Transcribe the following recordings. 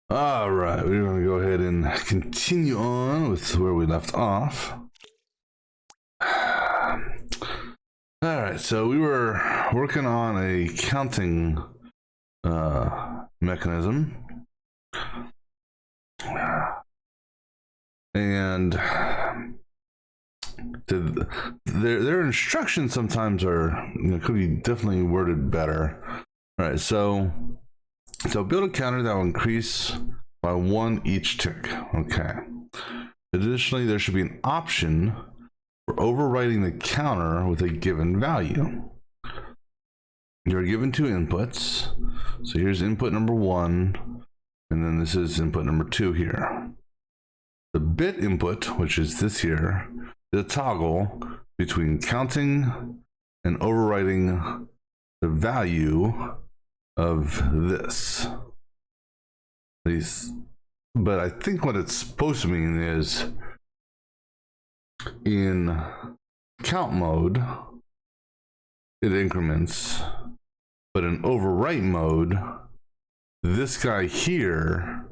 All right, we're going to go ahead and continue on with where we left off. All right, so we were working on a counting mechanism. And their instructions sometimes are, could be definitely worded better. All right, so build a counter that will increase by 1 each tick. Okay. Additionally, there should be an option for overwriting the counter with a given value. You're given 2 inputs. So here's input number 1, and then this is input number 2 here. The bit input, which is this here, is a toggle between counting and overwriting the value of this. But I think what it's supposed to mean is in count mode, it increments, but in overwrite mode, this guy here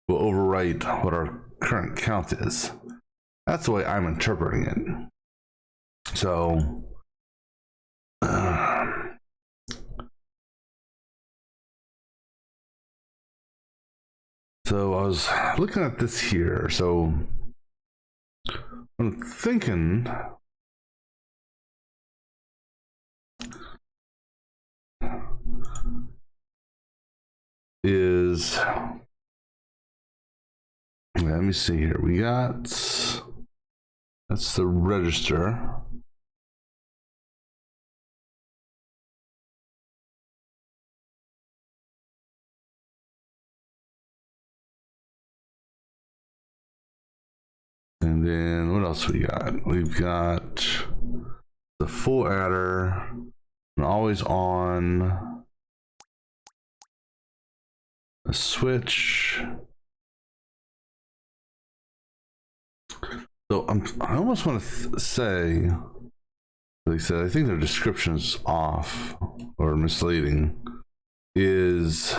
will overwrite what our current count is. That's the way I'm interpreting it. So I was looking at this here. So I'm thinking is, let me see here. We got, that's the register. And then what else we got? We've got the full adder, and always on, a switch. So I almost want to say, like I said, I think their description is off or misleading, is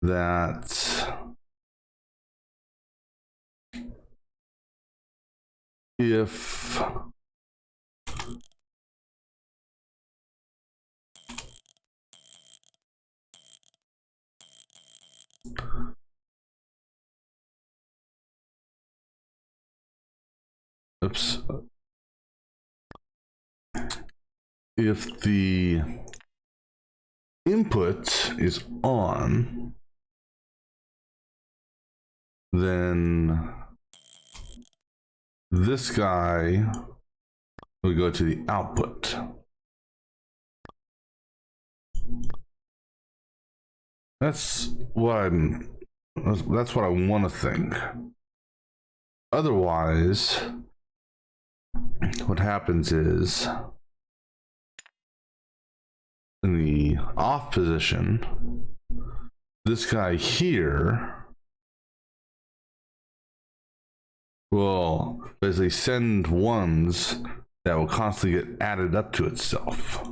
that if if the input is on, then this guy will go to the output. That's what I want to think. Otherwise, what happens is in the off position, this guy here will basically send ones that will constantly get added up to itself.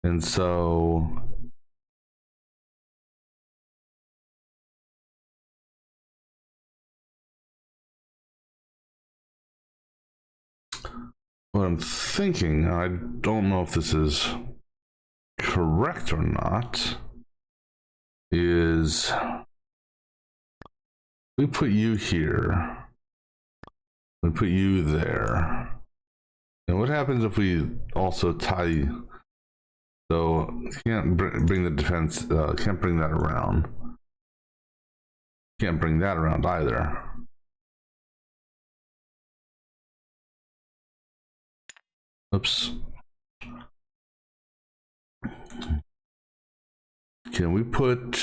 And so what I'm thinking, I don't know if this is correct or not, is we put you here, we put you there. And what happens if we also tie So can't bring the defense, can't bring that around. Can't bring that around either. Oops. Can we put...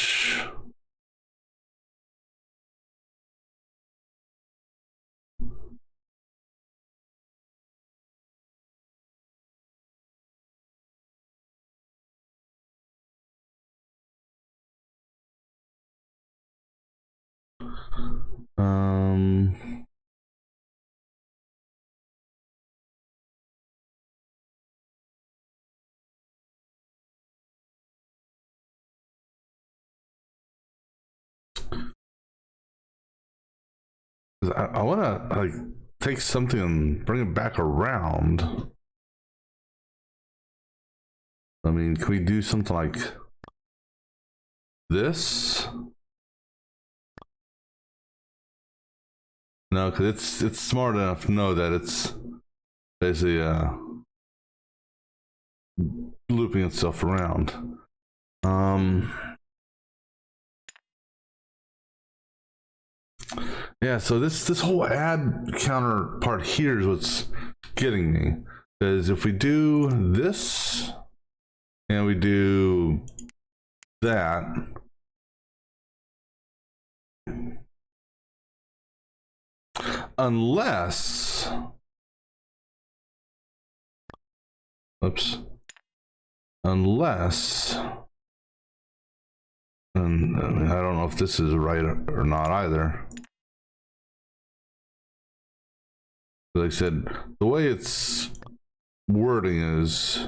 I want to like take something and bring it back around. I mean, can we do something like this? No, because it's smart enough to know that it's basically looping itself around. Yeah, so this whole add counter part here is what's getting me. Because if we do this and we do that, unless, oops, unless, and I mean, I don't know if this is right or not either. Like I said, the way it's wording is,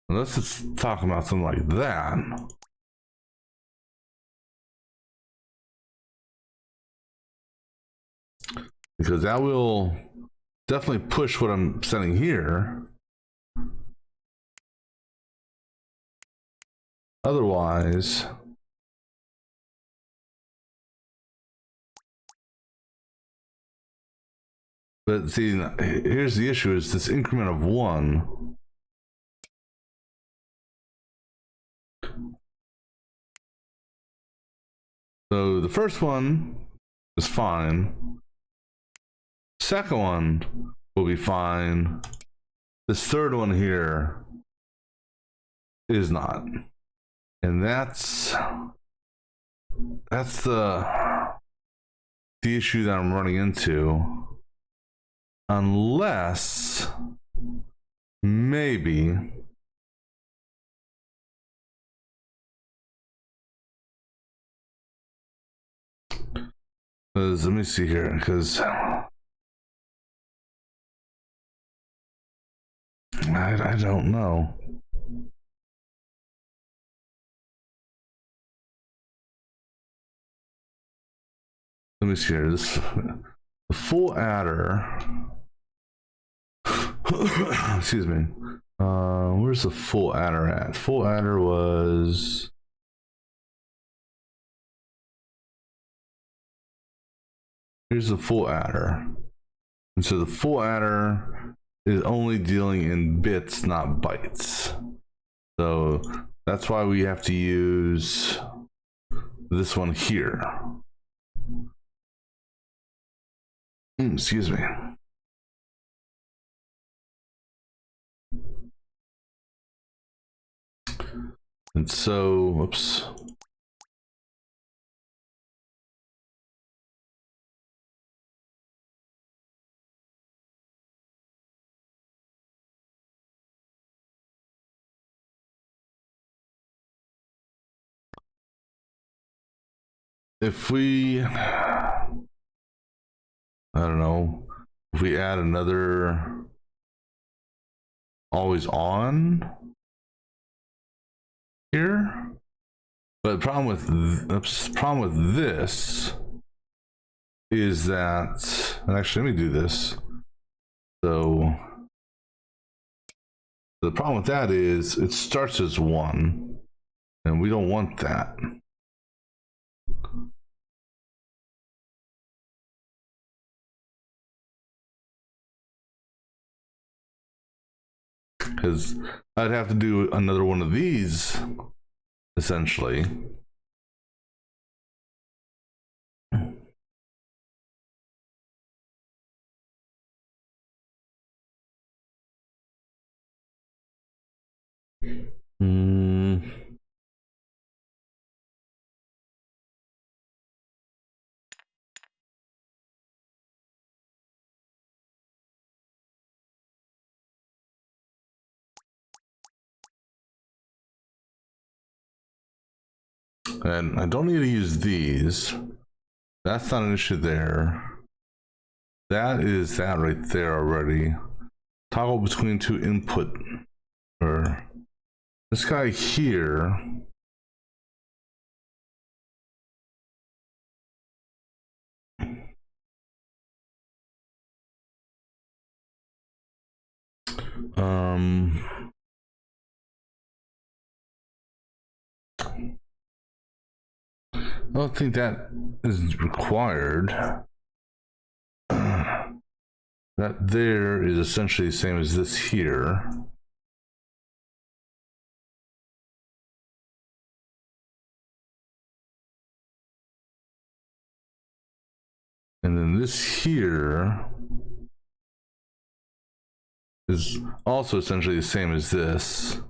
unless it's talking about something like that, because that will definitely push what I'm setting here. Otherwise, but see, here's the issue: is this increment of 1. So the first one is fine. Second one will be fine. This third one here is not. And that's the issue that I'm running into. Unless maybe let me see here, because I don't know. Let me see here. This the full adder. Excuse me. Where's the full adder at? Full adder was. Here's the full adder. And so the full adder is only dealing in bits, not bytes. So that's why we have to use this one here. Excuse me. And so, whoops. If we, I don't know, if we add another always on here, but the problem with this is that, and actually let me do this. So the problem with that is it starts as 1, and we don't want that. because I'd have to do another one of these essentially. And I don't need to use these. That's not an issue there. That is that right there already. Toggle between two input. Or this guy here. I don't think that is required. That there is essentially the same as this here. And then this here is also essentially the same as this.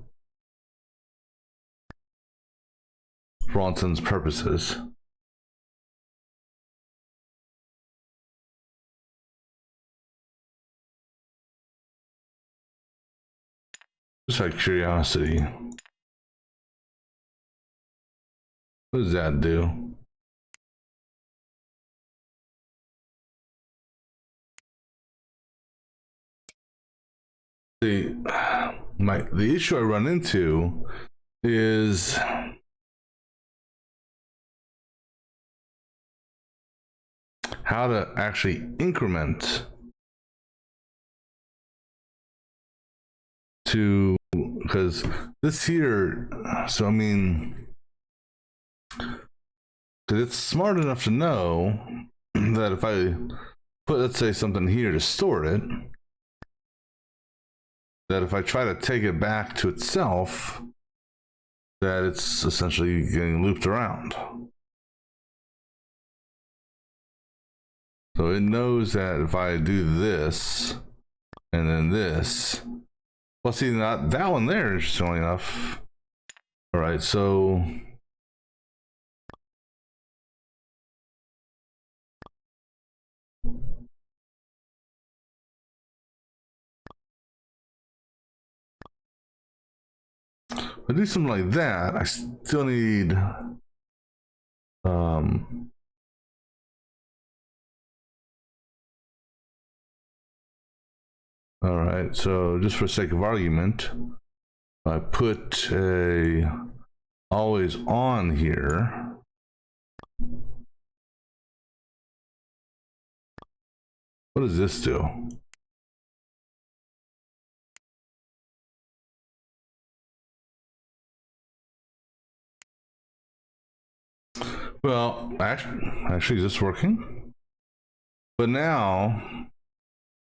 For all intents and purposes. Just out of curiosity. What does that do? The issue I run into is how to actually increment to, because this here, so I mean, because it's smart enough to know that if I put, let's say, something here to store it, that if I try to take it back to itself, that it's essentially getting looped around. So it knows that if I do this and then this, well, see, not that one there, interestingly enough. All right, so if I do something like that, I still need all right, so just for sake of argument, I put a always on here. What does this do? Well, actually, is this working? But now,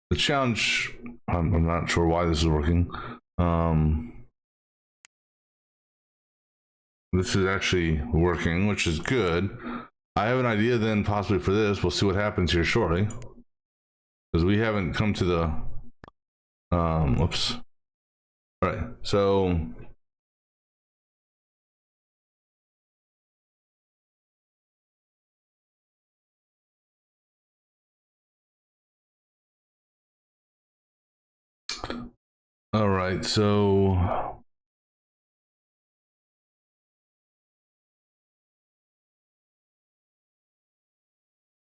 the challenge, I'm not sure why this is working. This is actually working, which is good. I have an idea then possibly for this. We'll see what happens here shortly. Because we haven't come to the, whoops. All right, so. All right, so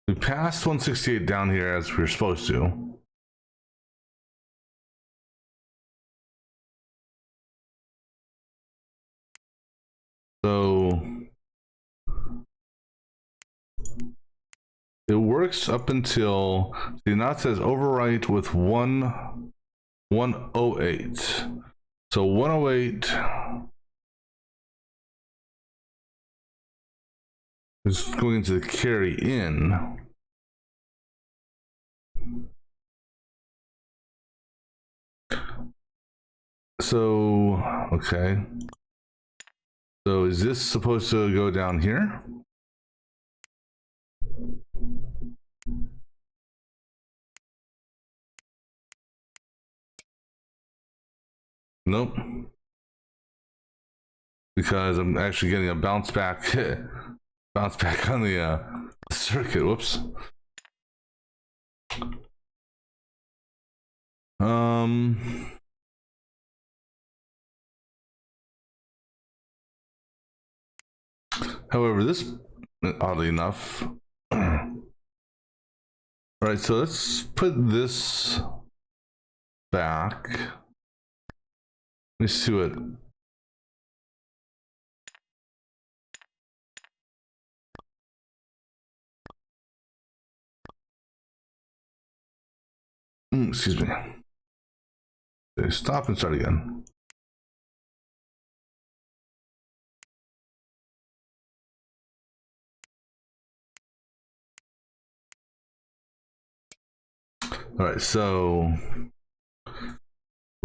we passed 168 down here as we were supposed to. So it works up until, see, now it says overwrite with 108. So 108 is going into the carry in. So, okay. So is this supposed to go down here? Nope. Because I'm actually getting a bounce back on the circuit. Whoops. However, this, oddly enough, all right, so let's put this back. Let me see what. Excuse me. Okay, stop and start again. All right, so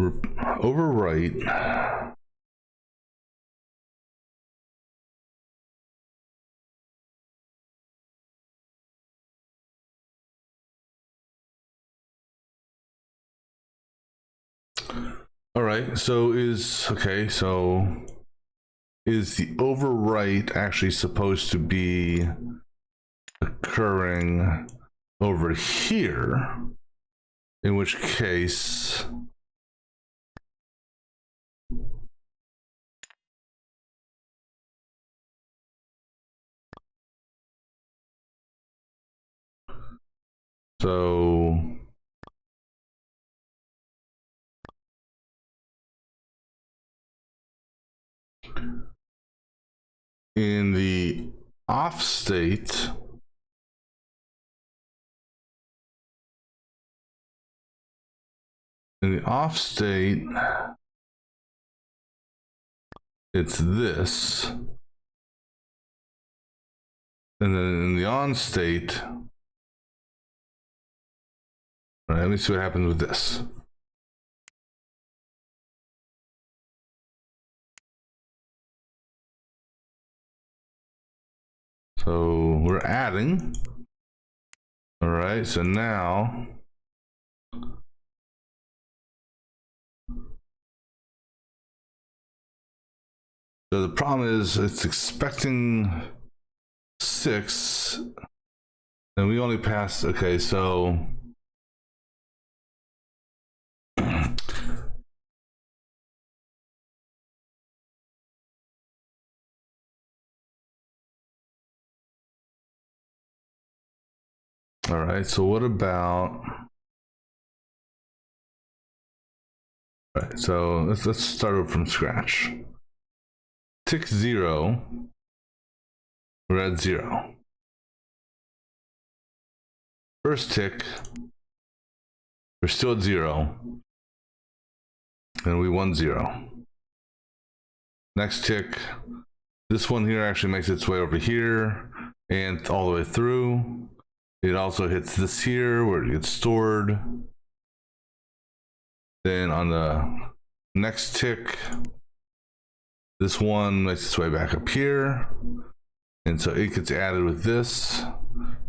overwrite. All right, so is the overwrite actually supposed to be occurring over here? In which case, so in the off state, it's this. And then in the on state, all right, let me see what happens with this. So we're adding. All right, so now so the problem is it's expecting 6 and we only passed. Okay, so all right, so what about, all right, so let's start over from scratch. Tick 0, we're at 0. First tick, we're still at 0, and we won 0. Next tick, this one here actually makes its way over here and all the way through. It also hits this here where it gets stored. Then on the next tick, this one makes its way back up here. And so it gets added with this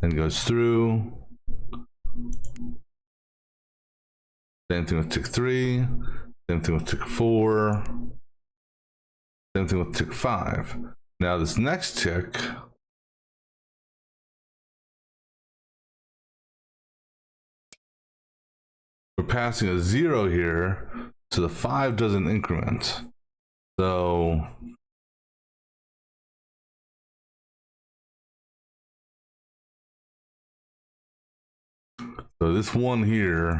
and goes through. Same thing with tick 3. Same thing with tick 4. Same thing with tick 5. Now this next tick, we're passing a 0 here, so the 5 doesn't increment. So this one here,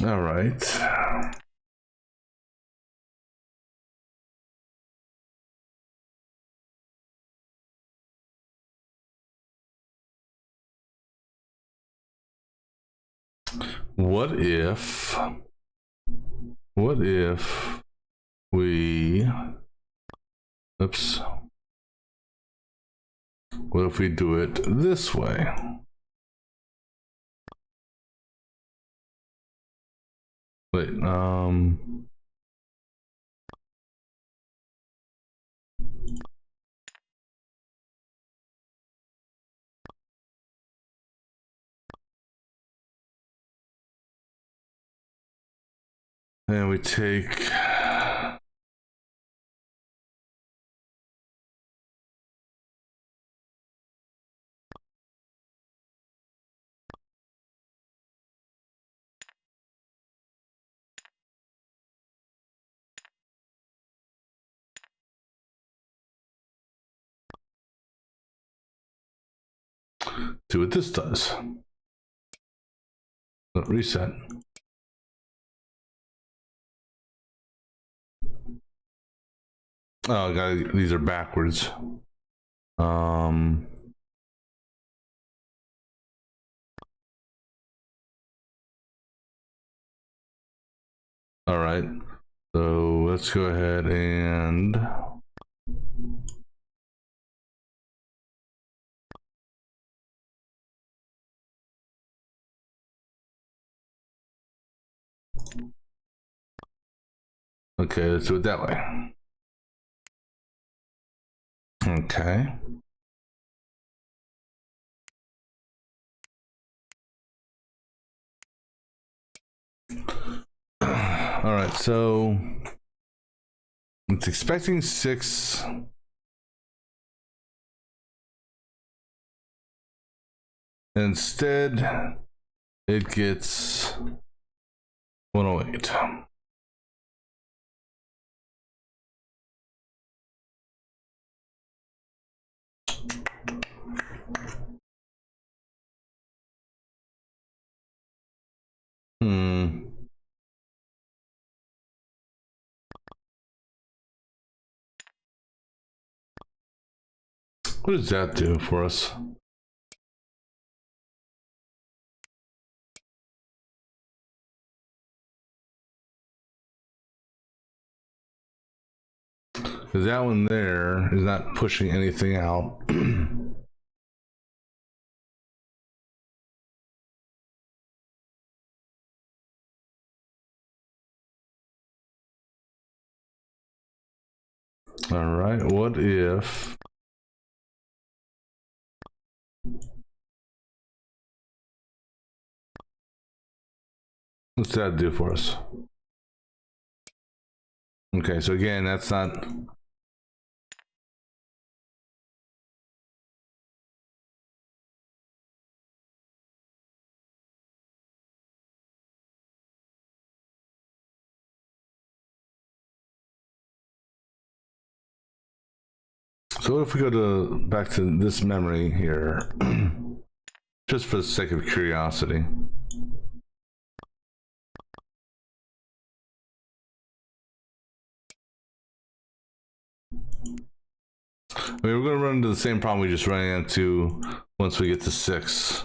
all right. What if we, oops, what if we do it this way? Wait, and we take see what this does. Reset. Oh god, these are backwards. All right, so let's go ahead and okay, let's do it that way. Okay. All right, so it's expecting 6. Instead, it gets 108. What does that do for us? Because that one there is not pushing anything out. All right, what if what's that do for us? Okay, so again, that's not. So what if we go to back to this memory here, just for the sake of curiosity? I mean, we're going to run into the same problem we just ran into once we get to 6.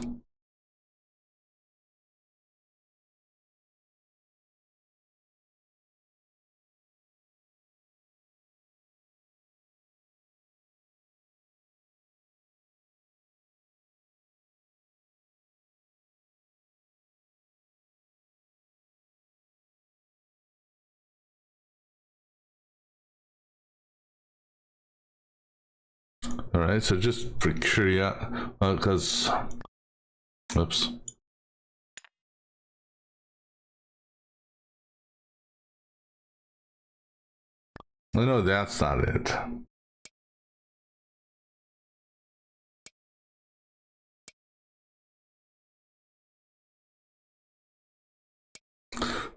All right, so just for curiosity, because, oops. I know that's not it.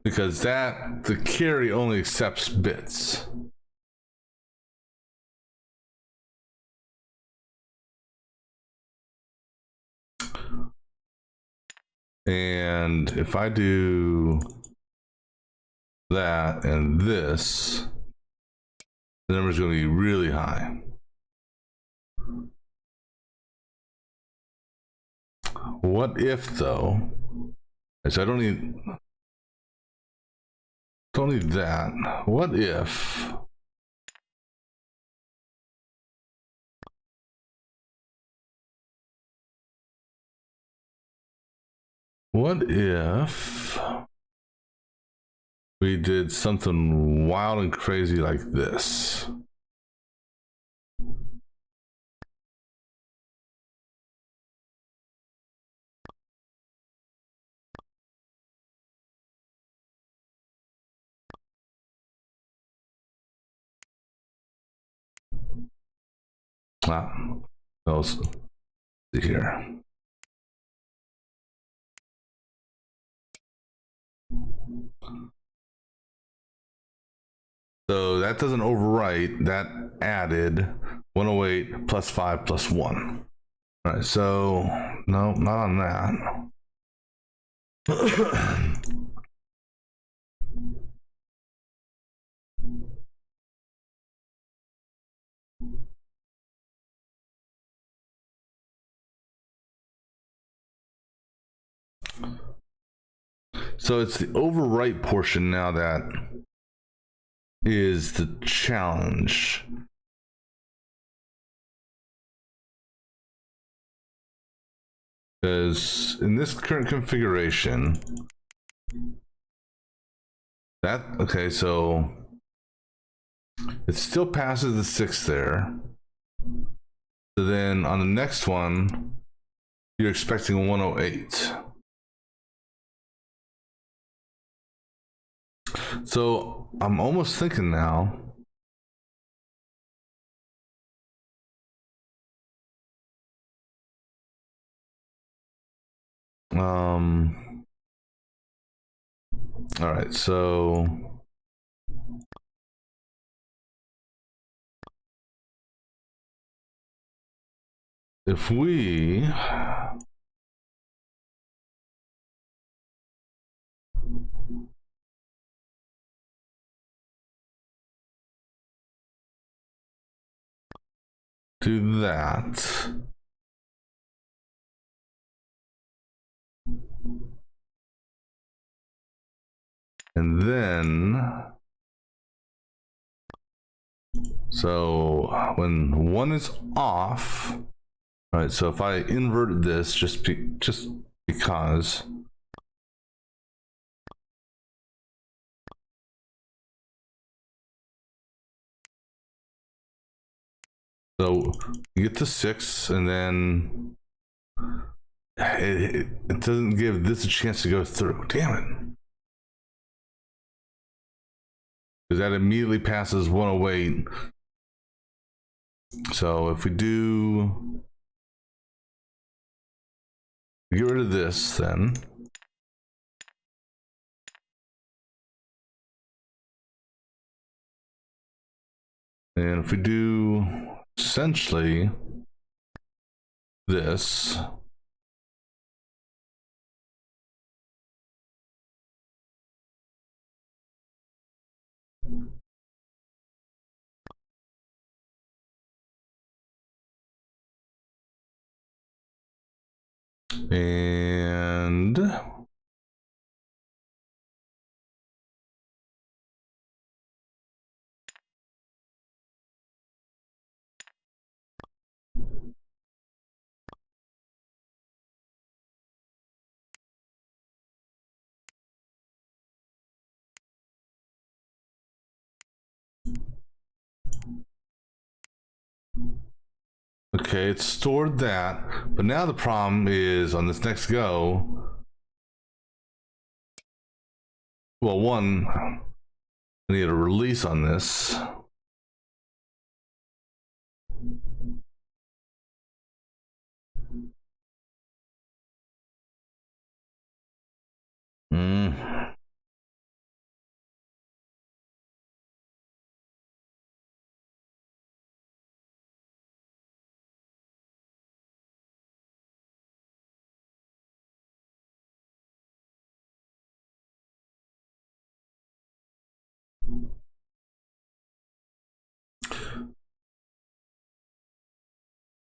Because the carry only accepts bits. And if I do that and this, the number's going to be really high. What if though? So I don't need that. What if we did something wild and crazy like this. Let's see here. So that doesn't overwrite, that added 108 plus 5 plus 1. All right, so no, not on that. So it's the overwrite portion now that is the challenge. Because in this current configuration, that, okay, so it still passes the 6 there. So then on the next one, you're expecting 108. So I'm almost thinking now, all right, so if we do that, and then, so when 1 is off, all right, so if I inverted this just because, so you get to 6, and then it doesn't give this a chance to go through. Damn it. Because that immediately passes 108. So if we do get rid of this, then and if we do essentially this, and okay, it's stored that, but now the problem is on this next go, well, one, I need a release on this.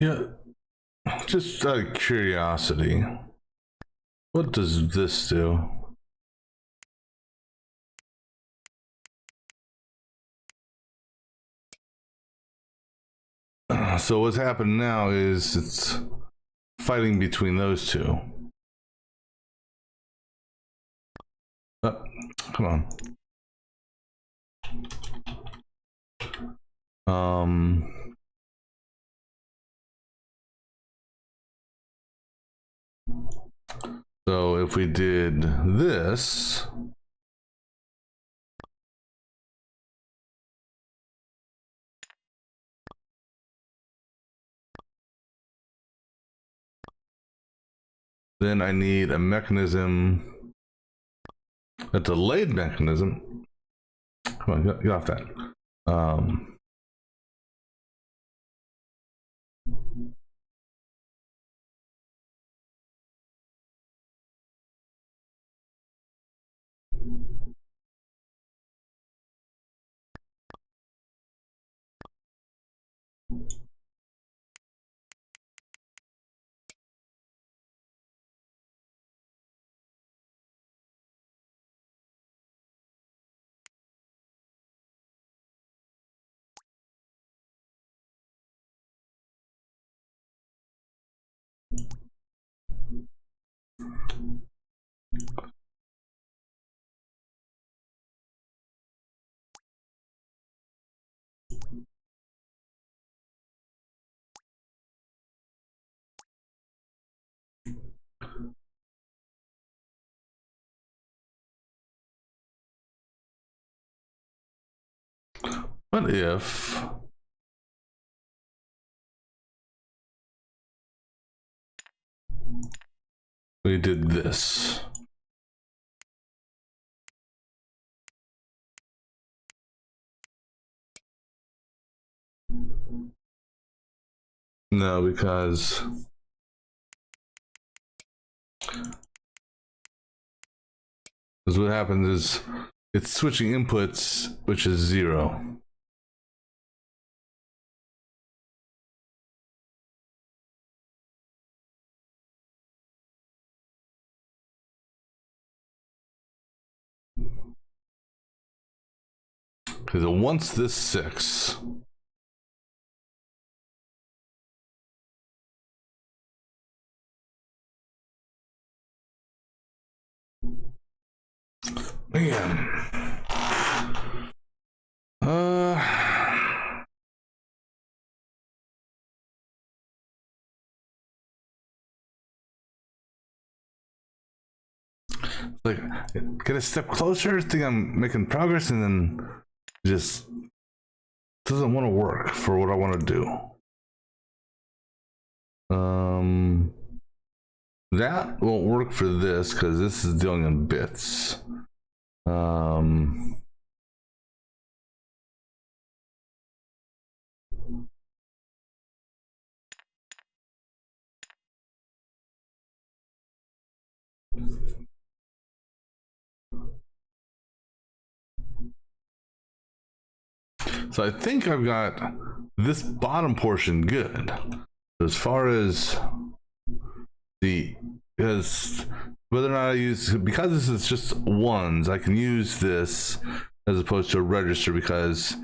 Yeah, just out of curiosity, what does this do? So what's happened now is it's fighting between those two. Oh, come on. So if we did this, then I need a mechanism, a delayed mechanism. Come on, get off that. What if we did this? No, because what happens is it's switching inputs, which is 0. Because it wants this 6. Man. Like, get a step closer, think I'm making progress, and then just doesn't want to work for what I want to do. That won't work for this because this is dealing in bits. So I think I've got this bottom portion good. As far as because whether or not I use, because this is just ones, I can use this as opposed to a register because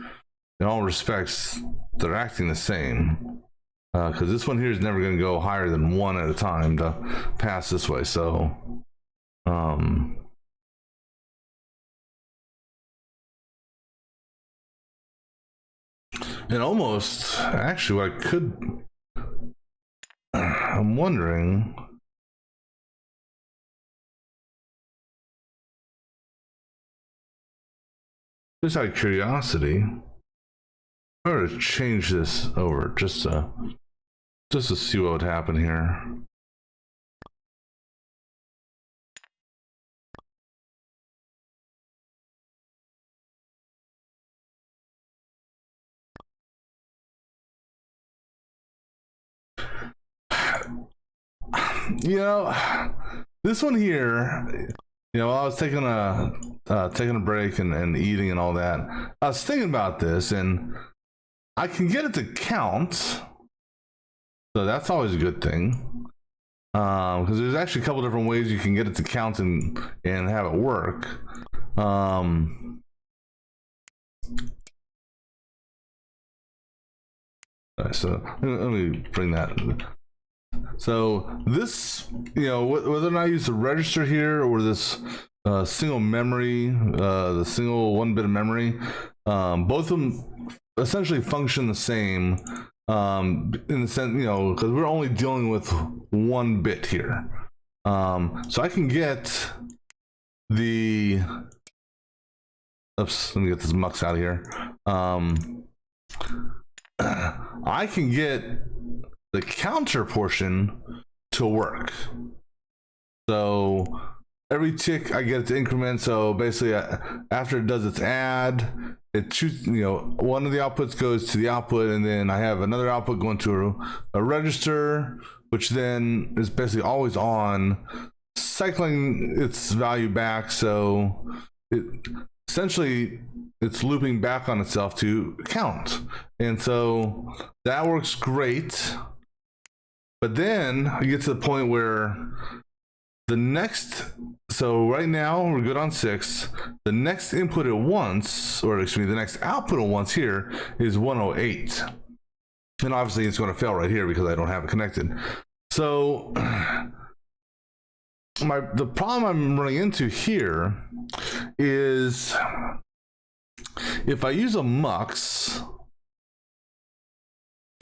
in all respects, they're acting the same. Because this one here is never going to go higher than 1 at a time to pass this way. So, and almost, actually, what I could, I'm wondering, just out of curiosity, I'm going to change this over just to see what would happen here. You know, this one here, you know, I was taking a break and eating and all that. I was thinking about this, and I can get it to count, so that's always a good thing. Because there's actually a couple different ways you can get it to count and have it work. So let me bring that. So this, you know, whether or not I use the register here or this single memory, the single 1 bit of memory, both of them essentially function the same, in the sense, because we're only dealing with one bit here. So I can get the, oops, let me get this mux out of here. I can get the counter portion to work. So every tick I get it to increment. So basically, after it does its add, it shoots, one of the outputs goes to the output, and then I have another output going to a register, which then is basically always on, cycling its value back. So essentially it's looping back on itself to count. And so that works great. But then you get to the point where the next, so right now we're good on 6. The next input at once, or excuse me, the next output at once here is 108. And obviously it's going to fail right here because I don't have it connected. So the problem I'm running into here is if I use a mux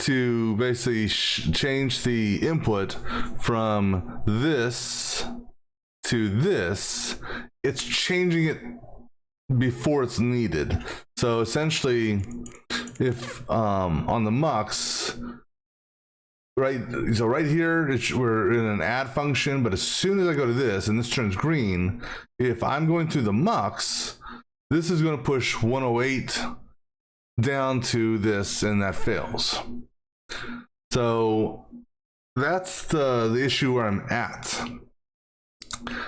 to basically change the input from this to this, it's changing it before it's needed. So essentially, if on the mux, right here we're in an add function, but as soon as I go to this and this turns green, if I'm going through the mux, this is going to push 108 down to this, and that fails. So that's the issue where I'm at,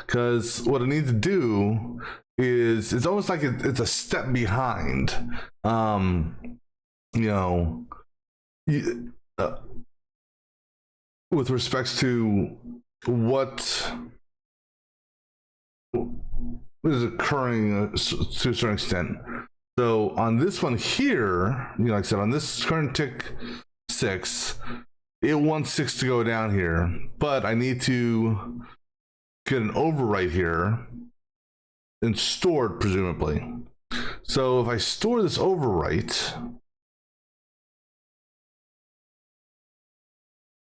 because what I need to do is, it's almost like it's a step behind. With respects to what is occurring to a certain extent. So on this one here, like I said, on this current tick 6, it wants 6 to go down here, but I need to get an overwrite here and stored presumably. So if I store this overwrite,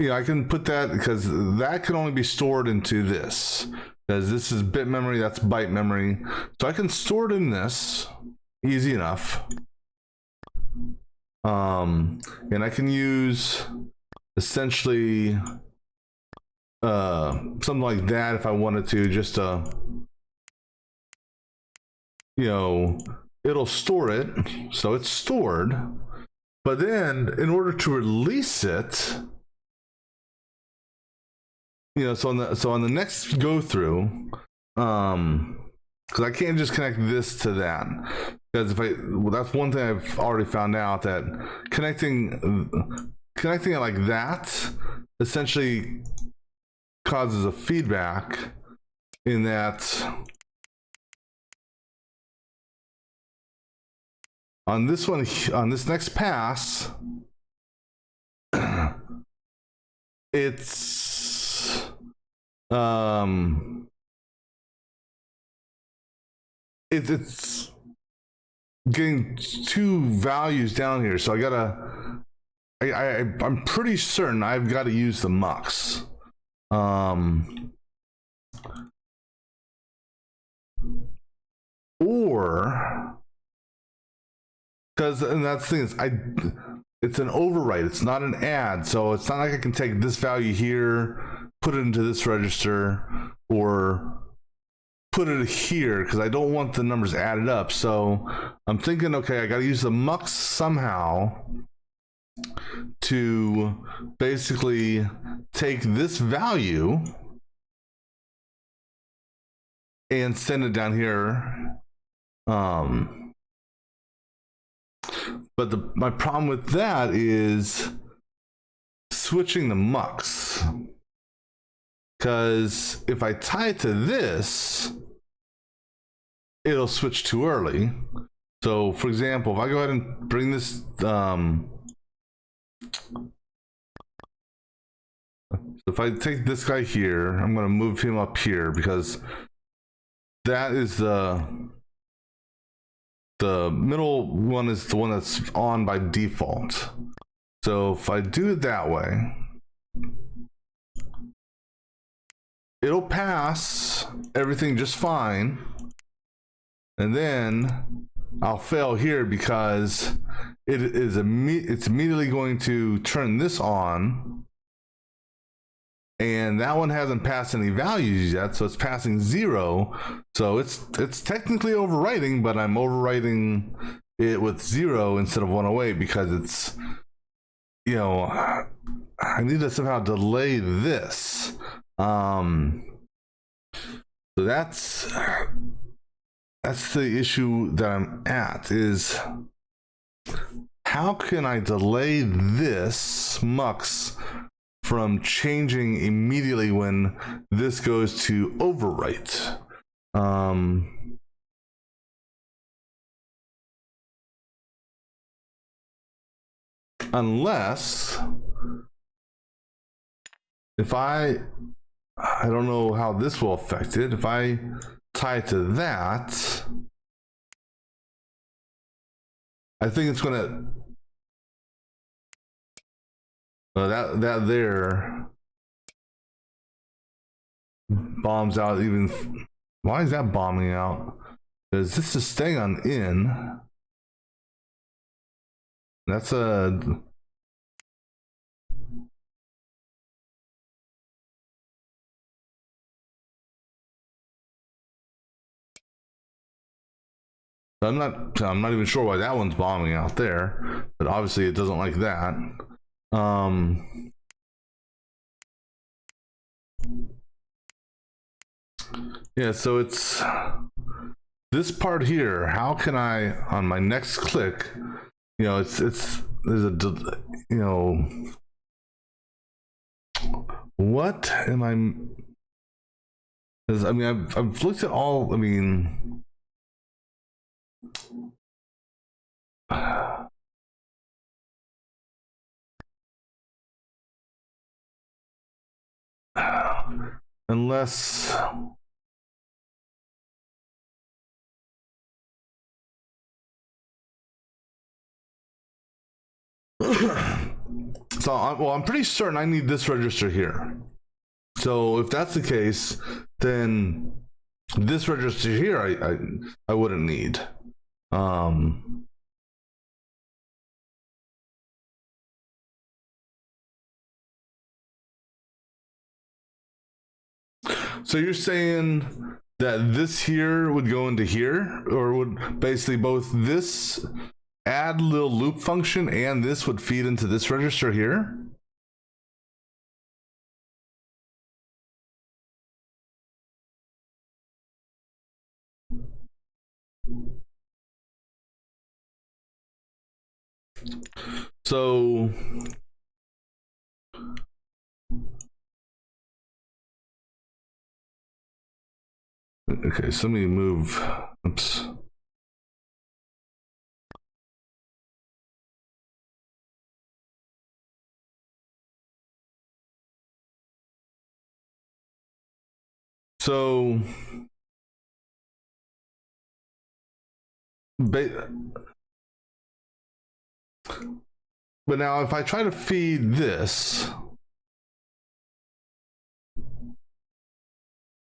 I can put that, because that can only be stored into this, because this is bit memory, that's byte memory. So I can store it in this, easy enough. And I can use essentially something like that if I wanted to, just it'll store it, so it's stored. But then in order to release it, so on the next go through, because I can't just connect this to that, because that's one thing I've already found out, that connecting it like that essentially causes a feedback, in that on this one, on this next pass, it's it's getting 2 values down here, so I'm pretty certain I've got to use the mux. Or, because, and that's the thing is, it's an overwrite, it's not an add, so it's not like I can take this value here, put it into this register, or put it here, because I don't want the numbers added up. So I'm thinking, okay, I got to use the mux somehow to basically take this value and send it down here. But my problem with that is switching the mux, because if I tie it to this, it'll switch too early. So for example, if I go ahead and bring this, if I take this guy here, I'm going to move him up here, because that is the the middle one is the one that's on by default. So if I do it that way, it'll pass everything just fine. And then I'll fail here because it's immediately going to turn this on. And that one hasn't passed any values yet, so it's passing 0. So it's technically overwriting, but I'm overwriting it with 0 instead of 108 because it's, you know, I need to somehow delay this. So that's the issue that I'm at, is how can I delay this mux from changing immediately when this goes to overwrite? Unless if I don't know how this will affect it. If I tie it to that, I think it's gonna that there bombs out even. Why is that bombing out? Because this is staying on in. That's a I'm not even sure why that one's bombing out there, but obviously it doesn't like that. Yeah, so it's this part here. How can I, on my next click, you know, there's a, you know, what am I? Because I mean, I've looked at all. I mean, unless so I'm pretty certain I need this register here. So if that's the case, then this register here I wouldn't need. So you're saying that this here would go into here, or would basically both this add little loop function and this would feed into this register here? So okay, so let me move. Oops. So but now if I try to feed this, let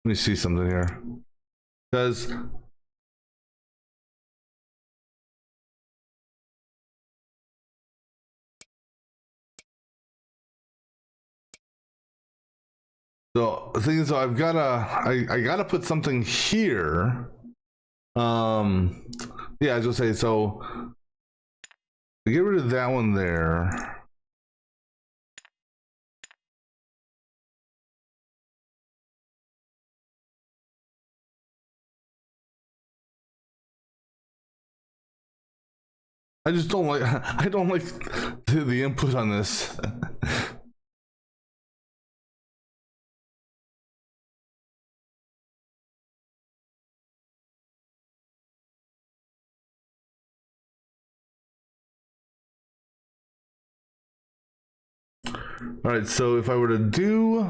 me see something here. Because so the thing is, I gotta put something here. Yeah, I was gonna say, so get rid of that one there. I just don't like I don't like the input on this. All right, so if I were to do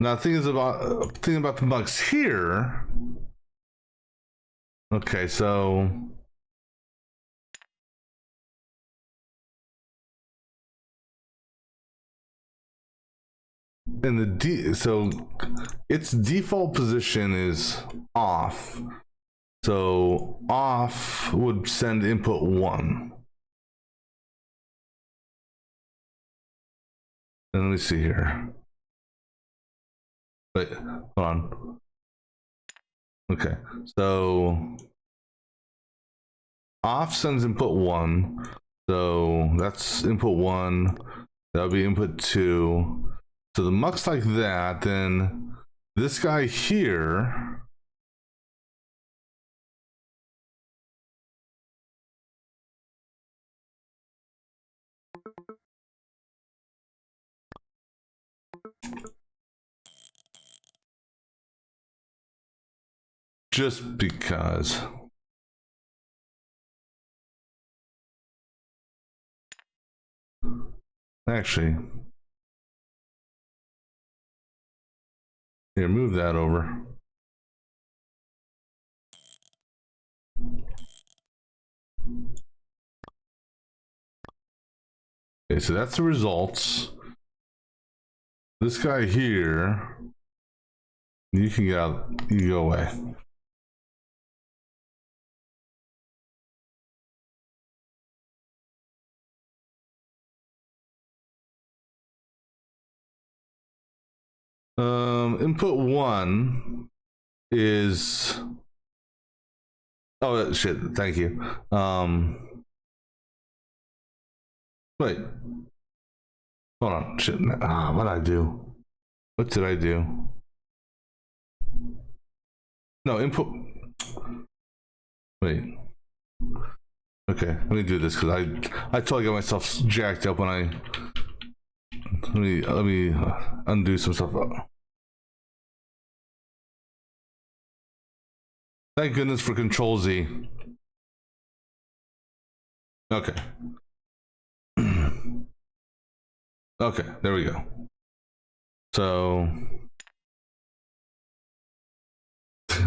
now, thinking about the mux here, Okay, so in the so its default position is off. So off would send input 1. And let me see here. Wait, hold on. Okay, so off sends input 1. So that's input 1. That'll be input 2. So the muck's like that. Then this guy here. Just because. Actually, here, move that over. Okay, so that's the results. This guy here, you can get out, you go away. Input 1 is, oh shit, thank you. Wait, hold on, shit, what did I do? What did I do? No, input, wait. Okay, let me do this because I totally got myself jacked up when I, let me undo some stuff. Thank goodness for Control Z. Okay. Okay, there we go. So, all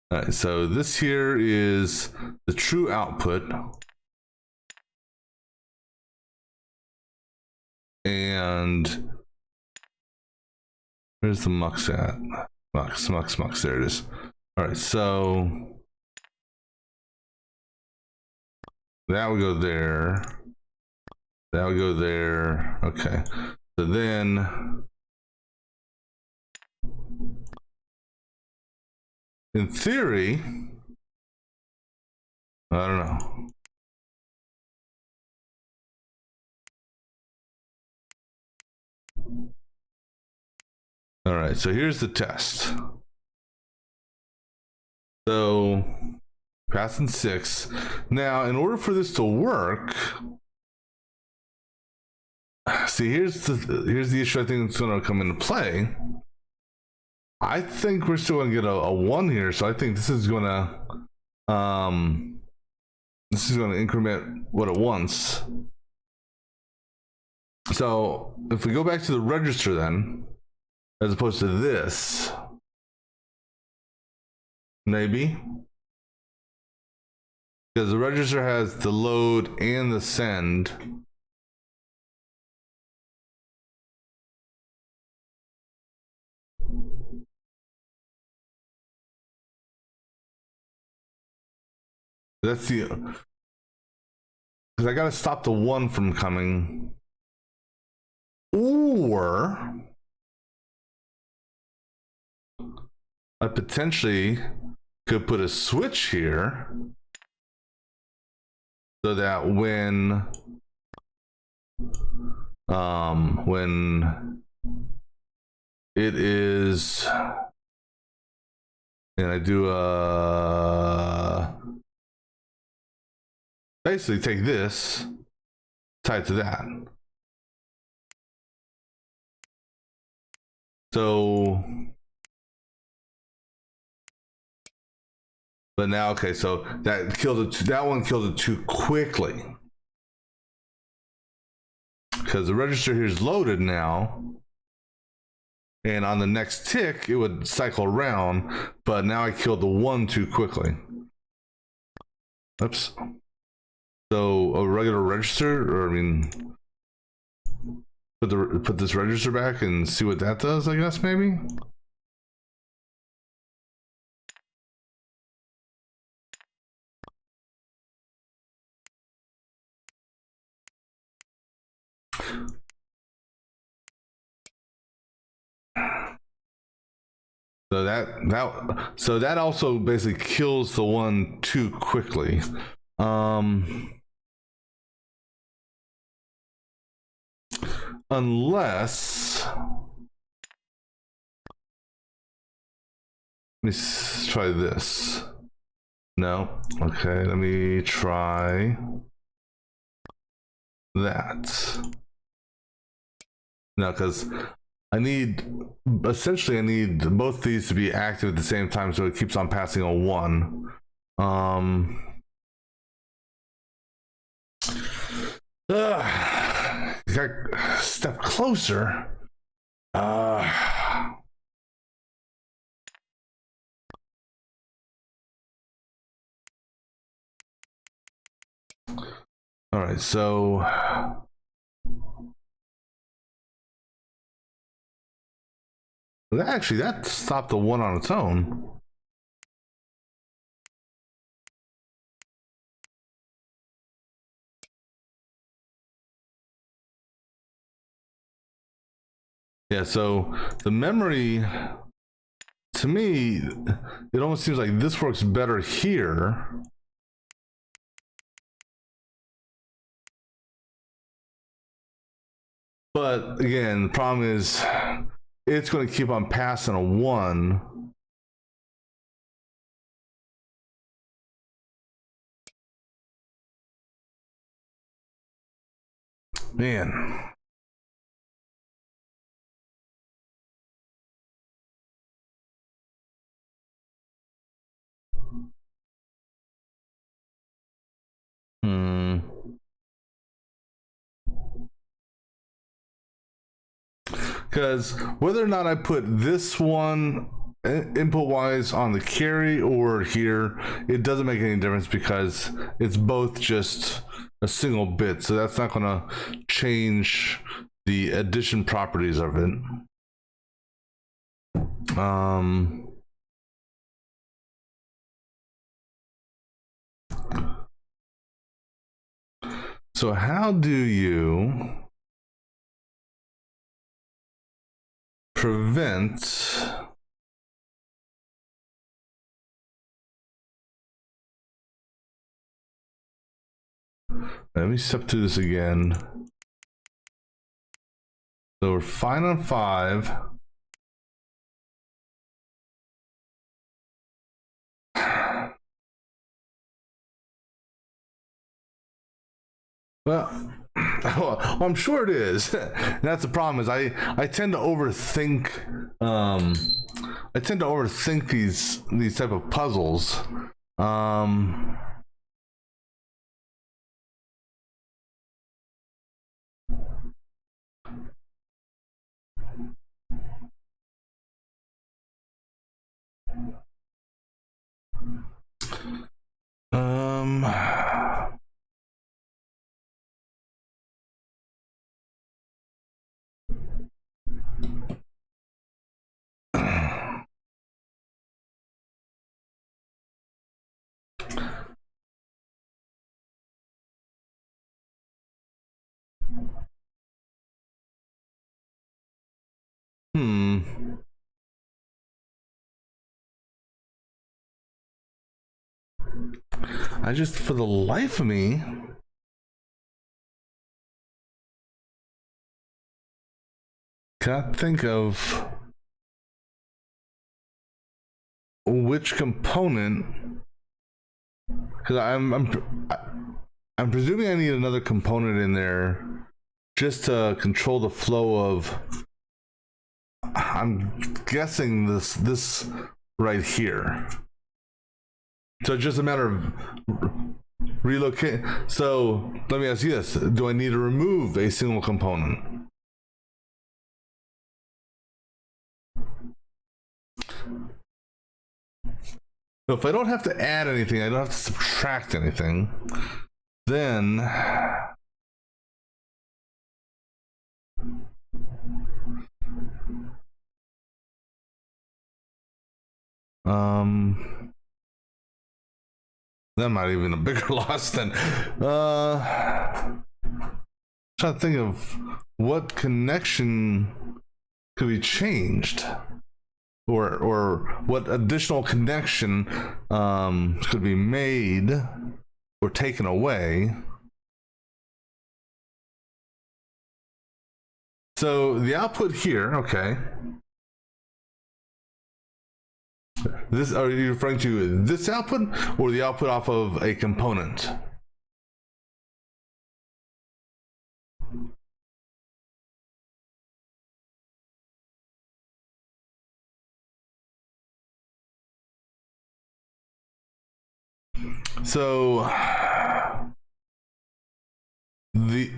right, so this here is the true output. And where's the mux at? Mux, there it is. All right, so that would go there. That would go there. Okay. So then, in theory, I don't know. All right, so here's the test. So, passing 6. Now, in order for this to work, see, here's the issue I think it's going to come into play. I think we're still going to get a 1 here, so I think this is going to increment what it wants. So if we go back to the register then, as opposed to this, maybe, because the register has the load and the send. That's the, because I got to stop the 1 from coming. Or I potentially could put a switch here so that when it is, and I do basically take this, tie it to that. So, but now, okay, so that killed it. That one killed it too quickly because the register here is loaded now, and on the next tick it would cycle around. But now I killed the 1 too quickly. Oops. So a regular register, or I mean, put this register back and see what that does, I guess, maybe. So that also basically kills the one too quickly. Unless, let me try this. No. Okay, let me try that. No, because I need both these to be active at the same time, so it keeps on passing a 1. Got a step closer. All right, so actually that stopped the 1 on its own. Yeah, so the memory, to me, it almost seems like this works better here. But again, the problem is it's going to keep on passing a 1. Man. Because whether or not I put this one input wise on the carry or here, it doesn't make any difference because it's both just a single bit, so that's not going to change the addition properties of it. So how do you prevent let me step through this again. So we're fine on 5. Well, I'm sure it is. That's the problem. Is I tend to overthink. I tend to overthink these type of puzzles. I just, for the life of me, cannot think of which component. Because I'm presuming I need another component in there just to control the flow of. I'm guessing this right here. So it's just a matter of relocate. So let me ask you this: do I need to remove a single component? So if I don't have to add anything, I don't have to subtract anything, then that might even a bigger loss than trying to think of what connection could be changed, or what additional connection could be made or taken away. So the output here, okay. This, are you referring to this output or the output off of a component? So the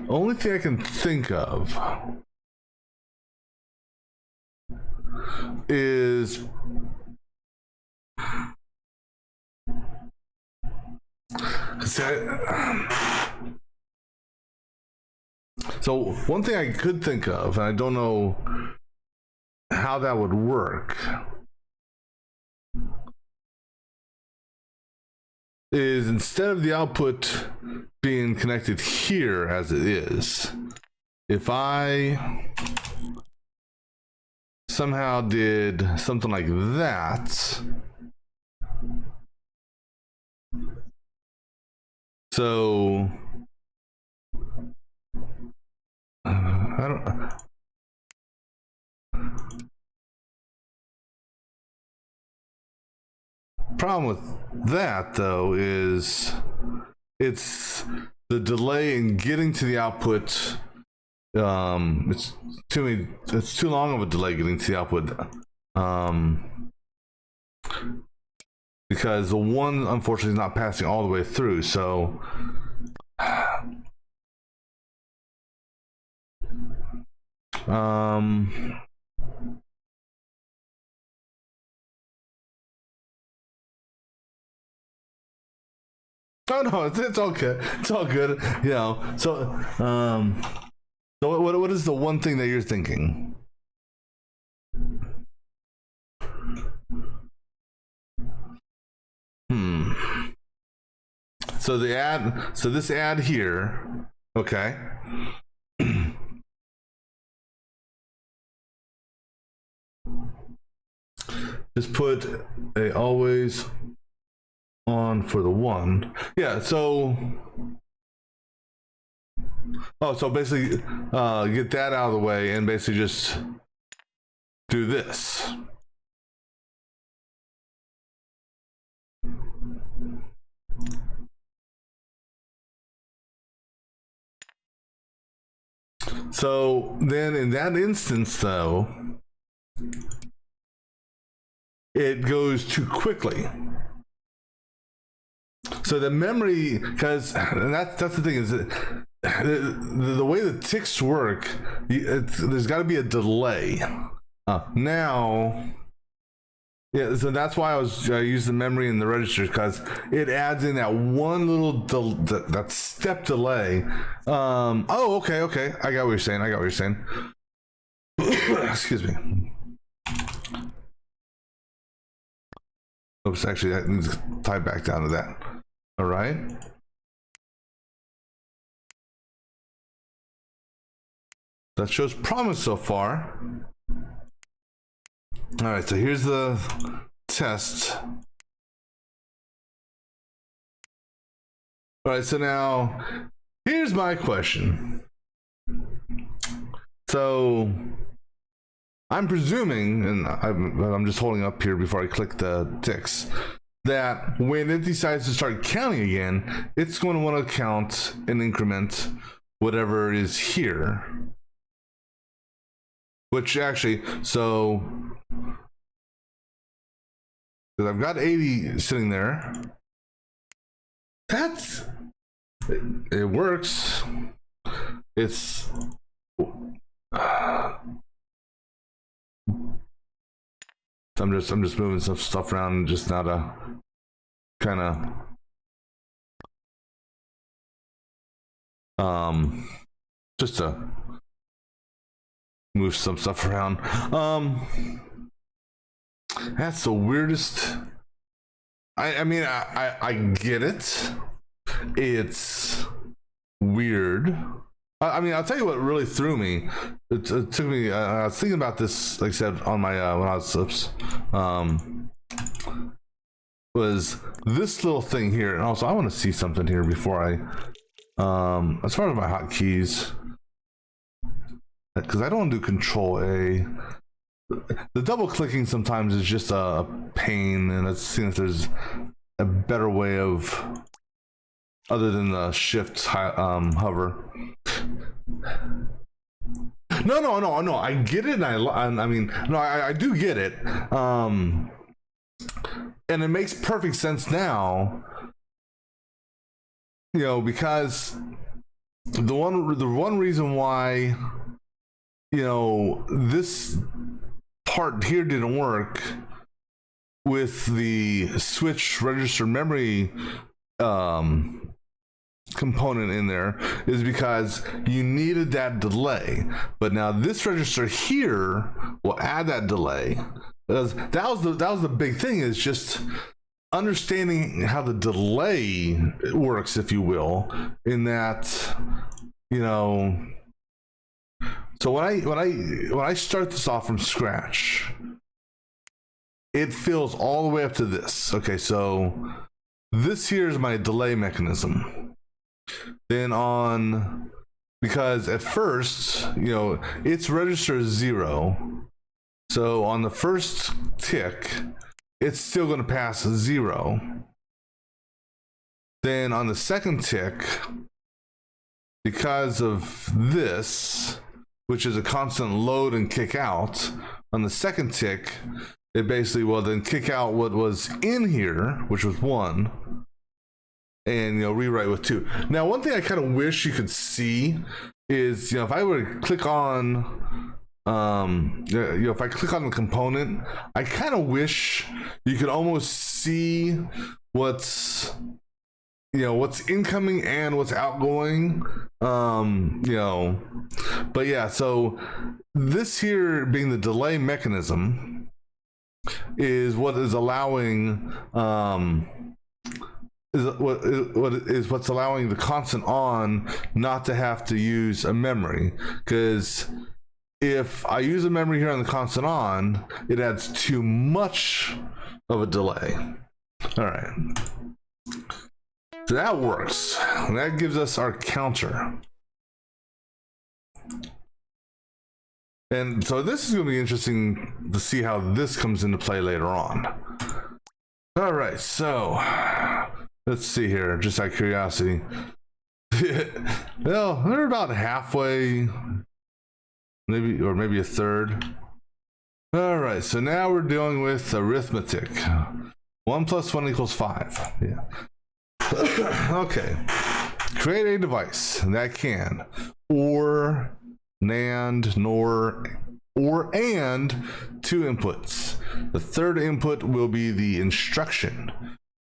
only thing I can think of is so one thing I could think of, and I don't know how that would work, is instead of the output being connected here as it is, if I somehow did something like that, so I don't. Problem with that though is it's the delay in getting to the output. It's too long of a delay getting to the output, because the one unfortunately is not passing all the way through. So oh no, it's all good. It's all good. You know. So so what is the one thing that you're thinking? So the add. So this add here. Okay. Just put a always on for the one. Yeah, so so basically get that out of the way and basically just do this. So then in that instance though, it goes too quickly. So the memory, because that's the thing, is that the way the ticks work, there's got to be a delay. Now, yeah, so that's why I use the memory in the registers, because it adds in that one little that step delay. Oh, okay, I got what you're saying. Excuse me. Oops, actually, that needs to tie back down to that. All right. That shows promise so far. All right, so here's the test. All right, so now here's my question. So I'm presuming, and I'm just holding up here before I click the ticks, that when it decides to start counting again, it's going to want to count and increment whatever is here. Which actually, so I've got 80 sitting there. It works. It's I'm just moving some stuff around just now to kind of just to move some stuff around. That's the weirdest. I mean, I get it. It's weird. I mean, I'll tell you what really threw me. It took me. I was thinking about this, like I said, on my when I was was this little thing here, and also I want to see something here before I, as far as my hotkeys, because I don't want to do Control A. The double clicking sometimes is just a pain, and it's seeing if there's a better way of, other than the shift hover. No. I get it, and I mean, no, I do get it. And it makes perfect sense now. You know, because the one reason why, you know, this part here didn't work with the switch register memory component in there is because you needed that delay. But now this register here will add that delay. Because that was the big thing, is just understanding how the delay works, if you will, in that, you know. So when I start this off from scratch, it fills all the way up to this. Okay, so this here is my delay mechanism. Then because at first, you know, its register is 0. So on the first tick, it's still going to pass 0. Then on the second tick, because of this, which is a constant load and kick out, on the second tick, it basically will then kick out what was in here, which was 1, and, you know, rewrite with 2. Now, one thing I kind of wish you could see is, you know, if I were to click on, you know, if I click on the component, I kind of wish you could almost see what's, you know, what's incoming and what's outgoing. You know, but yeah, so this here being the delay mechanism is what is allowing, what's allowing the constant on not to have to use a memory. Because if I use a memory here on the constant on, it adds too much of a delay. All right. So that works. And that gives us our counter. And so this is going to be interesting to see how this comes into play later on. All right, so let's see here, just out of curiosity. Well, they're about halfway, maybe a third. All right, so now we're dealing with arithmetic. 1 + 1 = 5. Yeah. Okay. Create a device that can or NAND, NOR, or and 2 inputs. The third input will be the instruction.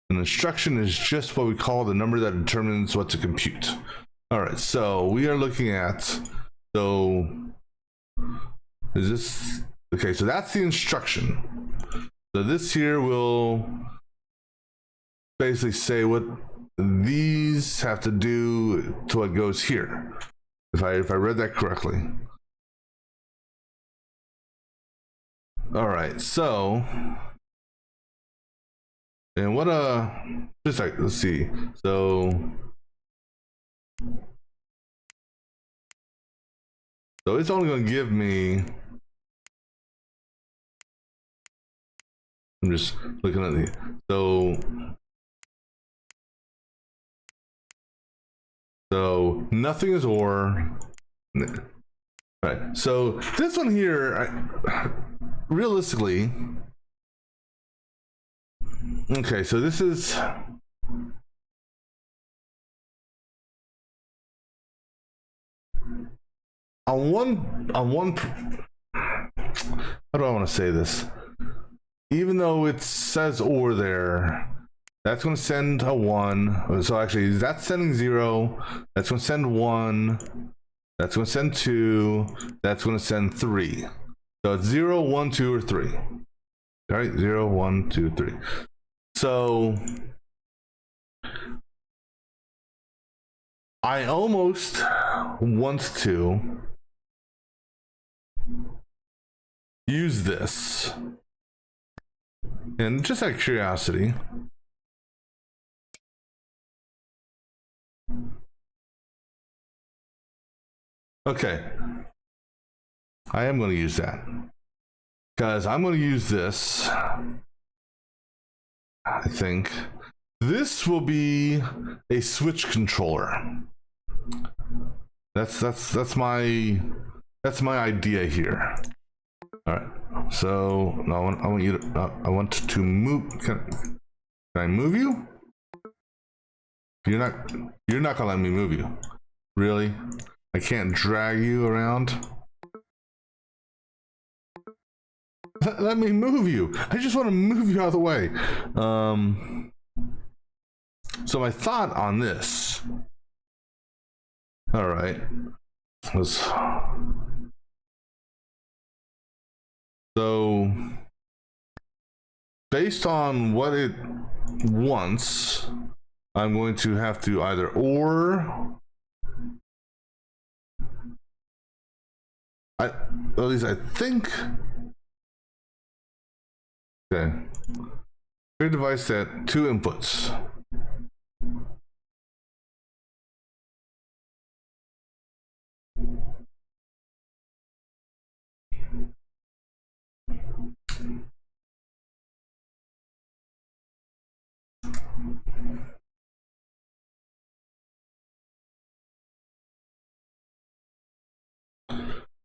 An instruction is just what we call the number that determines what to compute. All right, so we are looking at, so is this, okay, so that's the instruction. So this here will basically say what these have to do to what goes here. If I read that correctly. All right, so, and what just like, let's see. So it's only going to give me, I'm just looking at the, so nothing is or. Right. So this one here, realistically, okay. So this is on one. How do I want to say this? even though it says or there, that's going to send a 1. So actually, that's sending 0. That's going to send 1. That's going to send 2. That's going to send 3. So it's 0, 1, 2, or 3. All right, 0, 1, 2, 3. So I almost want to use this. And just out of curiosity, okay, I am going to use that because I'm going to use this. I think this will be a switch controller. That's my idea here. All right. So no, I want you to. I want to move. Can I move you? You're not gonna let me move you. Really? I can't drag you around. Let me move you. I just want to move you out of the way. So my thought on this. All right. So based on what it wants, I'm going to have to either at least I think. Okay. Create a device that 2 inputs.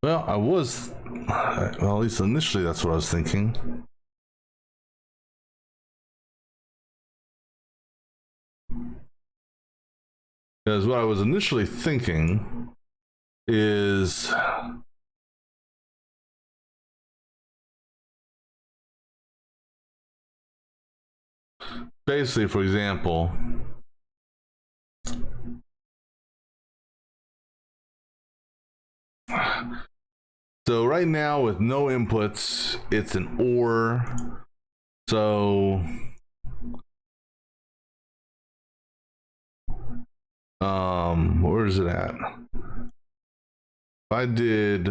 Well, at least initially that's what I was thinking. Because what I was initially thinking is basically, for example, so right now with no inputs, it's an OR. So where is it at? If I did,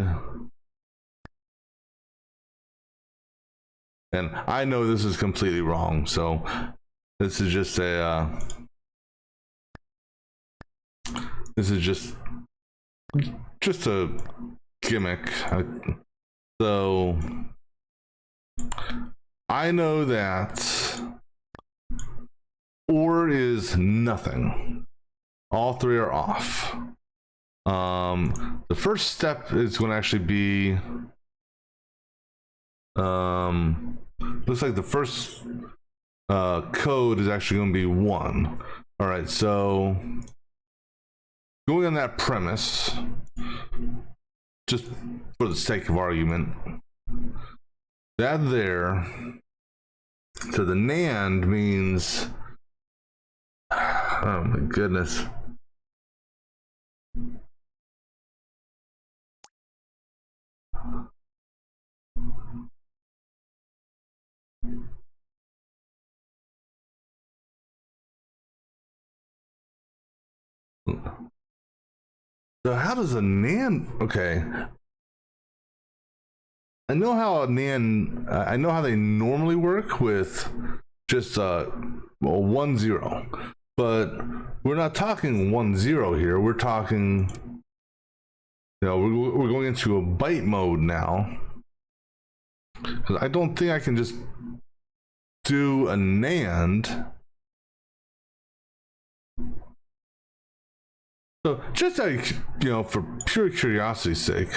and I know this is completely wrong, so this is just a gimmick. So I know that OR is nothing. All 3 are off. The first step is going to actually be looks like the first code is actually going to be 1. All right, so going on that premise, just for the sake of argument, that there, so the NAND means, oh my goodness. So how does a NAND? Okay, I know how a NAND. I know how they normally work with just 1 0, but we're not talking 1 0 here. We're talking, we're going into a byte mode now. Because I don't think I can just do a NAND. So just like, for pure curiosity's sake,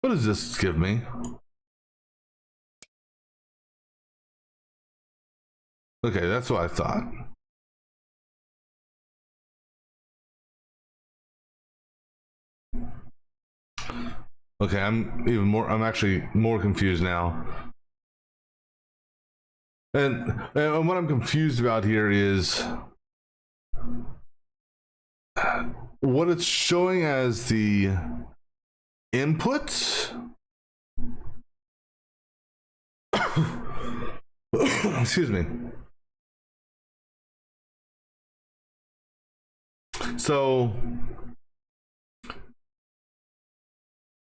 what does this give me? Okay, that's what I thought. Okay, I'm actually more confused now. And what I'm confused about here is what it's showing as the input. Excuse me. So,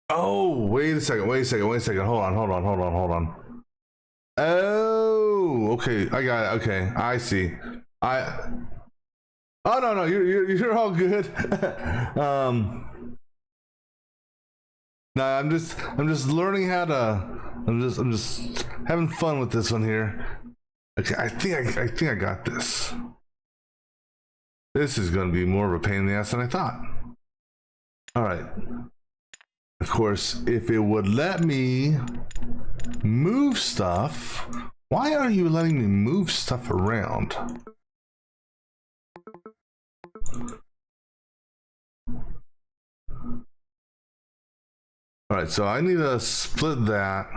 oh, wait a second. Hold on. Oh, okay. I got it. Okay, I see. Oh no, you're all good. No, I'm just learning how to. I'm just having fun with this one here. Okay, I think I got this. This is going to be more of a pain in the ass than I thought. All right. Of course, if it would let me move stuff, why are you letting me move stuff around? All right, so I need to split that,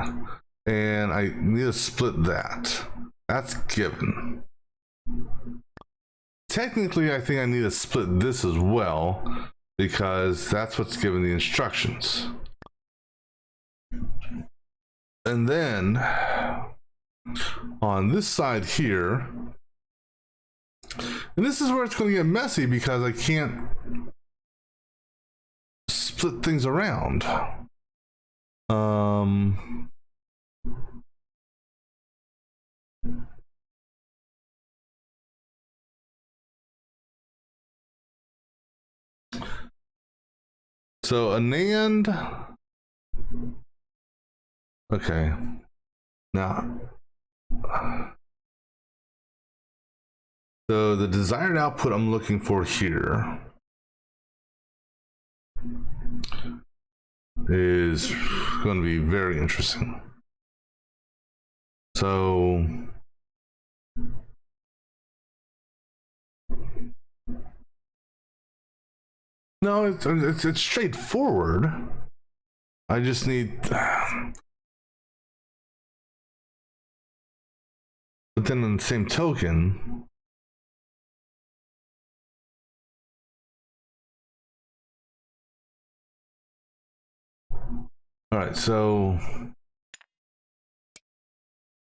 and I need to split that. That's given. Technically, I think I need to split this as well, because that's what's given the instructions. And then, on this side here, and this is where it's going to get messy, because I can't split things around. So a NAND. Okay. Now. So the desired output I'm looking for here is going to be very interesting. So no, it's straightforward. I just need, but then on the same token, all right, so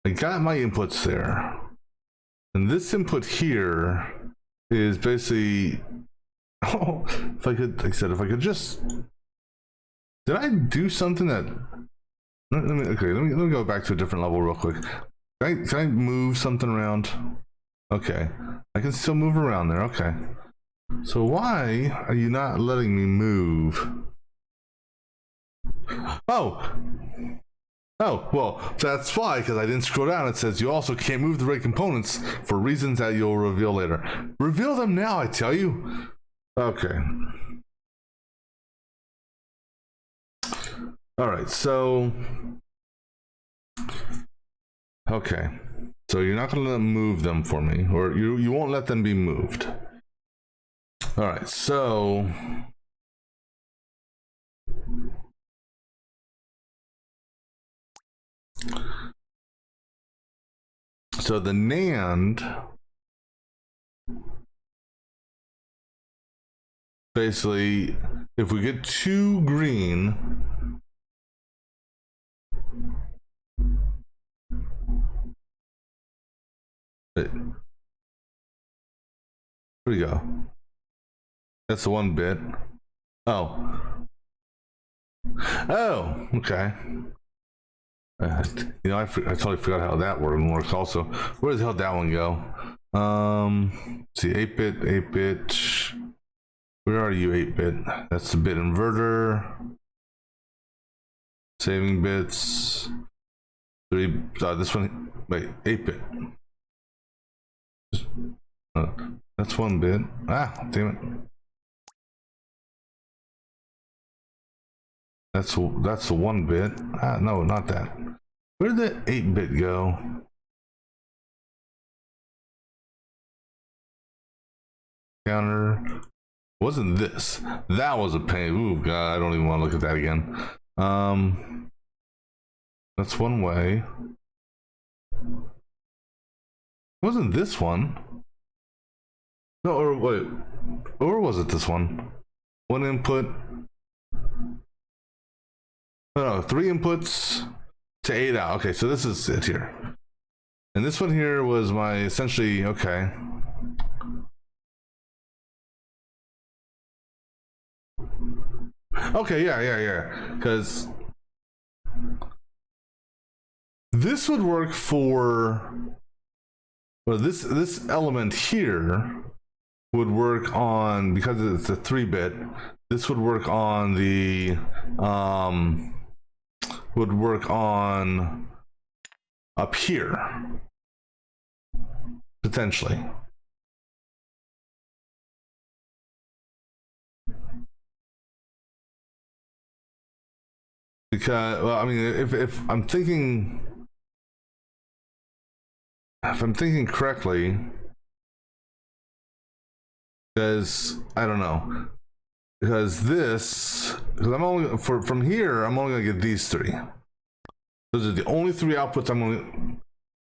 I got my inputs there. And this input here is basically, oh, if I could, like I said, if I could just, did I do something that, let me go back to a different level real quick. Can I move something around? Okay, I can still move around there, okay. So why are you not letting me move? Oh, well, that's why, because I didn't scroll down. It says you also can't move the right components for reasons that you'll reveal later. Reveal them now, I tell you. Okay. All right, so. Okay. So you're not going to move them for me, or you won't let them be moved. All right, so. So the NAND basically, if we get 2 green, where do we go? That's the 1 bit. Oh, okay. I totally forgot how that works also. Where the hell did that one go? Let's see, 8-bit. Where are you, 8-bit? That's the bit inverter. Saving bits. 3, this one, wait, 8-bit. That's 1 bit. Ah, damn it. That's the 1 bit. Ah, no, not that. Where did the 8-bit go? Counter. Wasn't this? That was a pain. Ooh, God, I don't even want to look at that again. That's one way. Wasn't this one? No, or wait, or was it this one? One input. No, 3 inputs to 8 out. Okay, so this is it here. And this one here was my essentially, okay. Okay, yeah. Because this would work for, well, this element here would work on, because it's a 3-bit, this would work on the, would work on up here, potentially. Because, well, I mean, if I'm thinking, if I'm thinking correctly, because I don't know, because this, because I'm only from here, I'm only gonna get these 3. Those are the only 3 outputs I'm only,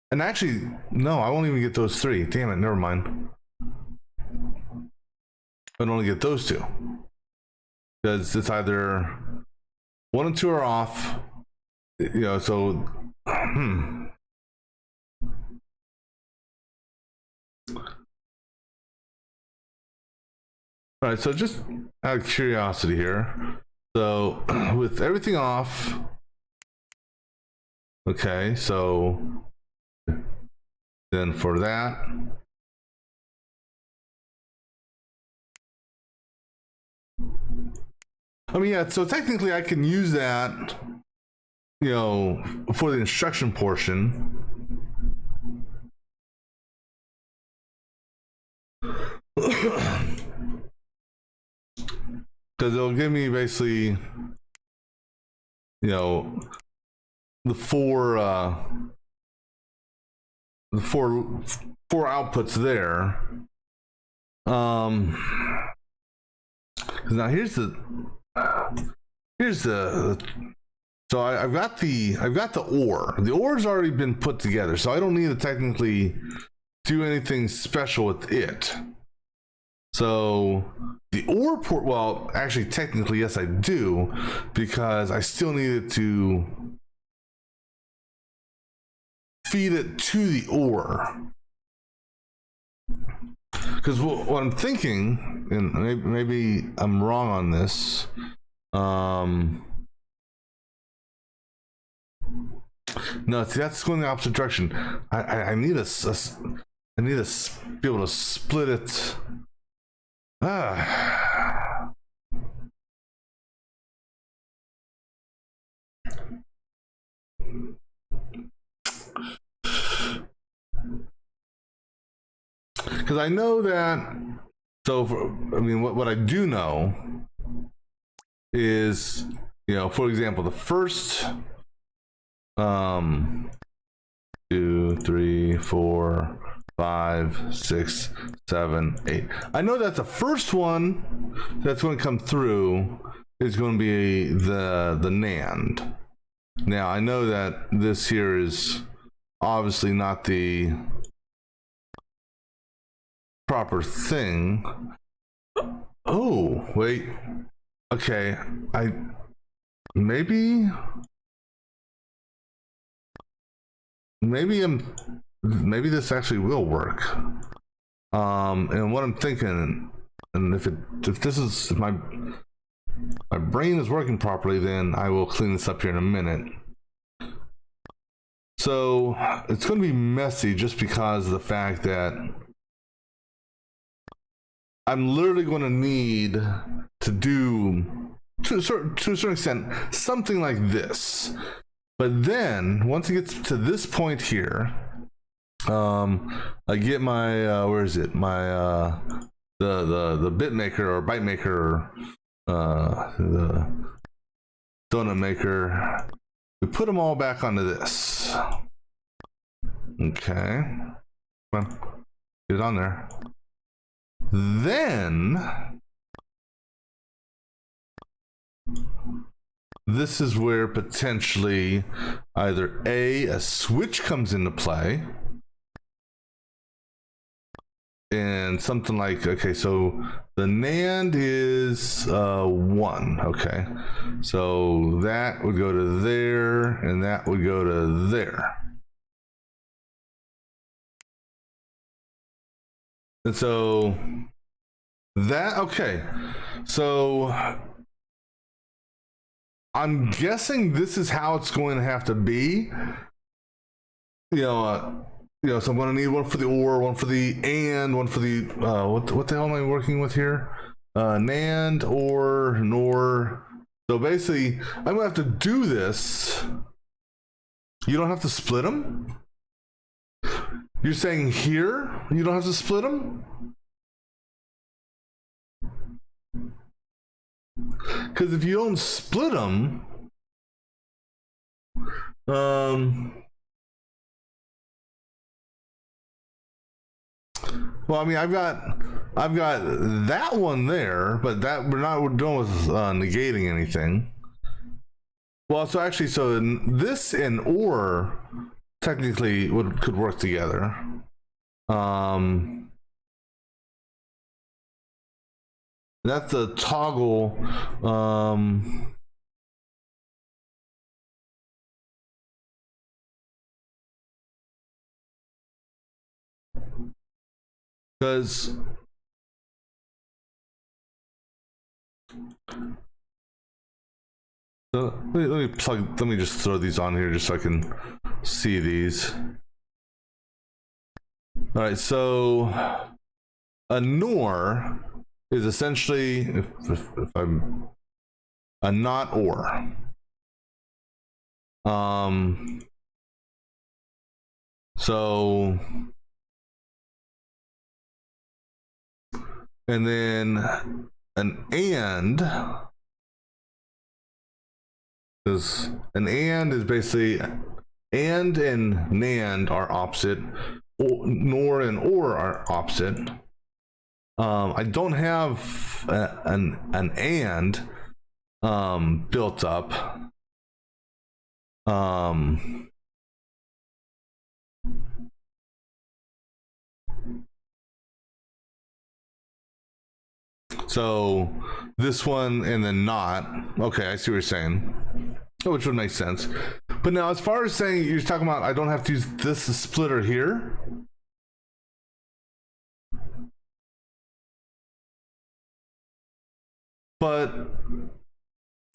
and actually, no, I won't even get those 3. Damn it, never mind. I'd only get those 2, because it's either 1 and 2 are off, you know, so all right, so just out of curiosity here, so with everything off, okay, so then for that, I mean, yeah, so technically I can use that, you know, for the instruction portion. Because it'll give me basically, you know, the four outputs there. Because now here's the so I've got the OR. The OR's already been put together, so I don't need to technically do anything special with it. So the OR port, well, actually, technically, yes, I do, because I still needed to feed it to the OR. Because what I'm thinking, and maybe I'm wrong on this, no, see, that's going the opposite direction. I need I need to be able to split it. Ah. Because I know that, so I mean, what I do know is, you know, for example, the first 2, 3, 4, 5, 6, 7, 8. I know that the first one that's going to come through is going to be the NAND. Now I know that this here is obviously not the proper thing. Oh, wait. Okay, maybe this actually will work. And what I'm thinking, and if this is, if my brain is working properly, then I will clean this up here in a minute. So it's going to be messy just because of the fact that I'm literally going to need to do, to a certain extent, something like this. But then once it gets to this point here, I get my where is it? My the bit maker or byte maker, or the donut maker. We put them all back onto this. Okay, come on, get it on there. Then this is where potentially either a switch comes into play, and something like, okay, so the NAND is 1. Okay, so that would go to there, and that would go to there. And so that, okay, so I'm guessing this is how it's going to have to be. So I'm going to need one for the OR, one for the AND, one for the what the hell am I working with here? NAND, OR, NOR. So basically, I'm going to have to do this. You don't have to split them? You're saying here you don't have to split them? Because if you don't split them, well, I mean, I've got that one there, but that we're doing with negating anything. Well, so actually, so this and OR technically could work together. That's a toggle. Because let me just throw these on here just so I can see these. All right, so a NOR is essentially, if I'm a not OR. So, and then an AND, because an AND is basically, AND and NAND are opposite, NOR and OR are opposite. I don't have an AND built up. So this one and then not. Okay, I see what you're saying. Which would make sense. But now, as far as saying, you're talking about I don't have to use this splitter here. But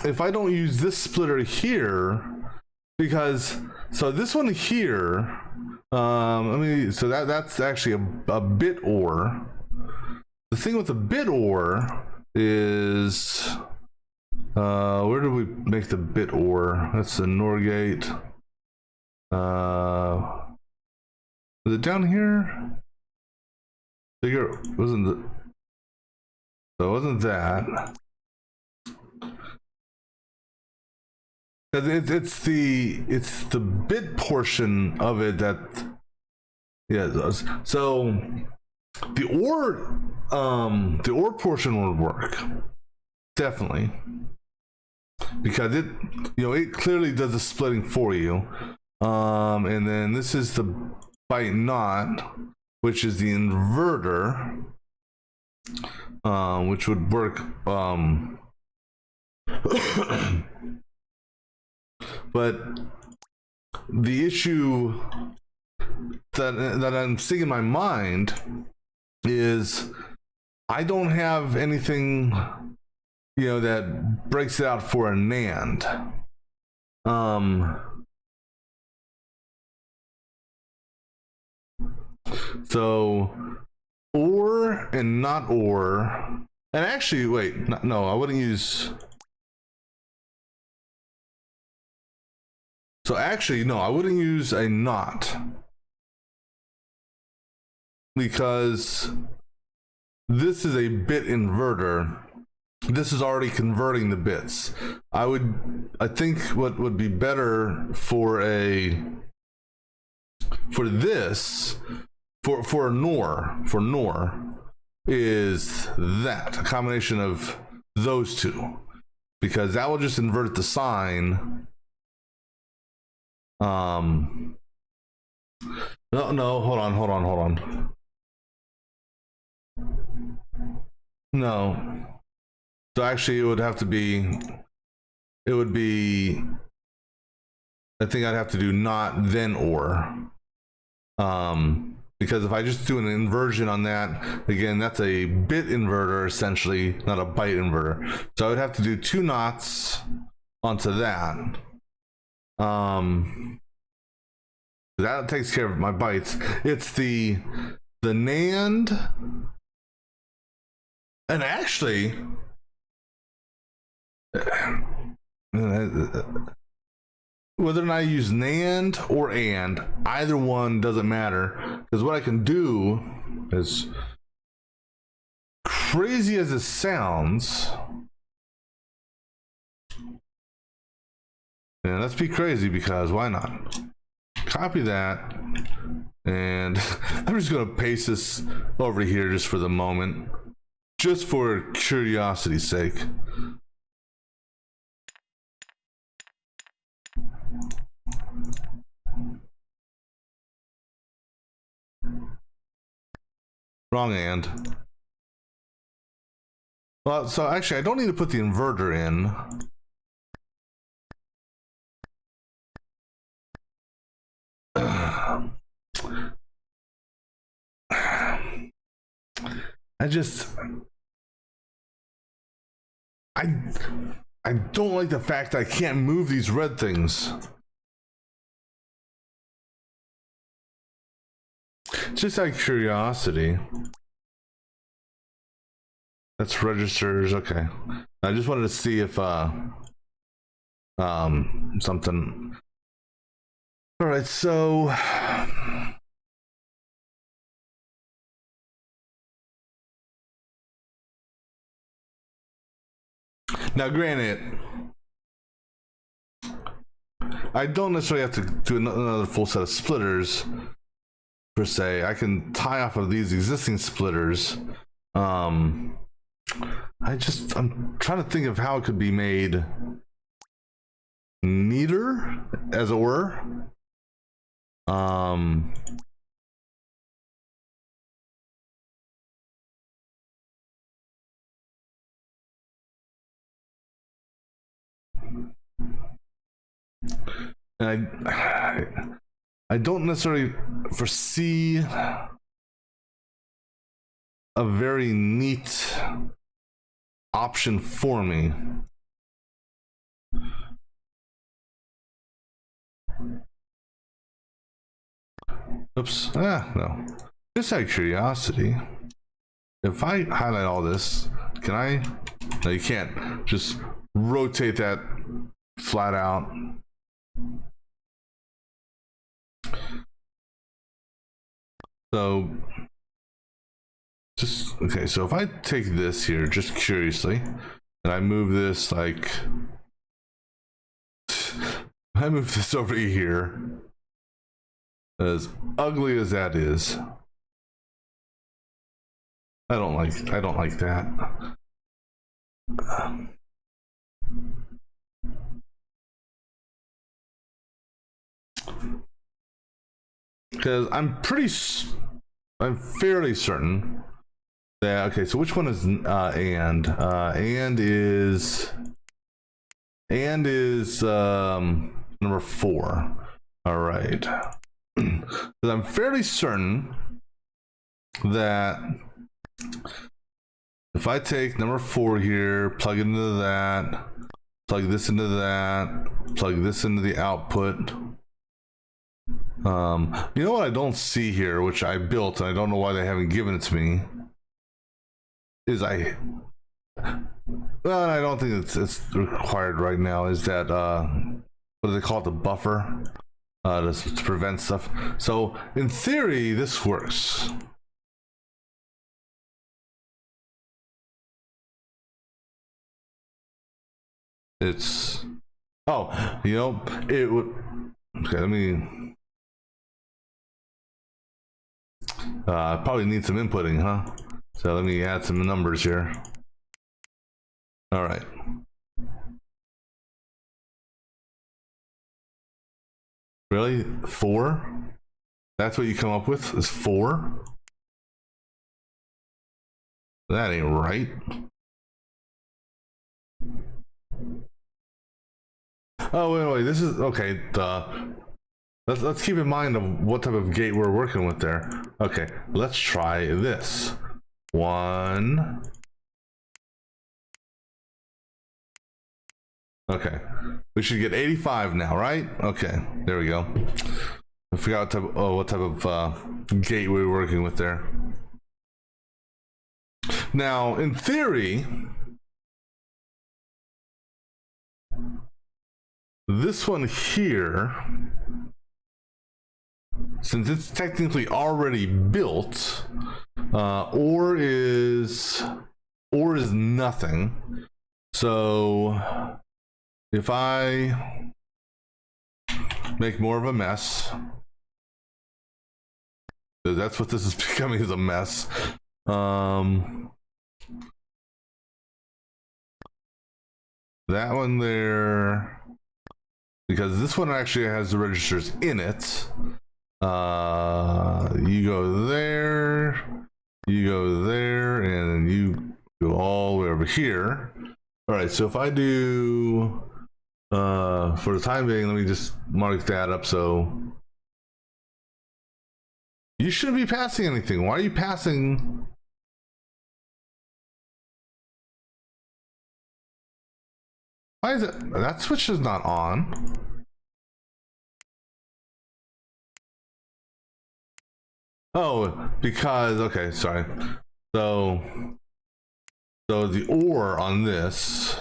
if I don't use this splitter here, because so this one here, so that's actually a bit OR. The thing with the bit OR is, where do we make the bit OR? That's the NOR gate. Was it down here? Bigger wasn't the. So it wasn't that. It's the bit portion of it that, yeah. So the OR portion would work definitely, because it clearly does the splitting for you. And then this is the byte not, which is the inverter, which would work. But the issue that I'm seeing in my mind is I don't have anything, that breaks it out for a NAND. So OR and not OR, and actually, wait, no, I wouldn't use. So actually, no, I wouldn't use a not, because this is a bit inverter. This is already converting the bits. I think what would be better for this, for NOR is that, a combination of those two. because that will just invert the sign. No, hold on. No. So actually it would be, I think I'd have to do not, then, or. Because if I just do an inversion on that, again, that's a bit inverter essentially, not a byte inverter. So I would have to do 2 knots onto that. That takes care of my bytes. It's the NAND, and actually, whether or not I use NAND or AND, either one doesn't matter, because what I can do is, crazy as it sounds, and let's be crazy because why not? Copy that, and I'm just gonna paste this over here just for the moment, just for curiosity's sake. Wrong and. Well, so actually I don't need to put the inverter in. I don't like the fact that I can't move these red things. Just out of curiosity. That's registers, okay. I just wanted to see if something. All right, so now granted, I don't necessarily have to do another full set of splitters per se. I can tie off of these existing splitters. I'm trying to think of how it could be made neater, as it were. And I don't necessarily foresee a very neat option for me. Oops, no. Just out of curiosity, if I highlight all this, can I? No, you can't. Just rotate that flat out. So, just, okay, so if I take this here, just curiously, and I move this like, I move this over here, as ugly as that is, I don't like that. Because I'm fairly certain that, okay, so which one is and is number 4. All right. Because I'm fairly certain that if I take number 4 here, plug it into that, plug this into that, plug this into the output. You know what I don't see here, which I built, and I don't know why they haven't given it to me, is I don't think it's required right now, is that, what do they call it, the buffer, to prevent stuff. So in theory, this works. It's, oh, you know, it would, okay, let me, probably need some inputting, huh? So let me add some numbers here. All right. Really? 4? That's what you come up with, is 4? That ain't right. Oh, wait, this is, okay, let's keep in mind of what type of gate we're working with there. Okay, let's try this. 1. Okay, we should get 85 now, right? Okay, there we go. I forgot what type of gate we were working with there. Now, in theory, this one here, since it's technically already built, or is nothing. So if I make more of a mess, because that's what this is becoming, is a mess. That one there, because this one actually has the registers in it. You go there, you go there, and then you go all the way over here. All right, so if I do, for the time being, let me just mark that up. So you shouldn't be passing anything. Why are you passing? Why is it? That switch is not on. Oh, because, okay, sorry. So the OR on this.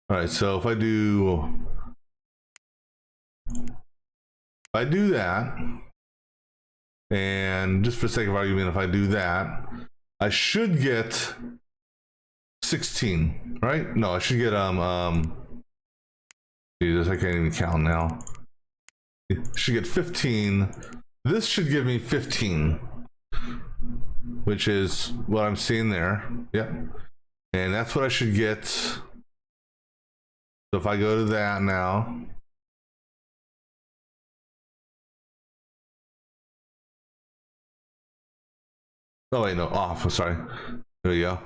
All right, so if I do that, and just for sake of argument, if I do that, I should get 16, right? No, I should get Jesus, I can't even count now. I should get 15. This should give me 15, which is what I'm seeing there. Yep. And that's what I should get. So if I go to that now, oh wait, no, off, I'm sorry. There we go.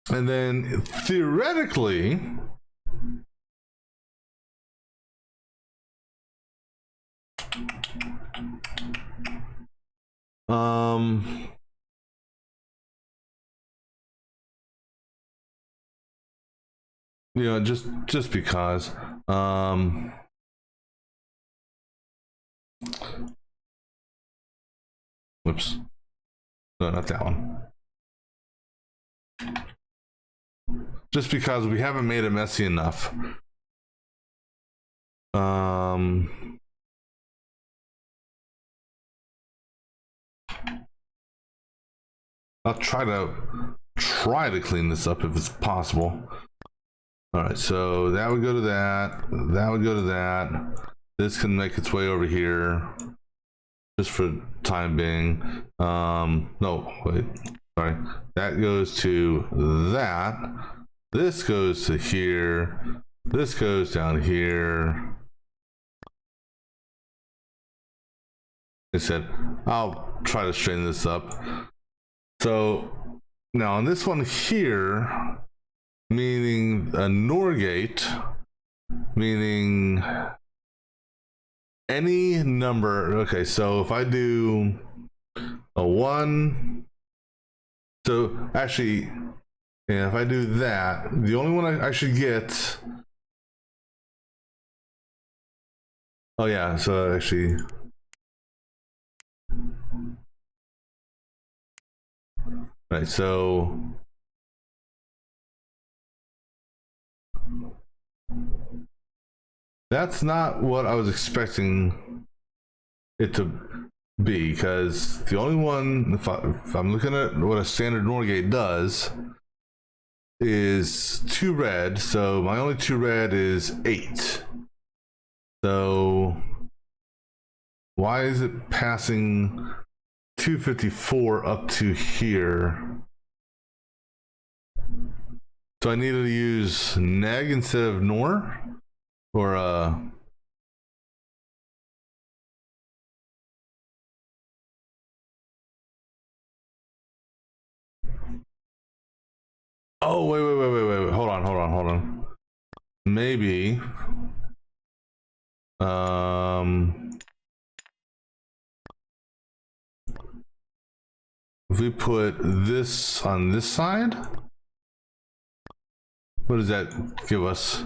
And then theoretically, you know, just because, whoops, no, not that one. Just because we haven't made it messy enough. I'll try to clean this up if it's possible. All right, so that would go to that. That would go to that. This can make its way over here, just for time being. No, wait, sorry. That goes to that. This goes to here. This goes down here. I said, I'll try to straighten this up. So now on this one here, meaning a NOR gate, meaning any number. Okay, so if I do a 1, so actually, yeah, if I do that, the only one I should get, oh yeah, so actually, right, so that's not what I was expecting it to be, because the only one, if I'm looking at what a standard NOR gate does, is 2 red, so my only 2 red is 8. So why is it passing 254 up to here? So I needed to use neg instead of nor, or oh wait. Hold on. Maybe if we put this on this side, what does that give us?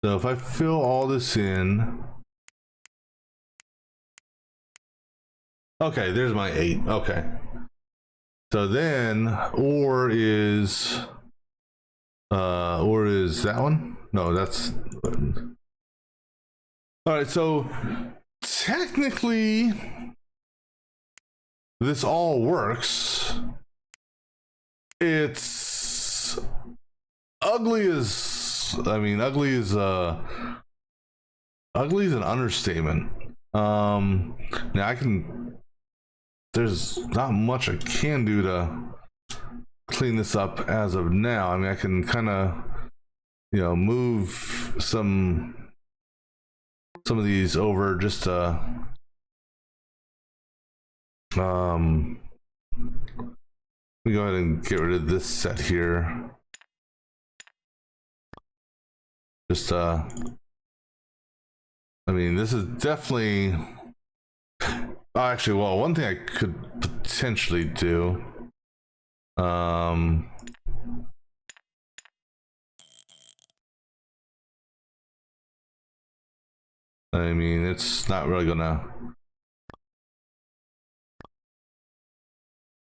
So if I fill all this in, okay, there's my 8. Okay. So then or is that one? No, that's all right. So technically this all works. It's ugly as, I mean, ugly is an understatement. Now I can, there's not much I can do to clean this up as of now. I mean, I can kind of, move some of these over just to let me go ahead and get rid of this set here. Just I mean, this is definitely actually, well, one thing I could potentially do, I mean, it's not really gonna,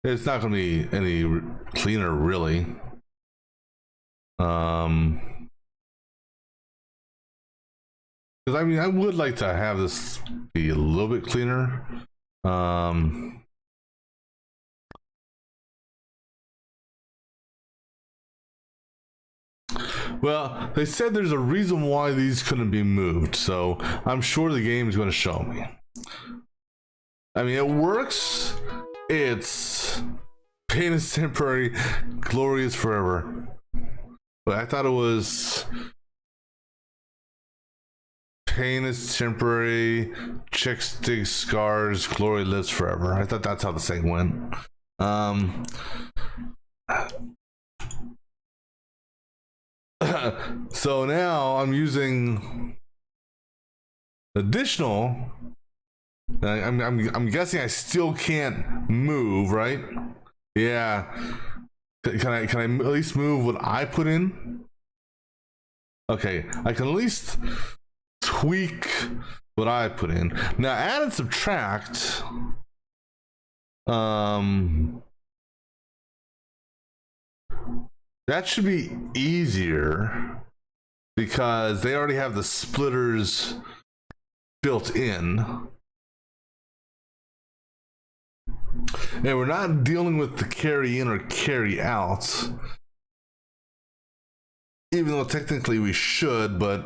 it's not gonna be any cleaner really. Because I mean, I would like to have this be a little bit cleaner. Well, they said there's a reason why these couldn't be moved, so I'm sure the game is going to show me. I mean, it works. It's pain is temporary, glory is forever. But I thought it was pain is temporary, chicks dig scars, glory lives forever. I thought that's how the saying went. So now I'm using additional. I'm guessing I still can't move, right? Yeah. Can I at least move what I put in? Okay, I can at least tweak what I put in. Now add and subtract. That should be easier because they already have the splitters built in. And we're not dealing with the carry in or carry out. Even though technically we should, but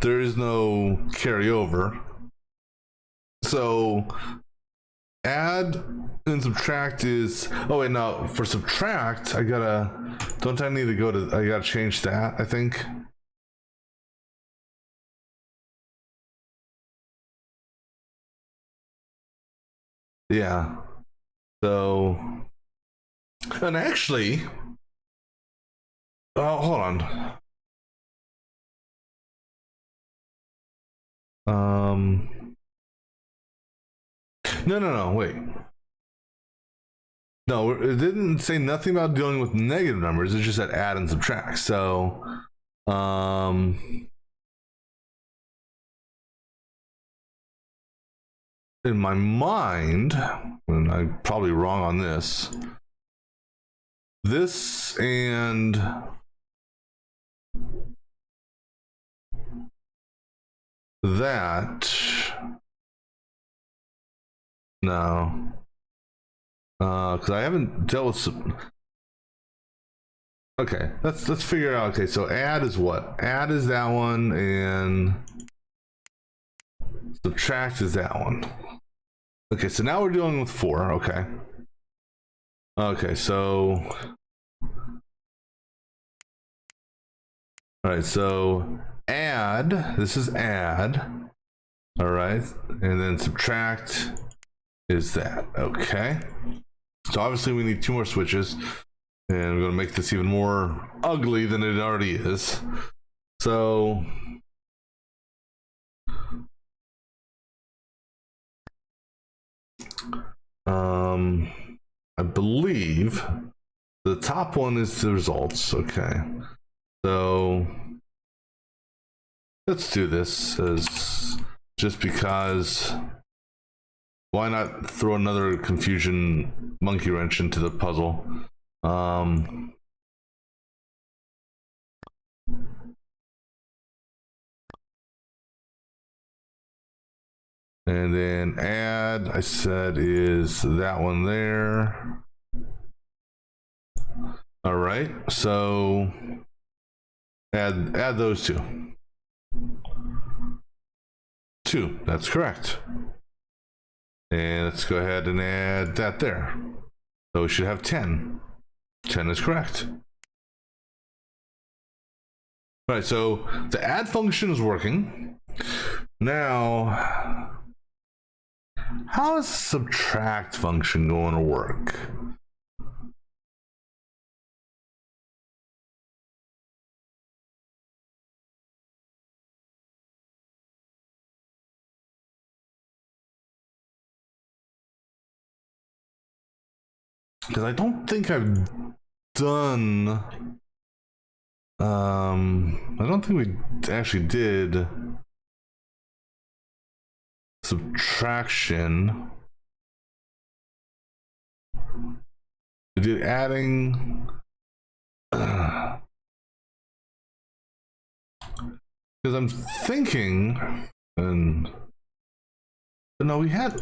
there is no carryover. So add and subtract is, oh wait, no, for subtract, I gotta change that, I think. Yeah. So, and actually, oh, hold on. No, wait. No, it didn't say nothing about dealing with negative numbers. It just said add and subtract. So, in my mind, and I'm probably wrong on this, this and that, no, because I haven't dealt with some. Okay, let's figure out. Okay, so add is what? Add is that one, and subtract is that one. Okay, so now we're dealing with 4. Okay. Okay, so all right, so add, this is add, all right, and then subtract is that. Okay, so obviously we need two more switches, and we're going to make this even more ugly than it already is. So I believe the top one is the results. Okay, so let's do this as just because. Why not throw another confusion monkey wrench into the puzzle? And then add, I said, is that one there. All right, so add those two. 2, that's correct. And let's go ahead and add that there. So we should have 10. 10 is correct. All right, so the add function is working. Now, how is the subtract function going to work? Because I don't think I've done. I don't think we actually did subtraction. We did adding. Because I'm thinking, and no, we had.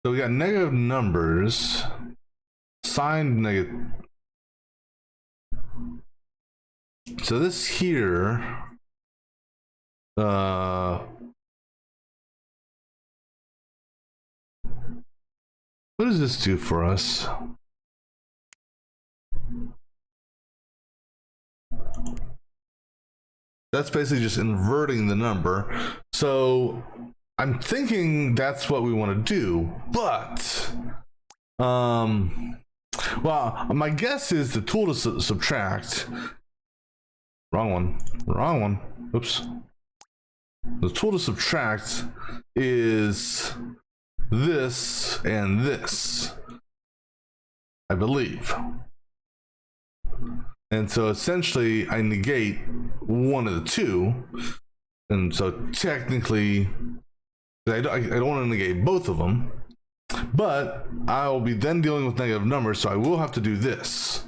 So we got negative numbers, signed negative. So this here, what does this do for us? That's basically just inverting the number. So I'm thinking that's what we want to do, but well, my guess is the tool to subtract. Wrong one. Oops. The tool to subtract is this and this, I believe. And so essentially I negate one of the two. And so technically, I don't want to negate both of them, but I will be then dealing with negative numbers, so I will have to do this.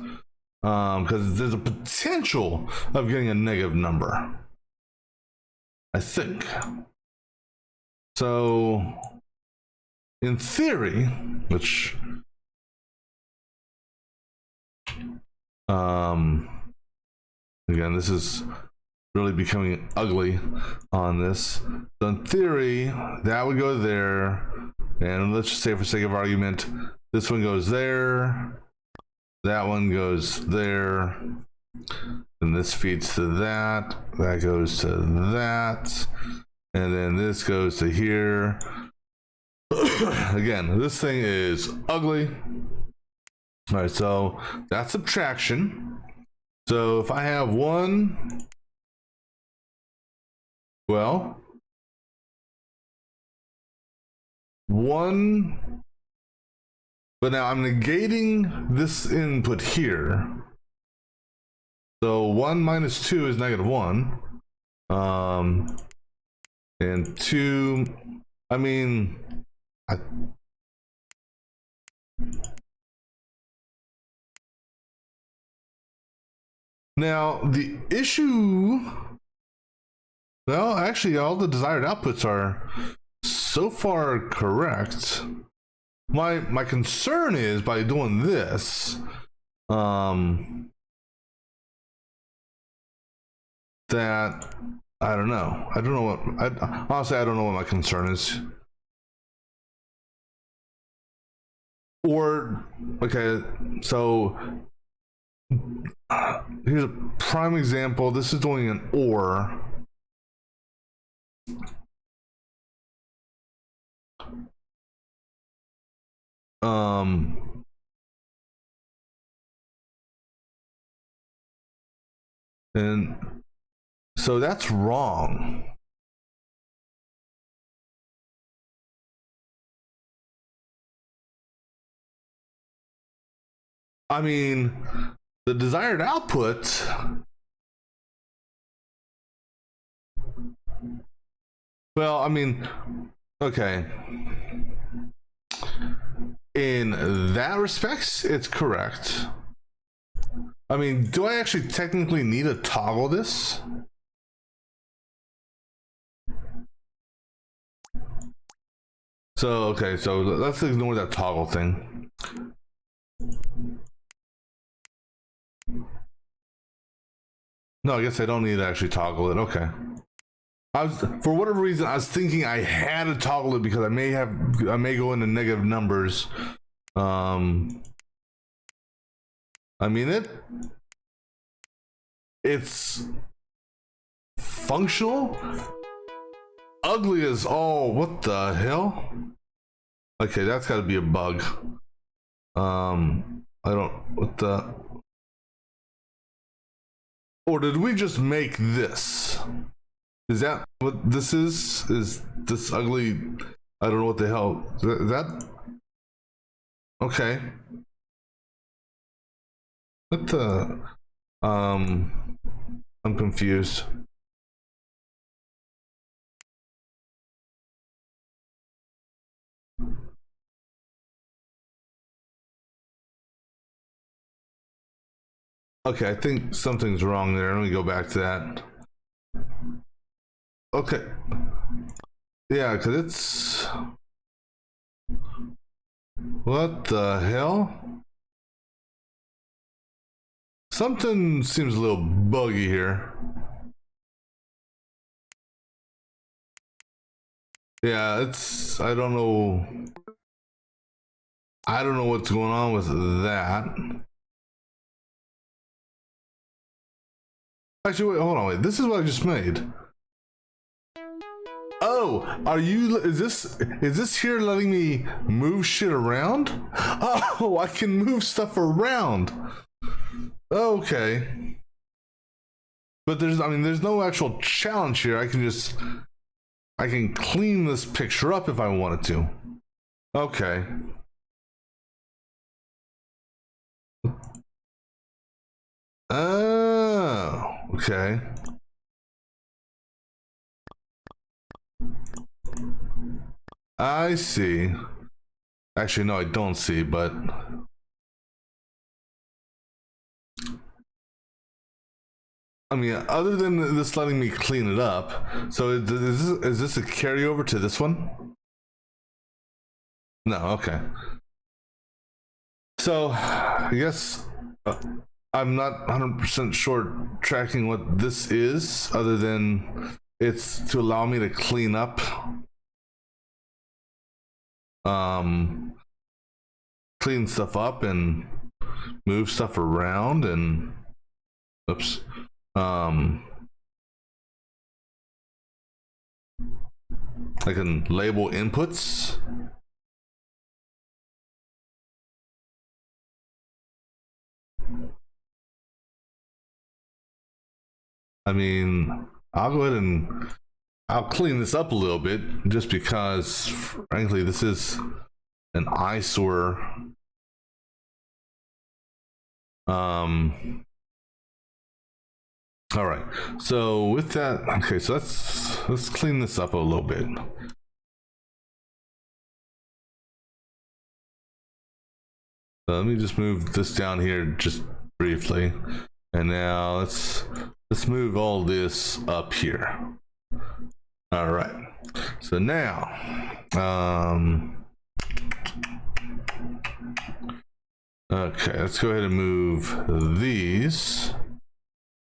Because there's a potential of getting a negative number, I think. So, in theory, which again, this is really becoming ugly on this. So in theory, that would go there, and let's just say for sake of argument, this one goes there, that one goes there, and this feeds to that, that goes to that, and then this goes to here. Again, this thing is ugly. All right, so that's subtraction. So if I have one, well, one, but now I'm negating this input here. So 1 minus 2 is negative 1. And 2, I mean, now the issue, well, actually all the desired outputs are so far correct. My concern is by doing this, that I don't know. Honestly, I don't know what my concern is. Or, okay, so here's a prime example. This is doing an or. And so that's wrong. I mean, the desired output, well, I mean, okay. In that respects, it's correct. I mean, do I actually technically need to toggle this? So, okay, so let's ignore that toggle thing. No, I guess I don't need to actually toggle it. Okay. For whatever reason, I was thinking I had to toggle it because I may go into negative numbers. I mean, it's functional. Ugly as all. What the hell? Okay, that's got to be a bug. I don't. What the? Or did we just make this? Is that what this is? Is this ugly? I don't know what the hell. Is that? Okay. What the? I'm confused. Okay, I think something's wrong there. Let me go back to that. Okay. Yeah, because it's... What the hell? Something seems a little buggy here. Yeah, it's... I don't know what's going on with that. Actually, wait, hold on, wait. This is what I just made. Oh, is this here letting me move shit around? Oh, I can move stuff around. Okay. But there's no actual challenge here. I can clean this picture up if I wanted to. Okay. Oh, okay. I see. Actually, no, I don't see, but... I mean, other than this letting me clean it up, so is this a carryover to this one? No, okay. So, I guess I'm not 100% sure tracking what this is, other than it's to allow me to clean up. Clean stuff up and move stuff around and oops. I can label inputs. I mean, I'll go ahead and I'll clean this up a little bit just because, frankly, this is an eyesore. All right. So with that, okay, so let's clean this up a little bit. So let me just move this down here just briefly, and now let's move all this up here. All right. So now, okay, let's go ahead and move these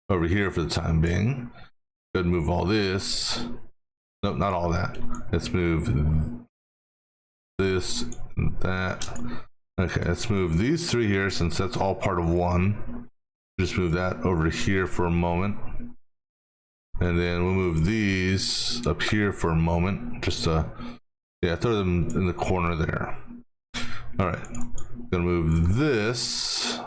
over here for the time being. Go ahead and move all this. Nope, not all that. Let's move this and that. Okay, let's move these three here since that's all part of one. Just move that over here for a moment. And then we'll move these up here for a moment. Just yeah, throw them in the corner there. All right, gonna move this.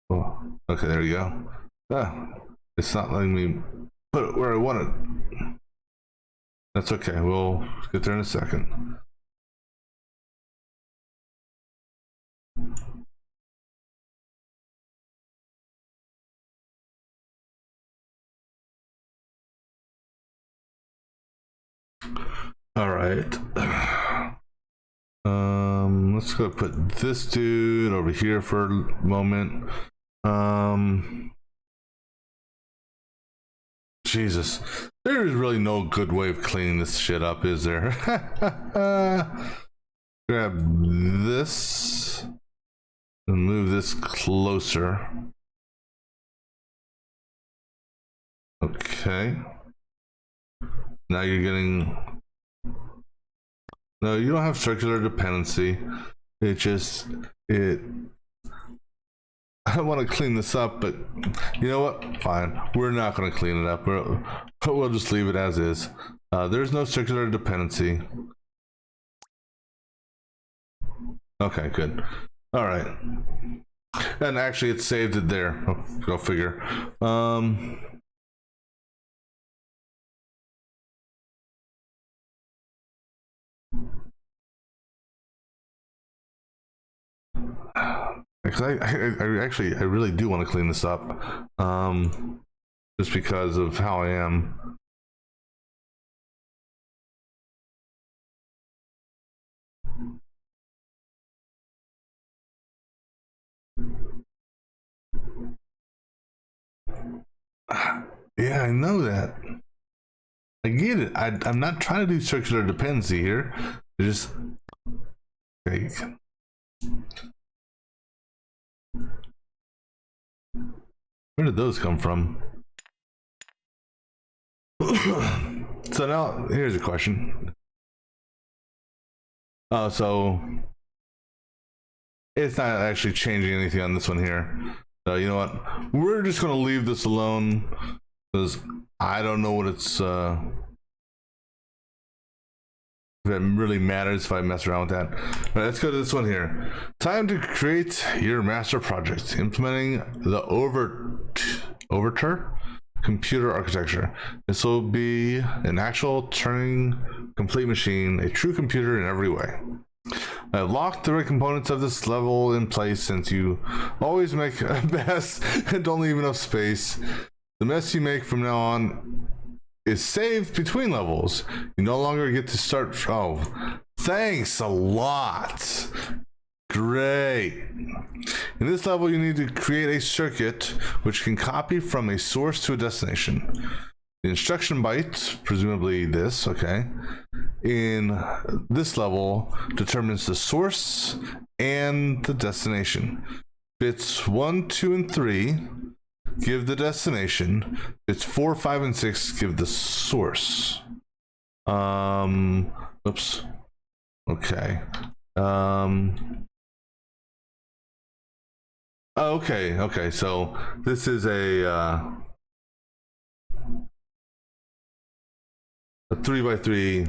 Oh, okay, there you go. Ah, it's not letting me put it where I want it. That's okay. We'll get there in a second. All right. Let's go put this dude over here for a moment. Jesus, there is really no good way of cleaning this shit up, is there? Grab this and move this closer. Okay. Now you're getting. No, you don't have circular dependency. It just it. I want to clean this up, but you know what? Fine. We're not going to clean it up. We'll just leave it as is. There's no circular dependency. Okay, good. All right. And actually, it's saved it there. Go figure. Because I really do want to clean this up, just because of how I am. Yeah, I know that. I get it. I'm not trying to do circular dependency here. Just okay. Where did those come from? So now here's a question. Oh, so it's not actually changing anything on this one here. So you know what? We're just gonna leave this alone because I don't know what it's if it really matters if I mess around with that. All right, let's go to this one here. Time to create your master project, implementing the Overture computer architecture. This will be an actual Turing Complete machine, a true computer in every way. I've locked the right components of this level in place since you always make a mess and don't leave enough space. The mess you make from now on is saved between levels. You no longer get to start. Oh, thanks a lot. Great. In this level, you need to create a circuit which can copy from a source to a destination. The instruction byte, presumably this, okay, in this level determines the source and the destination. Bits 1, 2, and 3 give the destination. Bits 4, 5, and 6 give the source. Oops. Okay. Okay, so this is a 3 by 3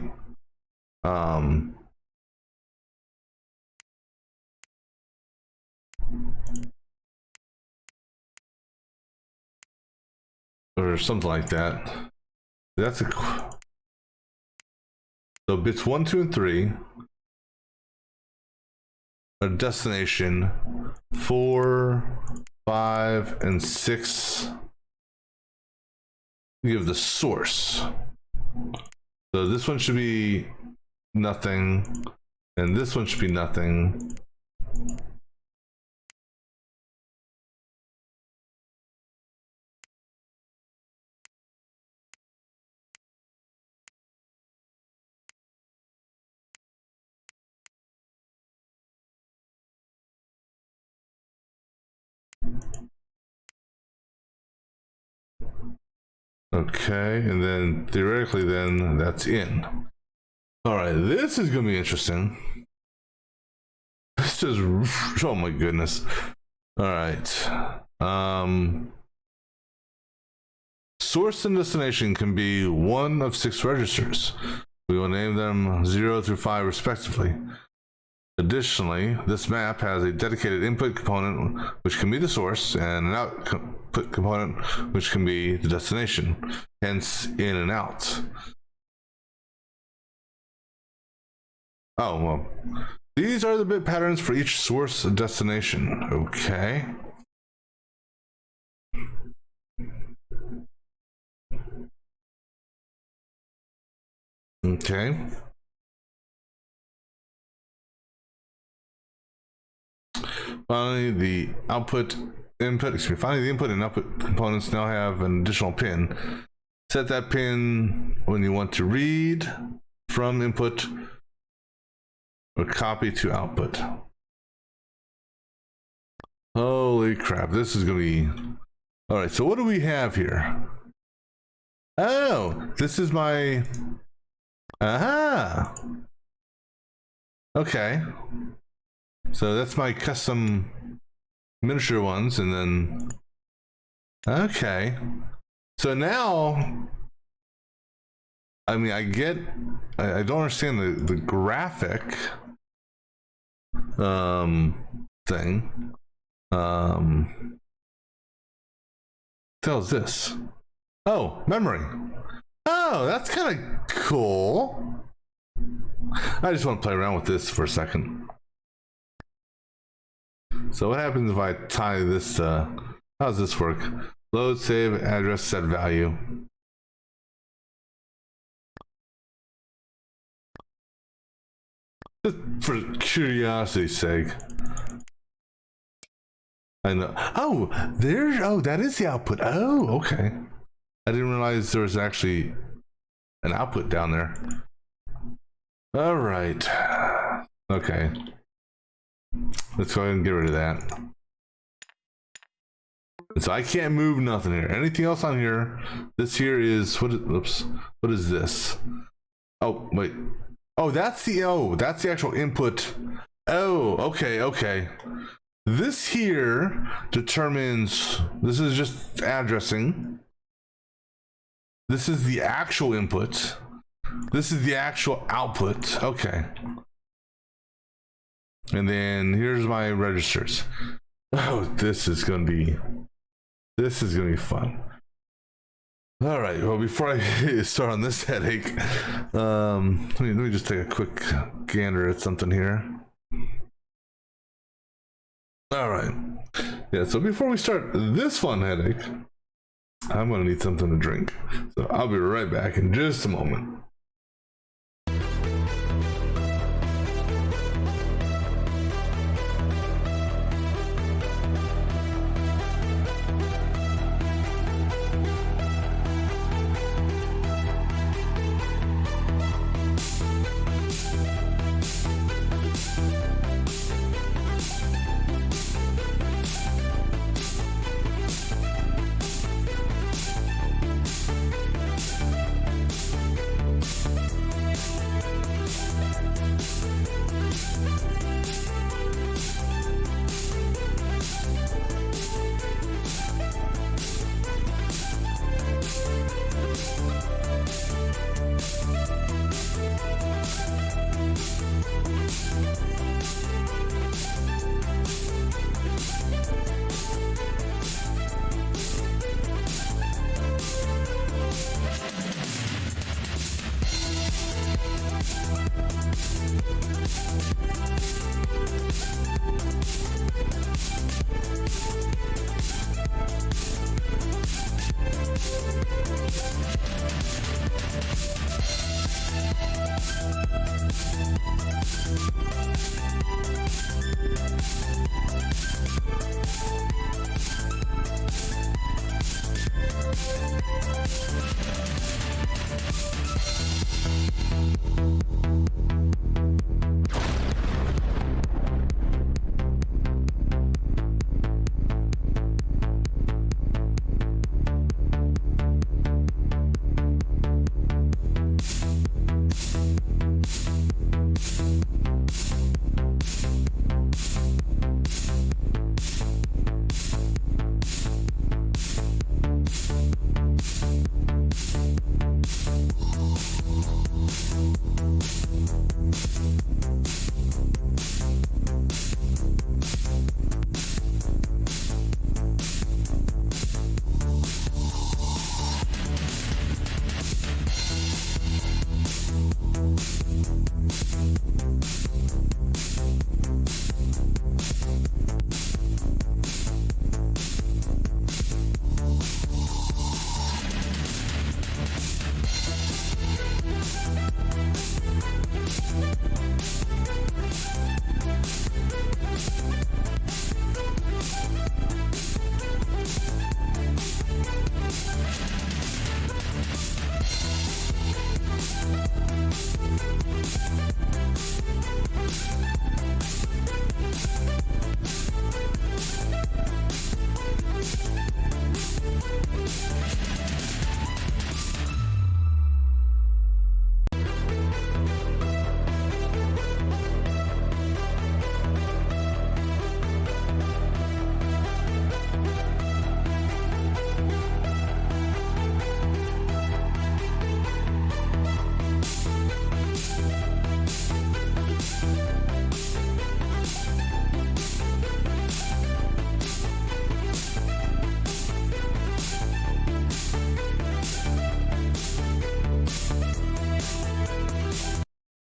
or something like that. That's so bits 1, 2, and 3 a destination. 4, 5, and 6 give the source. So this one should be nothing, and this one should be nothing. Okay, and then theoretically, then that's in. All right, this is gonna be interesting. This is, oh my goodness. All right. Source and destination can be one of 6 registers. We will name them 0 through 5 respectively. Additionally, this map has a dedicated input component, which can be the source, and an output component, which can be the destination, hence in and out. Oh, well. These are the bit patterns for each source and destination. Okay. Okay. Finally, the input and output components now have an additional pin. Set that pin when you want to read from input or copy to output. Holy crap, this is gonna be... All right, so what do we have here? Oh, this is my... Aha! Okay. So that's my custom miniature ones, and then... Okay. So now... I mean, I don't understand the graphic thing. Tells this. Oh, memory. Oh, that's kind of cool. I just want to play around with this for a second. So what happens if I tie this, how does this work? Load, save, address, set value. Just for curiosity's sake. I know. Oh, that is the output. Oh, okay. I didn't realize there was actually an output down there. All right. Okay. Let's go ahead and get rid of that. So I can't move nothing here. Anything else on here? This here is oops. What is this? Oh, wait. Oh, that's the actual input. Oh, okay. This here determines, this is just addressing. This is the actual input. This is the actual output. Okay. And then here's my registers. Oh, this is gonna be fun. All right, well, before I start on this headache, let me just take a quick gander at something here. All right. Yeah, so before we start this fun headache, I'm gonna need something to drink. So I'll be right back in just a moment.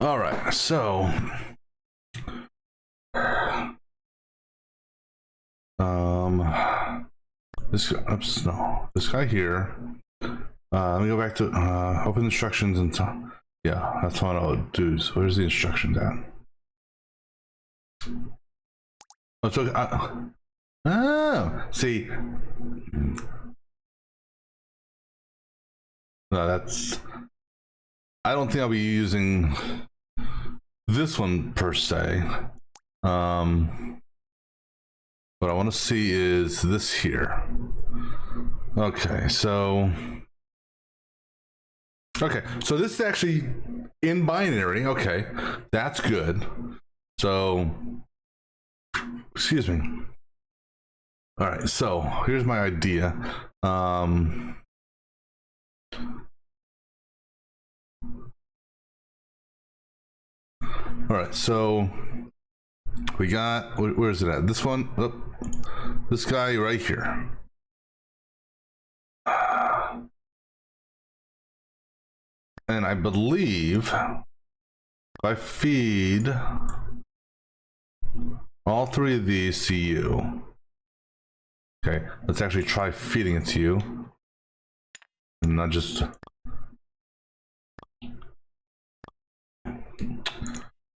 All right, so this oops, no, this guy here. Let me go back to open instructions and yeah, that's what I'll do. So where's the instructions at? Oh, it's okay. Oh, see. No, that's. I don't think I'll be using this one per se. What I want to see is this here. Okay, so this is actually in binary. Okay, that's good. So, excuse me. All right, so here's my idea. All right, so we got, where is it at? This one, oh, this guy right here. And I believe if I feed all three of these to you. Okay, let's actually try feeding it to you. And not just.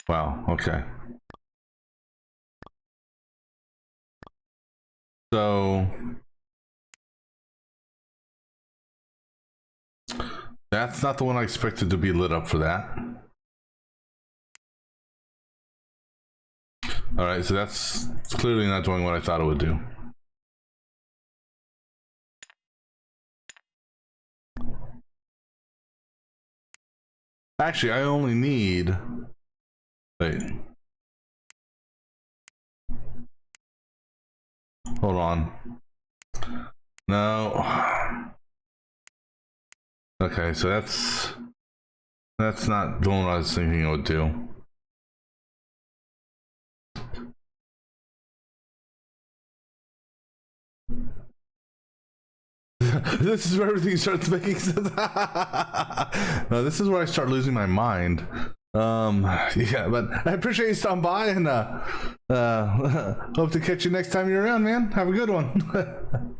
Wow, okay. So that's not the one I expected to be lit up for that. All right, so that's clearly not doing what I thought it would do. Actually, I only need, wait. Hold on. No. Okay, so that's not doing what I was thinking it would do. This is where everything starts making sense. No, this is where I start losing my mind. Yeah, but I appreciate you stopping by, and hope to catch you next time you're around, man. Have a good one.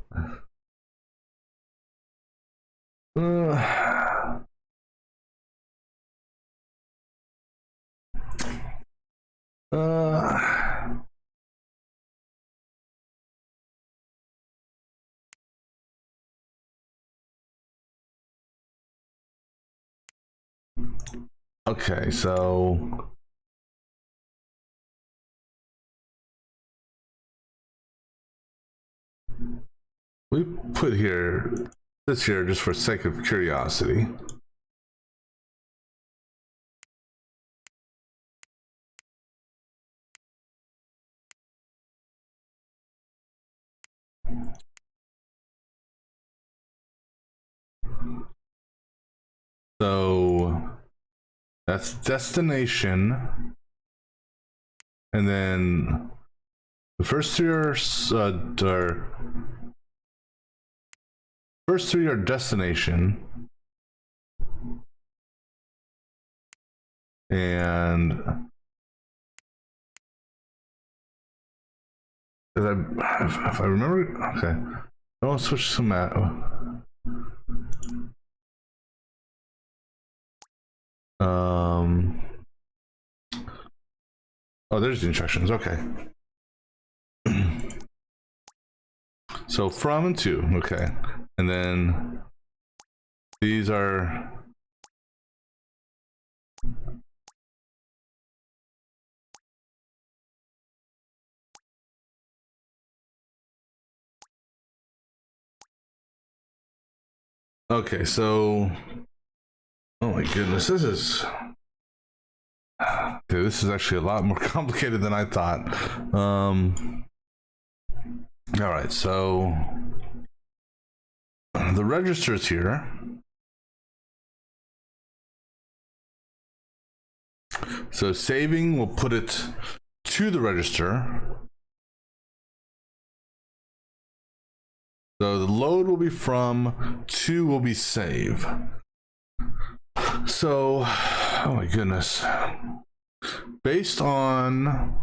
Okay, so we put here this here just for sake of curiosity. So that's destination, and then the first three are destination, and if I remember, okay, I'll switch to map. Oh, there's the instructions. Okay. So from and to, okay, and then these are okay. So, oh my goodness, this is. Dude, this is actually a lot more complicated than I thought. All right, so the registers here. So saving will put it to the register. So the load will be from, to will be save. So, oh my goodness. Based on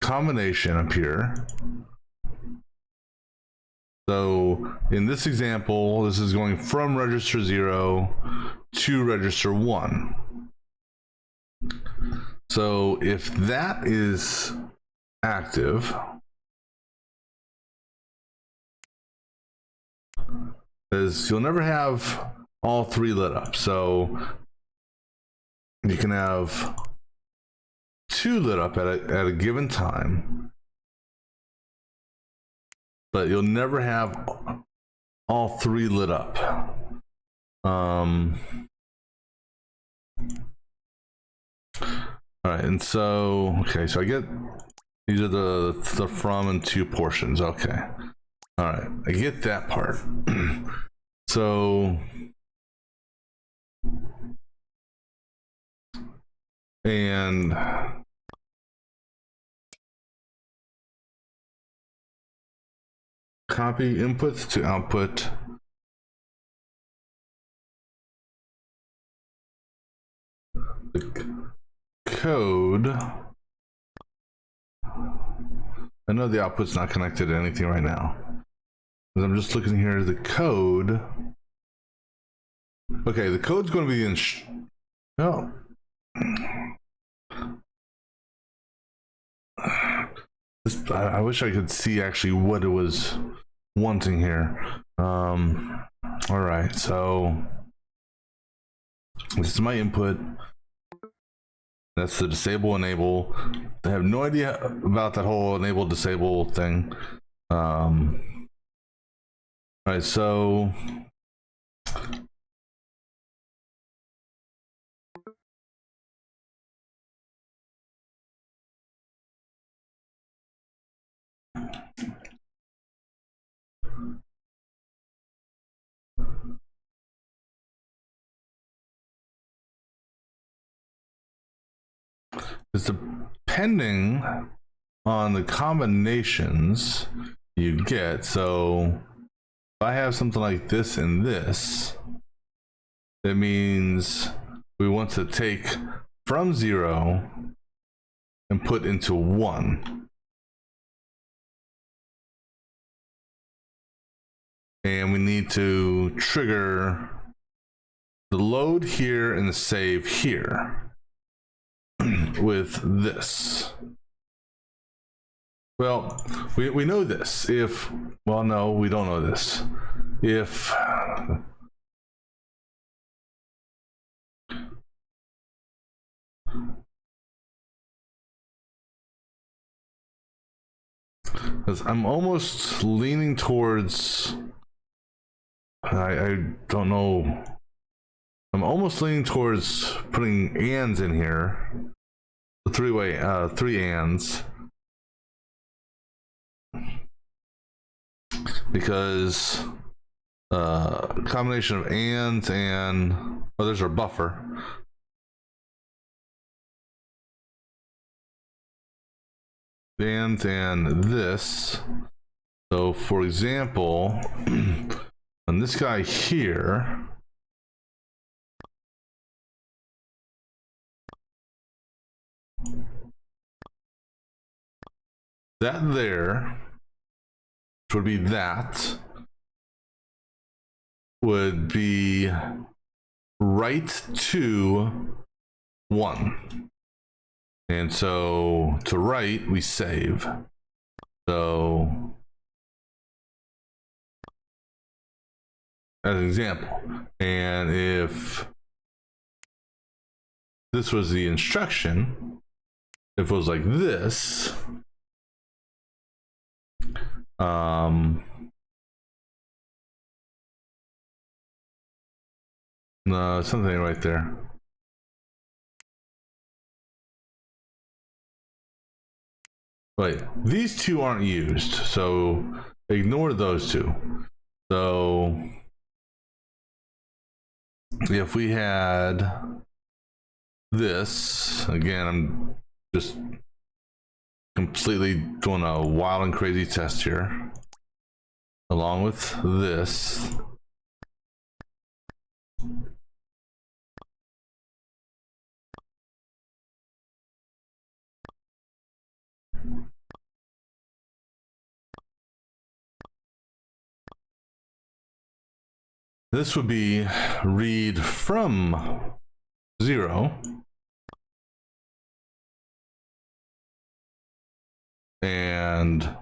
combination up here. So in this example, this is going from register 0 to register 1. So if that is active, because you'll never have all three lit up. So you can have 2 lit up at a given time, but you'll never have all 3 lit up. All right, and so, okay, so I get, these are the from and to portions, okay. All right, I get that part. So, and copy input to output. The code. I know the output's not connected to anything right now. I'm just looking here at the code. Okay, the code's going to be in. No. I wish I could see actually what it was wanting here. All right, so this is my input. That's the disable enable. I have no idea about that whole enable disable thing. All right, so it's depending on the combinations you get. So if I have something like this and this, that means we want to take from 0 and put into 1. And we need to trigger the load here and the save here with this. Well, we know this. If, well, no, we don't know this. If I'm almost leaning towards, I don't know. I'm almost leaning towards putting ands in here. The three ands. Because combination of ands and, oh, there's our buffer. Ands and this. So for example, on this guy here, that there, which would be that, would be right to 1. And so to write, we save. So as an example, and if this was the instruction, if it was like this, no, something right there. Wait, these two aren't used, so ignore those two. So if we had this, again, I'm just completely doing a wild and crazy test here, along with this. This would be read from 0 and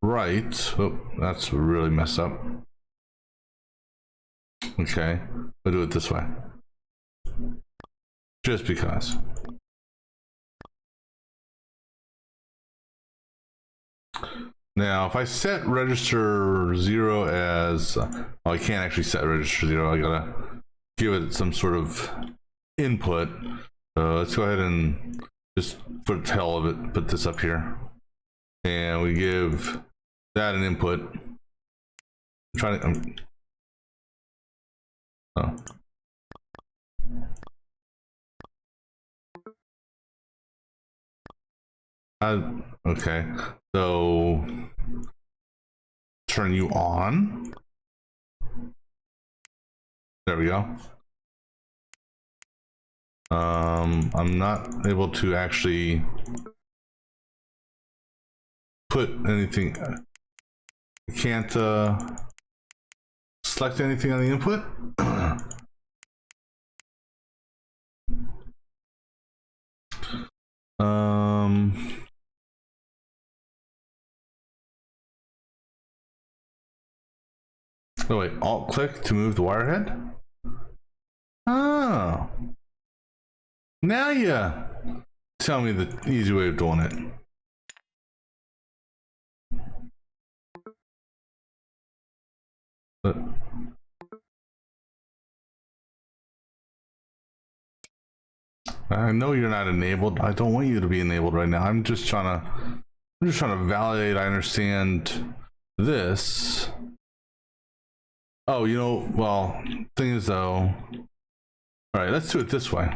write. Oh, that's really messed up. Okay, we'll do it this way. Just because. Now, if I set register 0 as, oh, I can't actually set register 0. I gotta give it some sort of input. Let's go ahead and just, for the hell of it, put this up here. And we give that an input. I'm trying to, oh. Okay, so turn you on. There we go. I'm not able to actually put anything. I can't select anything on the input. Oh wait, alt click to move the wire head. Oh, now you tell me the easy way of doing it. But I know you're not enabled. I don't want you to be enabled right now. I'm just trying to validate I understand this. Oh, you know, well, thing is though, all right, let's do it this way.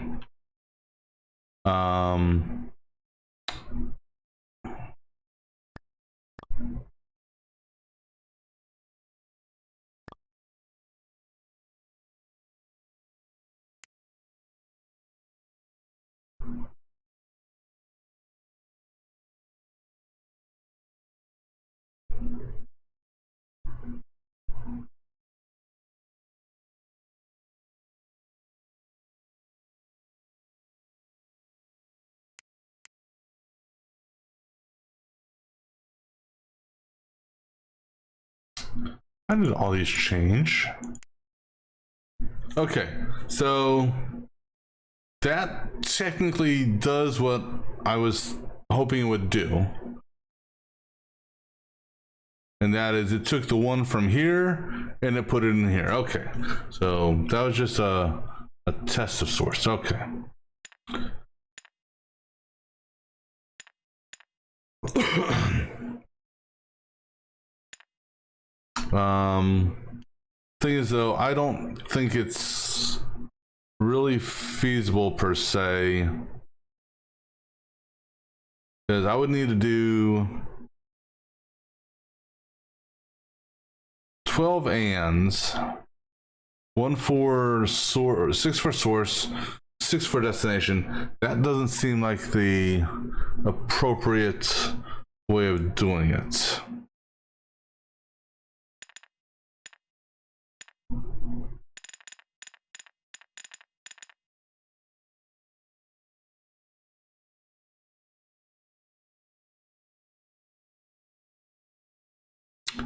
How did all these change? Okay, so that technically does what I was hoping it would do. And that is, it took the one from here and it put it in here. Okay, so that was just a test of sorts. Okay. Thing is though, I don't think it's really feasible per se, because I would need to do 12 ands, one for source, 6 for source, 6 for destination. That doesn't seem like the appropriate way of doing it.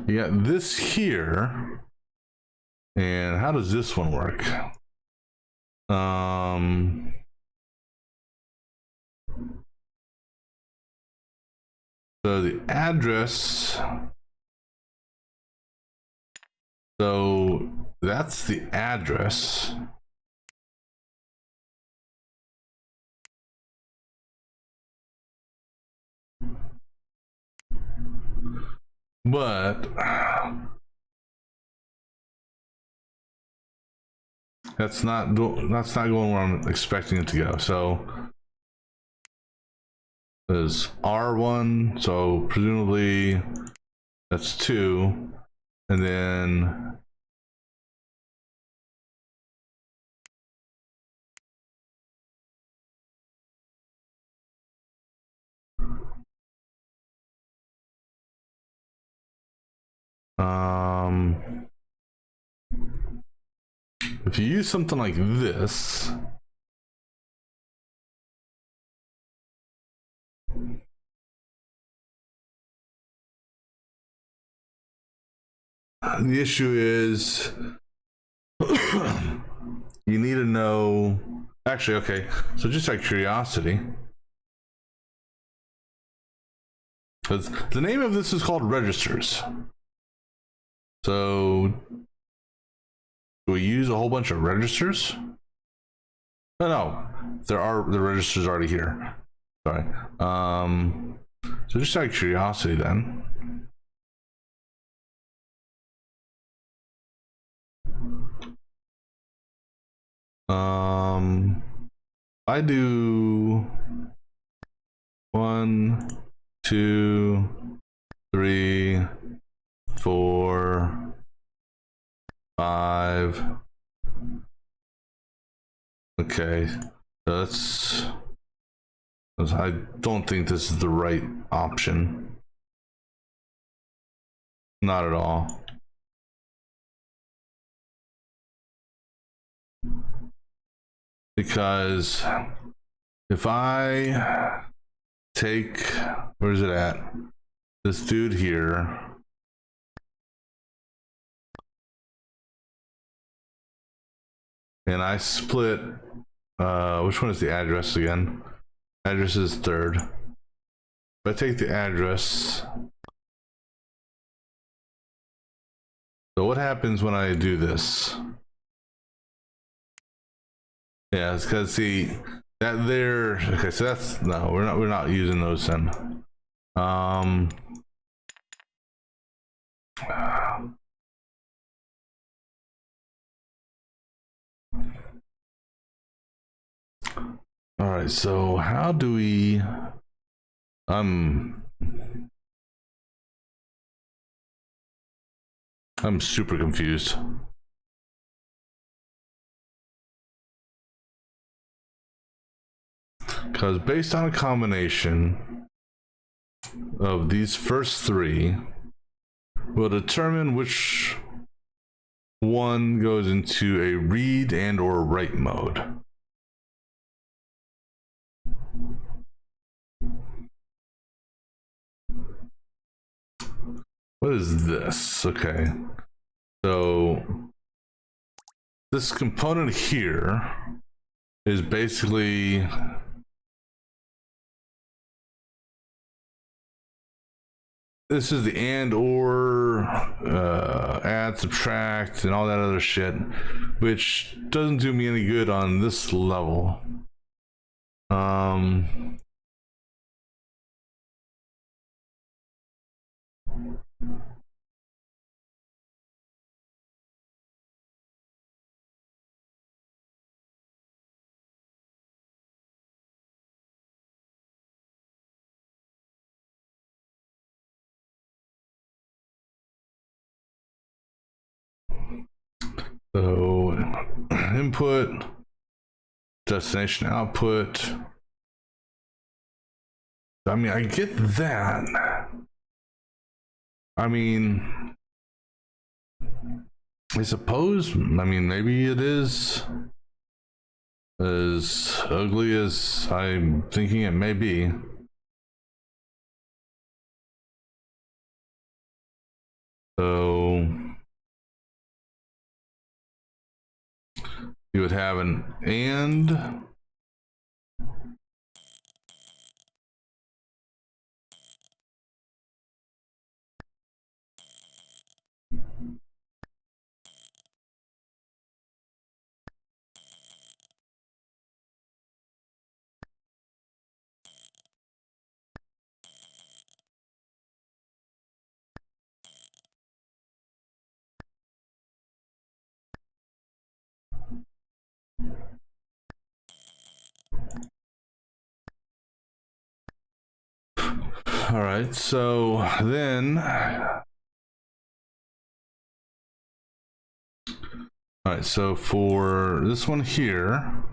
You got this here, and how does this one work? So the address, so that's the address. But that's not going where I'm expecting it to go. So there's R1, so presumably that's 2, and then if you use something like this, the issue is you need to know. Actually, okay, so just out of curiosity, because the name of this is called registers. So do we use a whole bunch of registers? No, there are the registers already here. Sorry. So just out of curiosity then. I do 1, 2, 3, 4, 5. Okay, that's. I don't think this is the right option. Not at all. Because if I take, where's it at? This dude here. And I split, which one is the address again? Address is 3rd. If I take the address, so what happens when I do this? Yeah, it's because see that there. Okay, so that's no, we're not using those then. All right, so how do we? I'm super confused. Because based on a combination of these first 3, will determine which one goes into a read and or write mode. What is this? Okay, so this component here is basically this is the and or add, subtract, and all that other shit, which doesn't do me any good on this level. So input, destination, output. I mean, I get that. I mean, I suppose, I mean, maybe it is as ugly as I'm thinking it may be. So you would have an and. All right, so then, all right, so for this one here,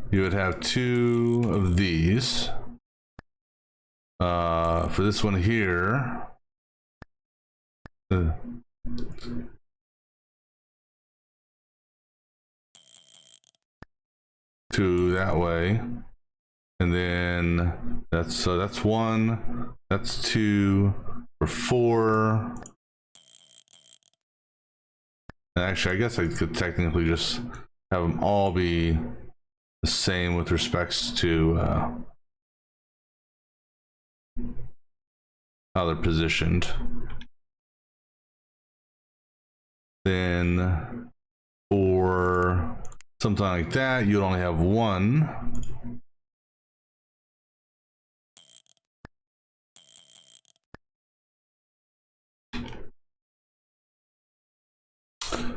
you would have two of these. For this one here, two that way, and then that's one, that's two, for four. And actually, I guess I could technically just have them all be the same with respects to how they're positioned. Then for something like that, you'd only have one.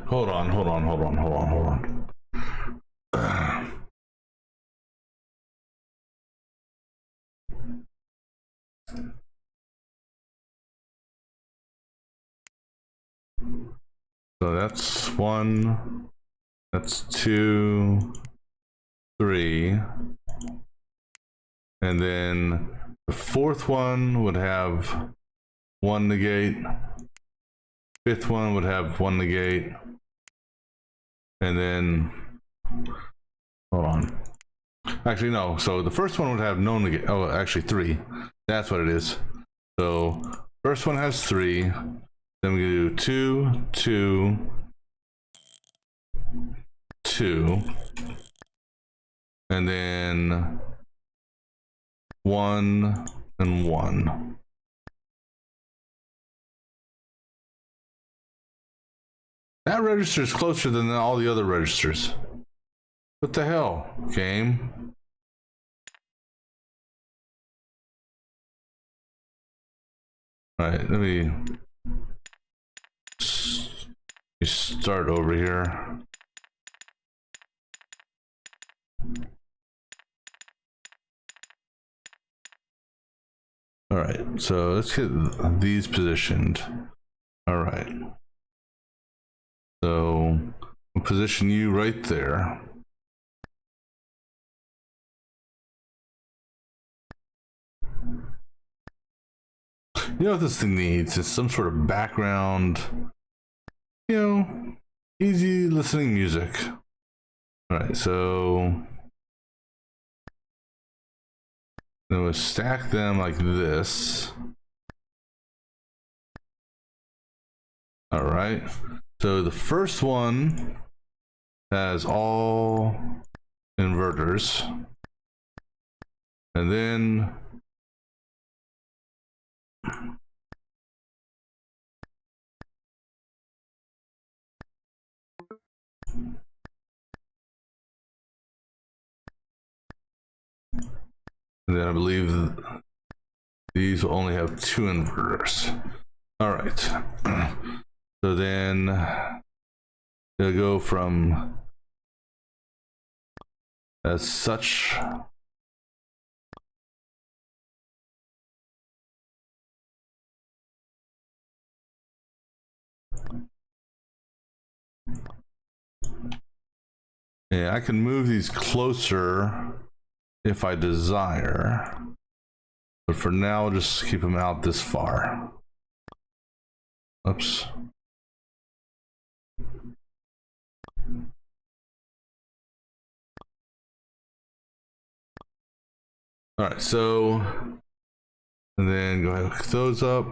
Hold on. So that's one, that's two, three. And then the fourth one would have one negate. Fifth one would have one negate. And then, hold on. Actually, no. So the first one would have no negate. Oh, actually three. That's what it is. So first one has three. Then we do two, two, two. And then one and one. That register is closer than all the other registers. What the hell, game? All right, let me start over here. All right, so let's get these positioned. All right. So we'll position you right there. You know what this thing needs is some sort of background, you know, easy listening music. All right, so then we'll stack them like this. All right, so the first one has all inverters, and then I believe these will only have two inverters. All right, so then they'll go from as such. Yeah, I can move these closer if I desire. But for now, I'll just keep them out this far. Oops. All right, so, and then go ahead and hook those up.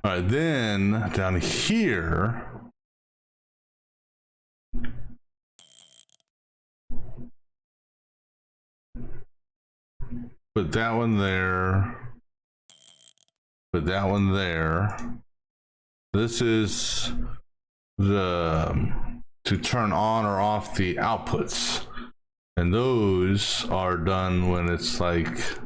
All right, then down here, put that one there, put that one there. This is the to turn on or off the outputs, and those are done when it's like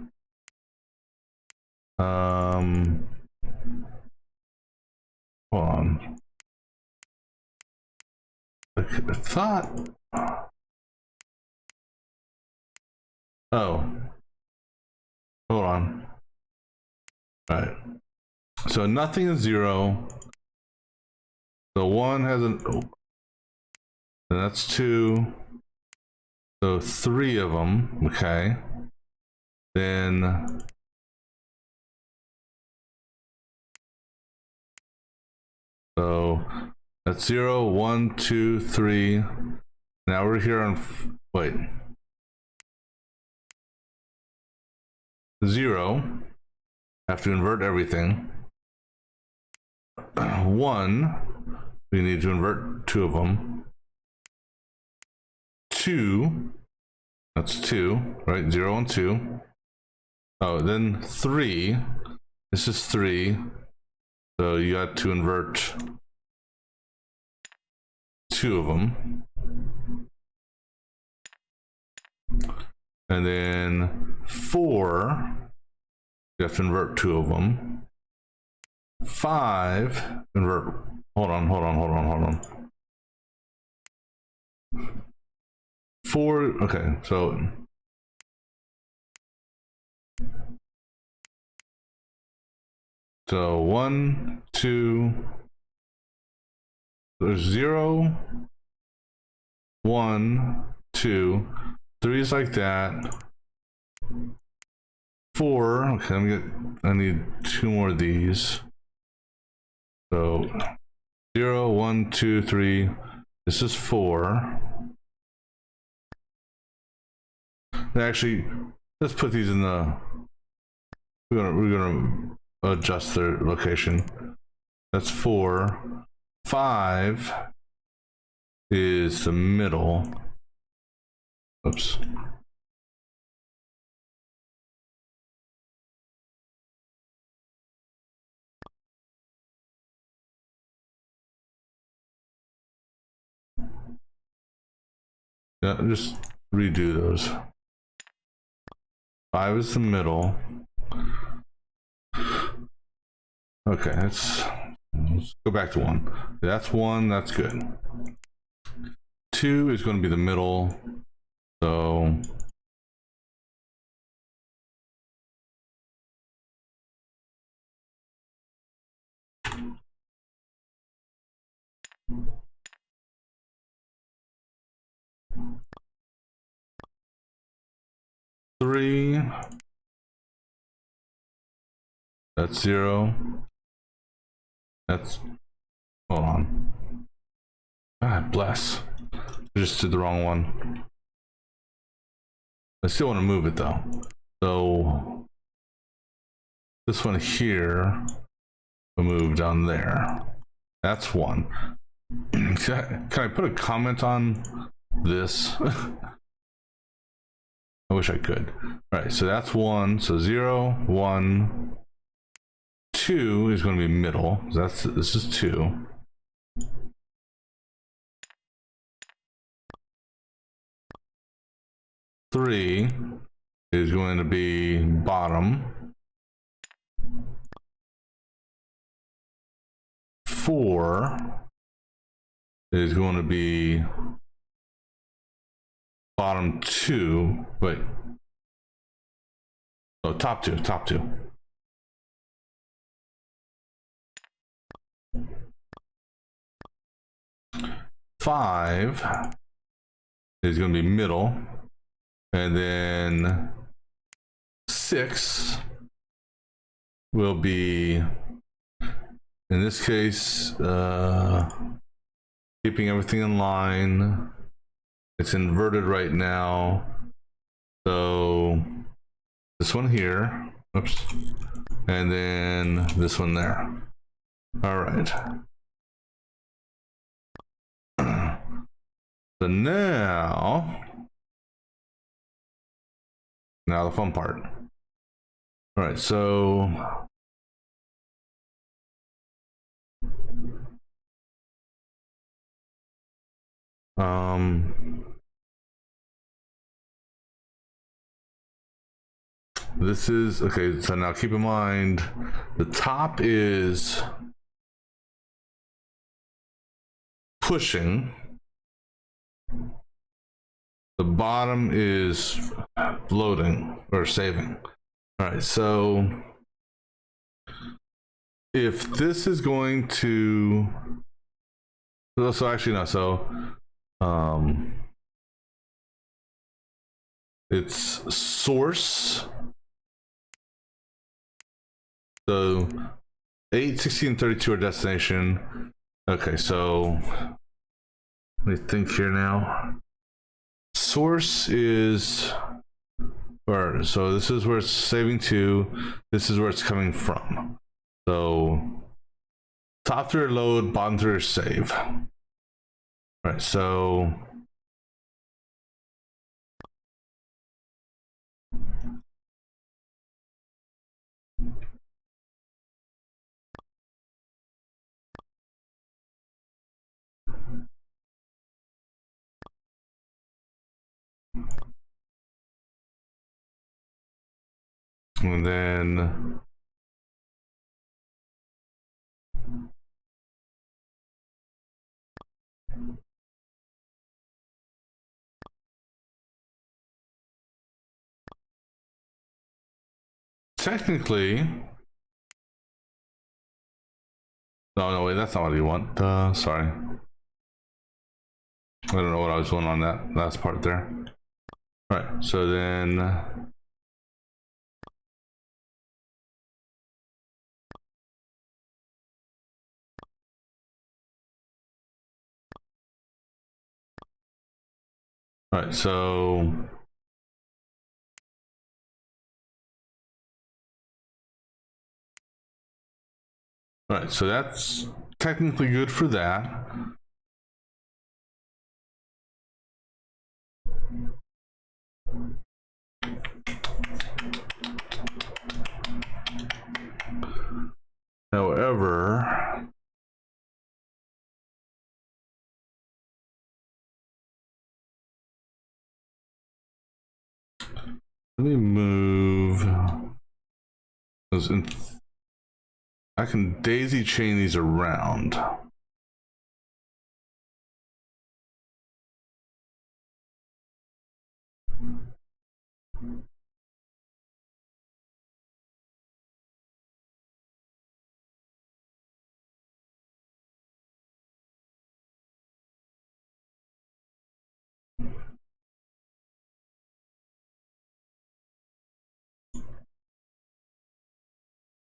hold on. I thought, oh, hold on. All right, so nothing is 0. So 1 has an, oh, and that's 2. So 3 of them, okay. Then so that's 0, 1, 2, 3. Now we're here on, wait. 0. Have to invert everything. 1. We need to invert 2 of them. 2. That's 2, right? 0 and 2. Oh, then 3. This is 3. So you got to invert 2 of them. And then 4, you have to invert 2 of them. 5, invert, hold on. 4, okay, so so 1, 2, there's 0, 1, 2, 3 is like that. 4, okay, I need 2 more of these. So 0, 1, 2, 3. This is 4. Actually, let's put these in the. We're gonna adjust their location. That's 4. 5 is the middle. Oops. Yeah, just redo those. 5 is the middle. Okay, let's go back to 1. That's 1, that's good. 2 is going to be the middle. So three, that's 0. That's, hold on. God bless. I just did the wrong one. I still want to move it though. So this one here will move down there. That's 1. Can I put a comment on this? I wish I could. All right, so that's 1. So 0, 1, 2 is going to be middle. This is 2. 3 is going to be bottom. 4 is going to be bottom 2. Wait. Oh, top 2. 5 is going to be middle. And then 6 will be, in this case, keeping everything in line. It's inverted right now. So this one here, oops, and then this one there. All right. So now the fun part. All right, so this is okay. So now keep in mind, the top is pushing. The bottom is loading or saving. All right, so if this is going to, so actually no, so it's source. So 8, 16, 32 are destination. Okay, so let me think here now. Source is, or so this is where it's saving to, this is where it's coming from. So top 3 are load, bottom 3 are save. All right, so and then technically, no, wait, that's not what you want. Sorry. I don't know what I was doing on that last part there. All right, so then all right, so all right, so that's technically good for that. However, let me move those in. I can daisy chain these around.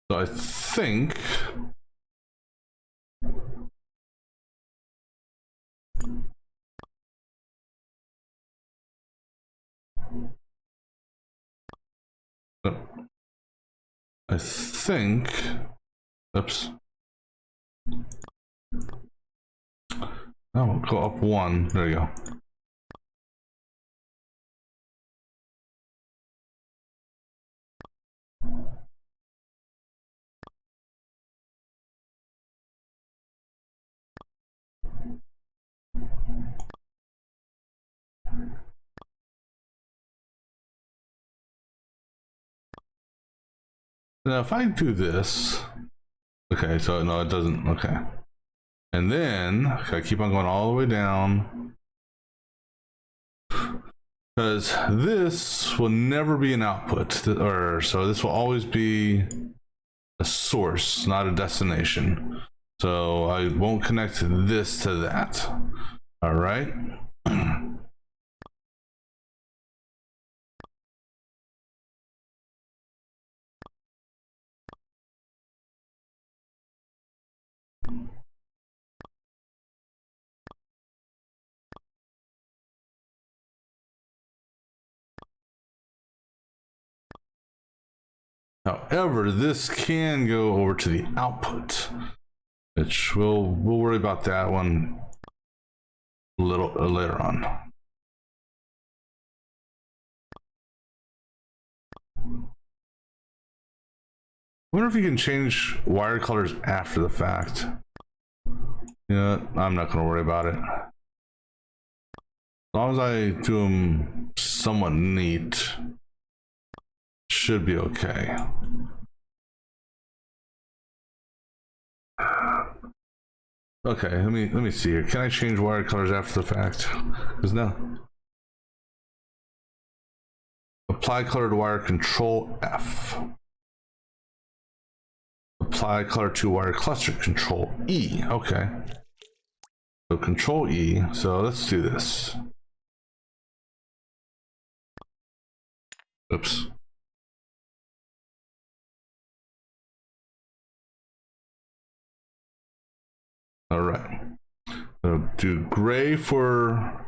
So I think oops. Oh, go up 1. There you go. Now if I do this, okay, so no, it doesn't, okay. And then I keep on going all the way down, because this will never be an output, or so this will always be a source, not a destination. So I won't connect this to that. All right. However, this can go over to the output, which we'll worry about that one a little later on. I wonder if you can change wire colors after the fact. Yeah, I'm not going to worry about it. As long as I do them somewhat neat, should be okay. Okay, let me see here. Can I change wire colors after the fact? Because no. Apply color to wire, Control F. Apply color to wire cluster, Control E. Okay. So Control E. So let's do this. Oops. All right. So do gray for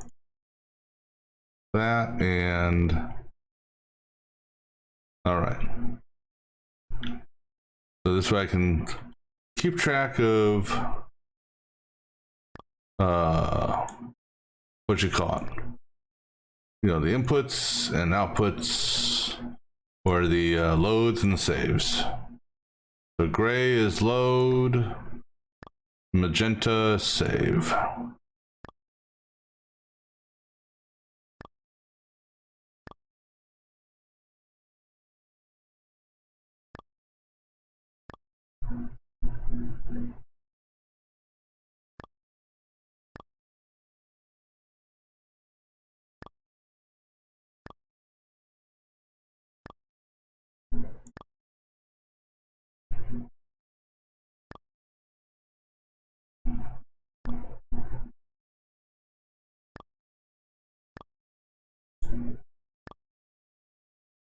that, and all right. So this way I can keep track of what you call it. You know, the inputs and outputs, or the loads and the saves. So gray is load, magenta save.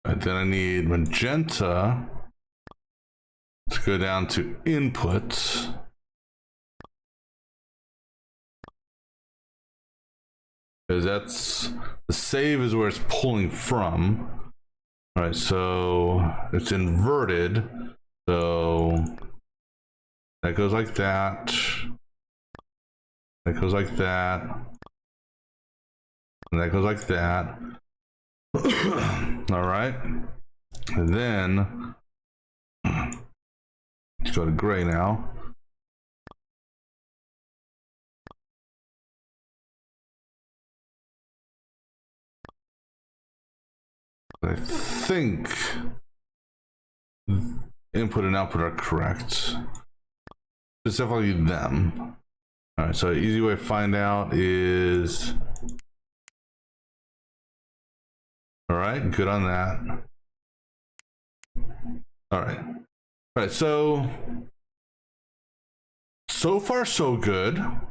And then I need magenta to go down to inputs. Because that's the save is where it's pulling from. All right, so it's inverted. So that goes like that. That goes like that. And that goes like that. All right. And then let's go to gray now. I think input and output are correct. Specifically them. All right, so easy way to find out is, all right, good on that. All right. All right, so far so good. All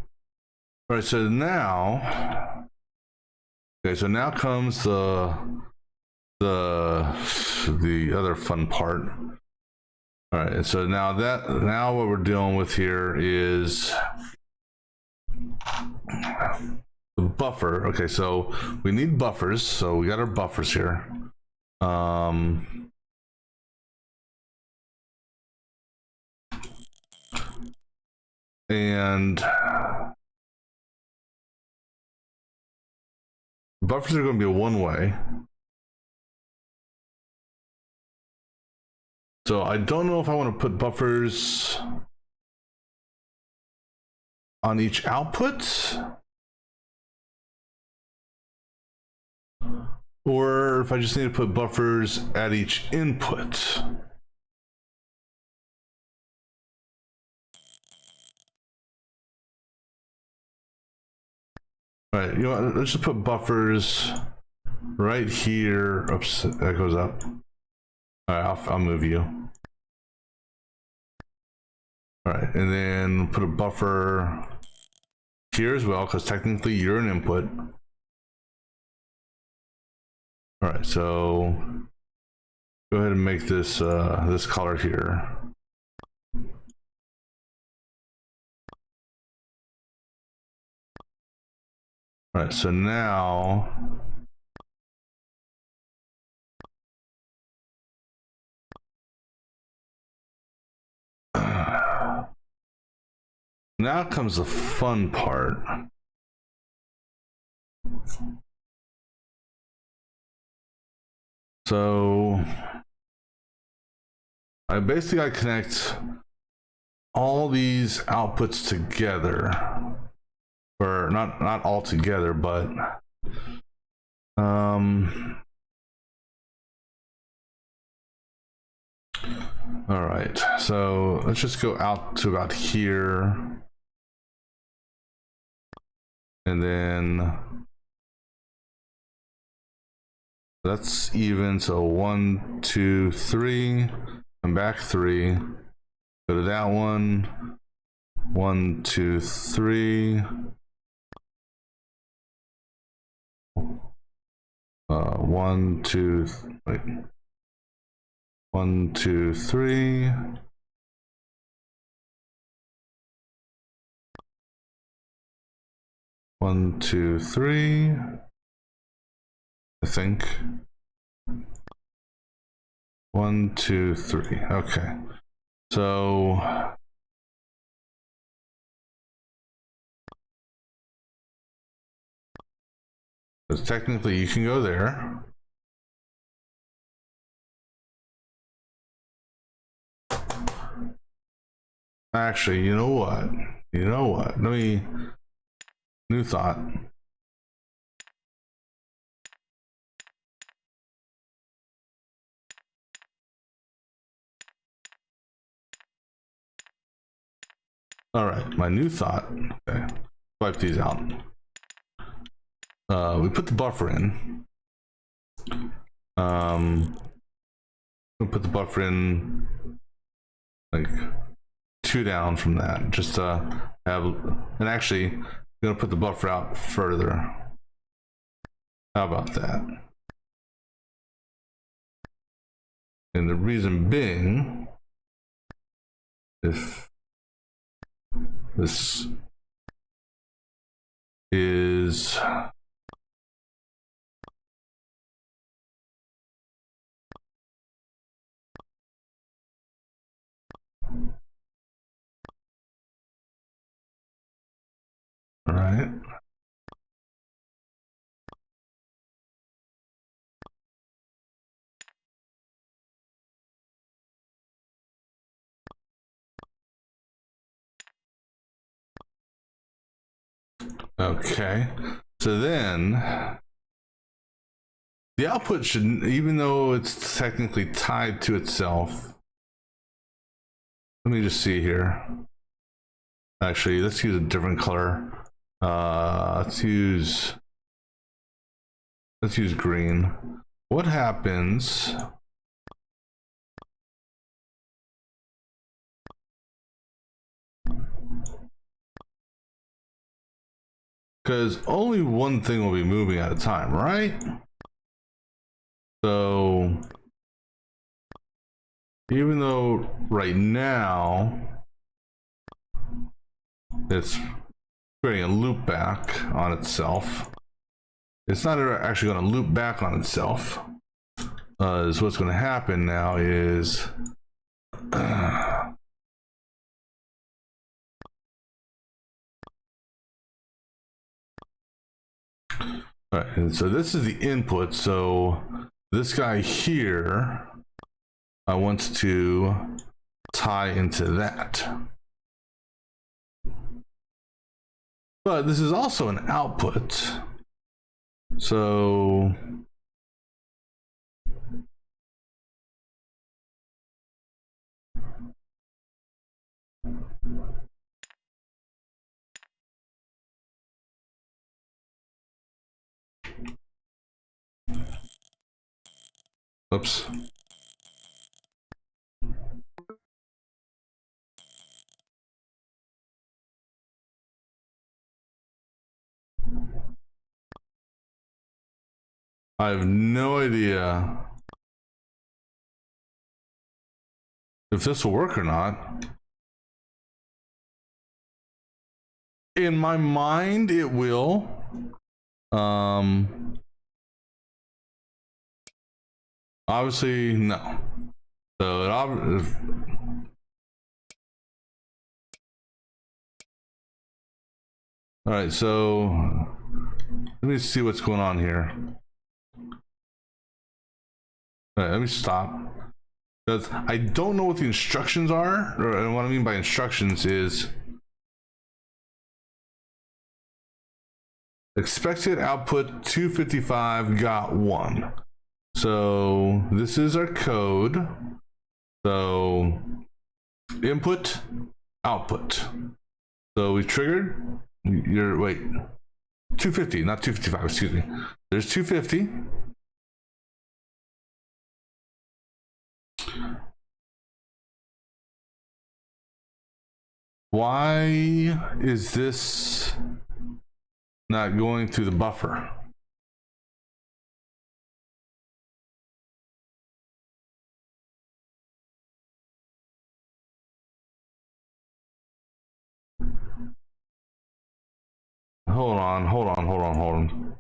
right, so now, okay, so now comes the other fun part. All right, so now what we're dealing with here is the buffer. Okay, so we need buffers. So we got our buffers here. And buffers are going to be a one-way. So I don't know if I want to put buffers on each output, or if I just need to put buffers at each input. All right, you know what? Let's just put buffers right here. Oops, that goes up. All right, I'll move you. All right, and then put a buffer here as well, because technically you're an input. All right, so go ahead and make this this color here. All right, so now now comes the fun part. So I basically connect all these outputs together, or not all together, but all right, so let's just go out to about here, and then that's even. So 1, 2, 3, and back 3. Go to that one. 1, 2, 3. 1, 2. Wait. 1, 2, 3. One, two, three. I think. 1, 2, 3. Okay. So because technically you can go there. Actually, you know what? You know what? Let me. New thought. All right, my new thought. Okay, wipe these out. We put the buffer in. We'll put the buffer in like 2 down from that, just to have. And actually, I'm gonna put the buffer out further. How about that? And the reason being, if this is all right. Okay, so then the output should, even though it's technically tied to itself. Let me just see here. Actually, let's use a different color. Let's use green. What happens? Because only one thing will be moving at a time, right? So even though right now it's creating a loop back on itself, it's not actually going to loop back on itself. Is what's going to happen now is all right, and so this is the input. So this guy here, I want to tie into that. But this is also an output. So Oops. I have no idea if this will work or not. In my mind, it will. Obviously, no. So it all right, so let me see what's going on here. All right, let me stop. Because I don't know what the instructions are, and what I mean by instructions is expected output 255 got 1. So this is our code. So input, output. So we triggered your, wait, 250, not 255, excuse me. There's 250. Why is this not going through the buffer? Hold on.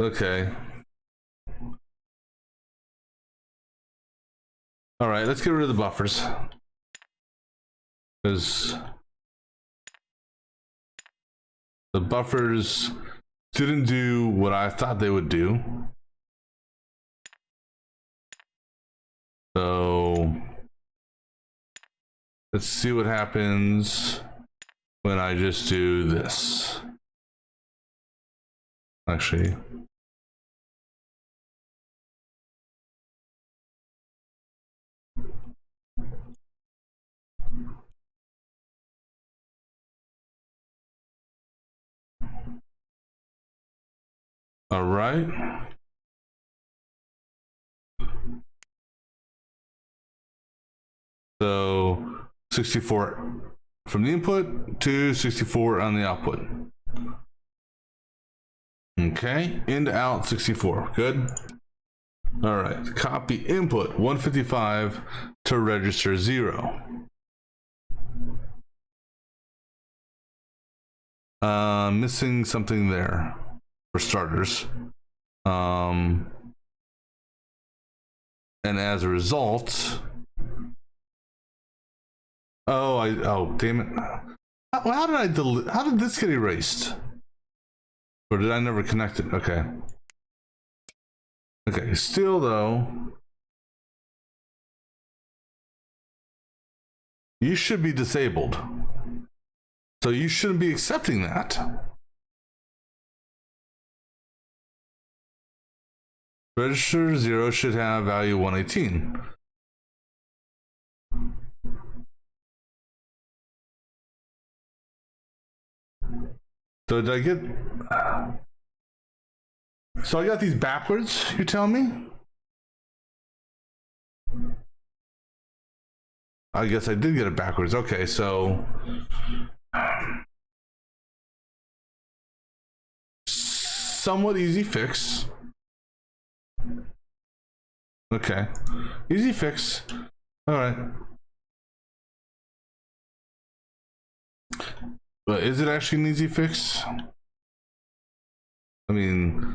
Okay. All right, let's get rid of the buffers. Because the buffers didn't do what I thought they would do. So let's see what happens when I just do this. Actually, all right. So 64 from the input to 64 on the output. Okay, in to out 64. Good. All right, copy input 155 to register 0. Missing something there for starters. And as a result, oh damn it. How did this get erased? Or did I never connect it? Okay. Okay, still though, you should be disabled. So you shouldn't be accepting that. Register 0 should have value 118. So did I get... So I got these backwards, you're telling me? I guess I did get it backwards. Okay, so... Somewhat easy fix. Okay. Easy fix. All right. But is it actually an easy fix? I mean...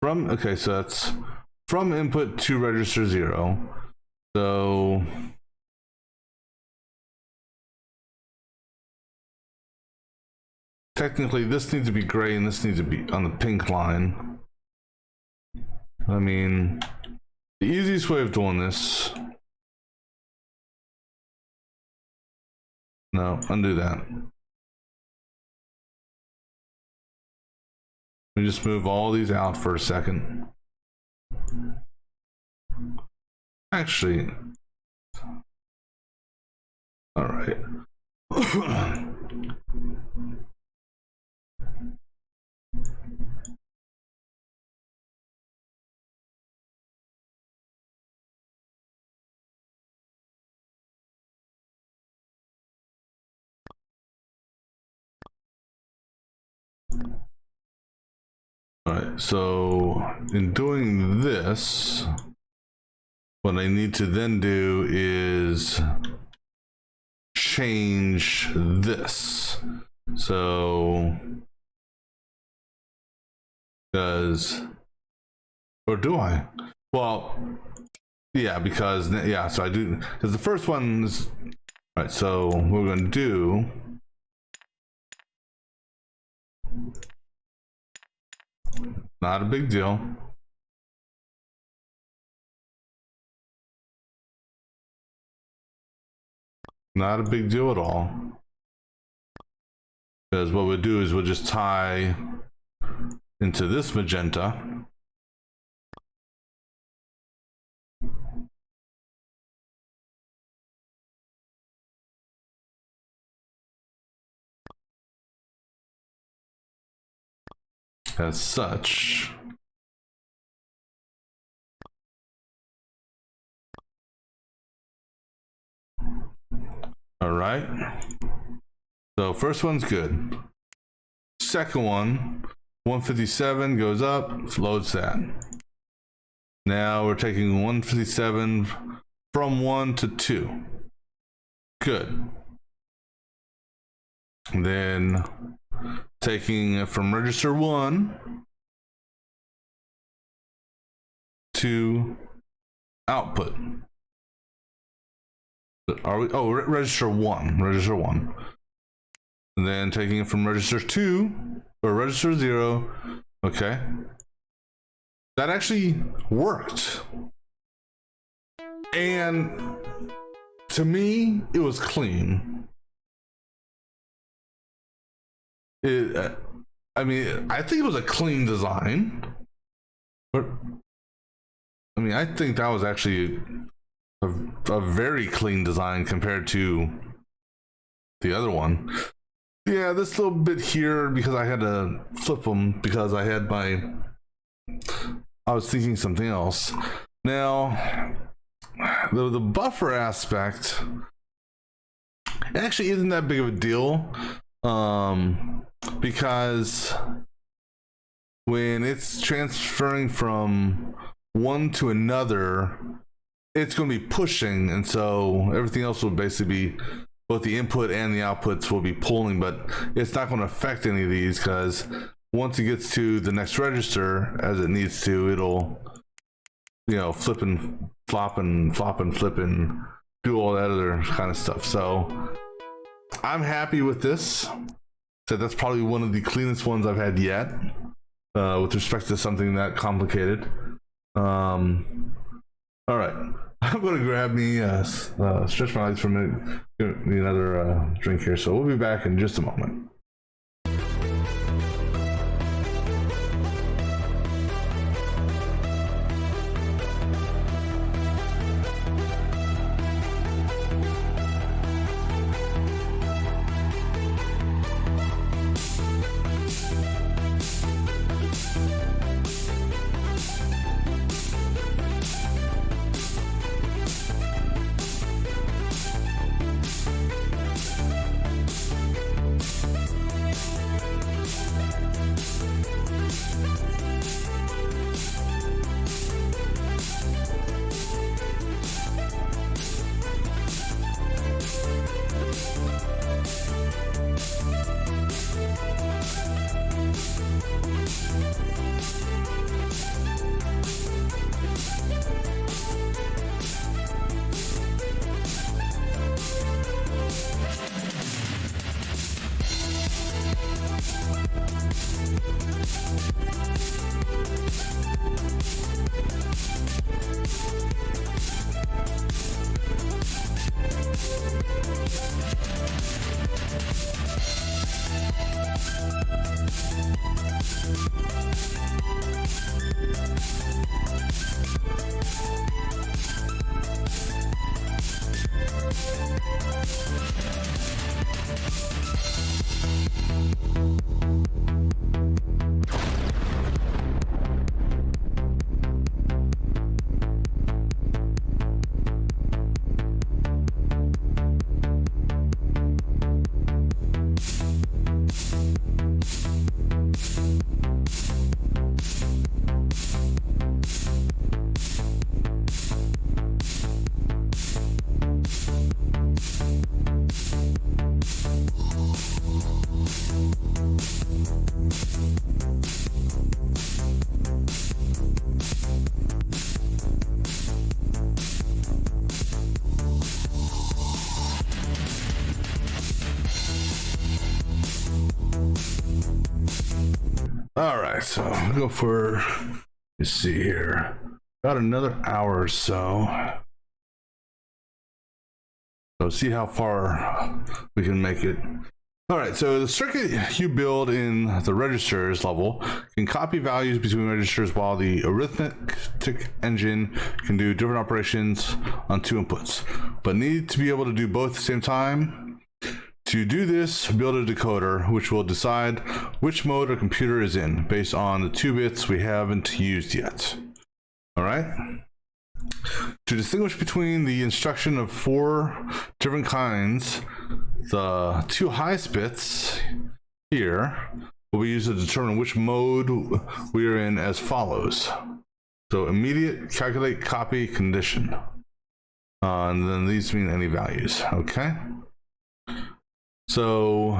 Okay, so that's from input to register 0. So... Technically, this needs to be gray and this needs to be on the pink line. I mean, the easiest way of doing this... No, undo that. Let me just move all these out for a second. Actually... All right. All right, so in doing this, what I need to then do is change this. So, or do I? Well, yeah, because, yeah, so I do, because the first one's, all right, so what we're going to do, not a big deal. Not a big deal at all. Because what we'll do is we'll just tie into this magenta. As such. All right. So first one's good. Second one, 157 goes up, loads that. Now we're taking 157 from 1 to 2. Good. And then taking it from register 1 to output. Are we? Oh, register 1. Register 1. And then taking it from register 2 or register 0. Okay. That actually worked. And to me, it was clean. I mean, I think it was a clean design. But I mean, I think that was actually a very clean design compared to the other one. Yeah, this little bit here because I had to flip them because I was thinking something else. Now, the buffer aspect actually isn't that big of a deal, because when it's transferring from one to another, it's going to be pushing, and so everything else will basically be, both the input and the outputs will be pulling, but it's not going to affect any of these because once it gets to the next register as it needs to, it'll, you know, flip and flop and flip and do all that other kind of stuff. So I'm happy with this. So that's probably one of the cleanest ones I've had yet, with respect to something that complicated. All right. I'm going to grab me, stretch my legs for a minute, get me another drink here. So we'll be back in just a moment. right, so I'll go for, let's see here, about another hour or so. So see how far we can make it. All right, so the circuit you build in the registers level can copy values between registers, while the arithmetic engine can do different operations on two inputs, but need to be able to do both at the same time. To do this, build a decoder which will decide which mode a computer is in based on the 2 bits we haven't used yet. All right. To distinguish between the instruction of 4 different kinds, the 2 highest bits here will be used to determine which mode we are in as follows. So immediate, calculate, copy, condition. And then these mean any values, okay? So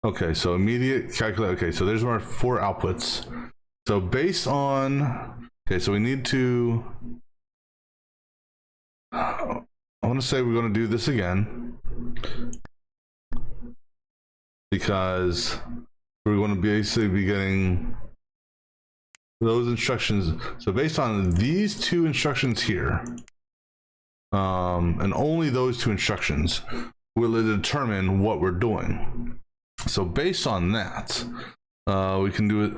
okay, so immediate, calculate. Okay, so there's our 4 outputs. So based on, okay, so we need to, I want to say we're going to do this again because we're going to basically be getting those instructions. So based on these 2 instructions here, and only those 2 instructions, will it determine what we're doing. So based on that, we can do it,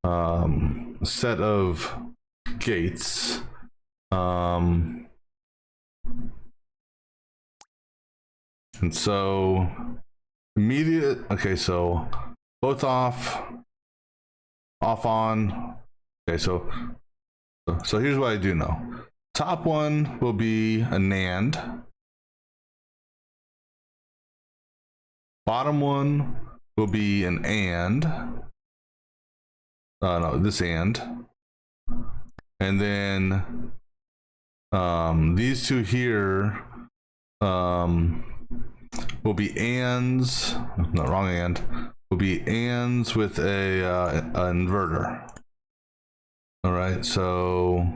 a set of gates. And so immediate, okay, so both off, on. Okay, so here's what I do know. Top one will be a NAND. Bottom one will be an AND. No, this AND. And then these 2 here will be ANDs. No, wrong AND. Will be ANDs with an inverter. All right, so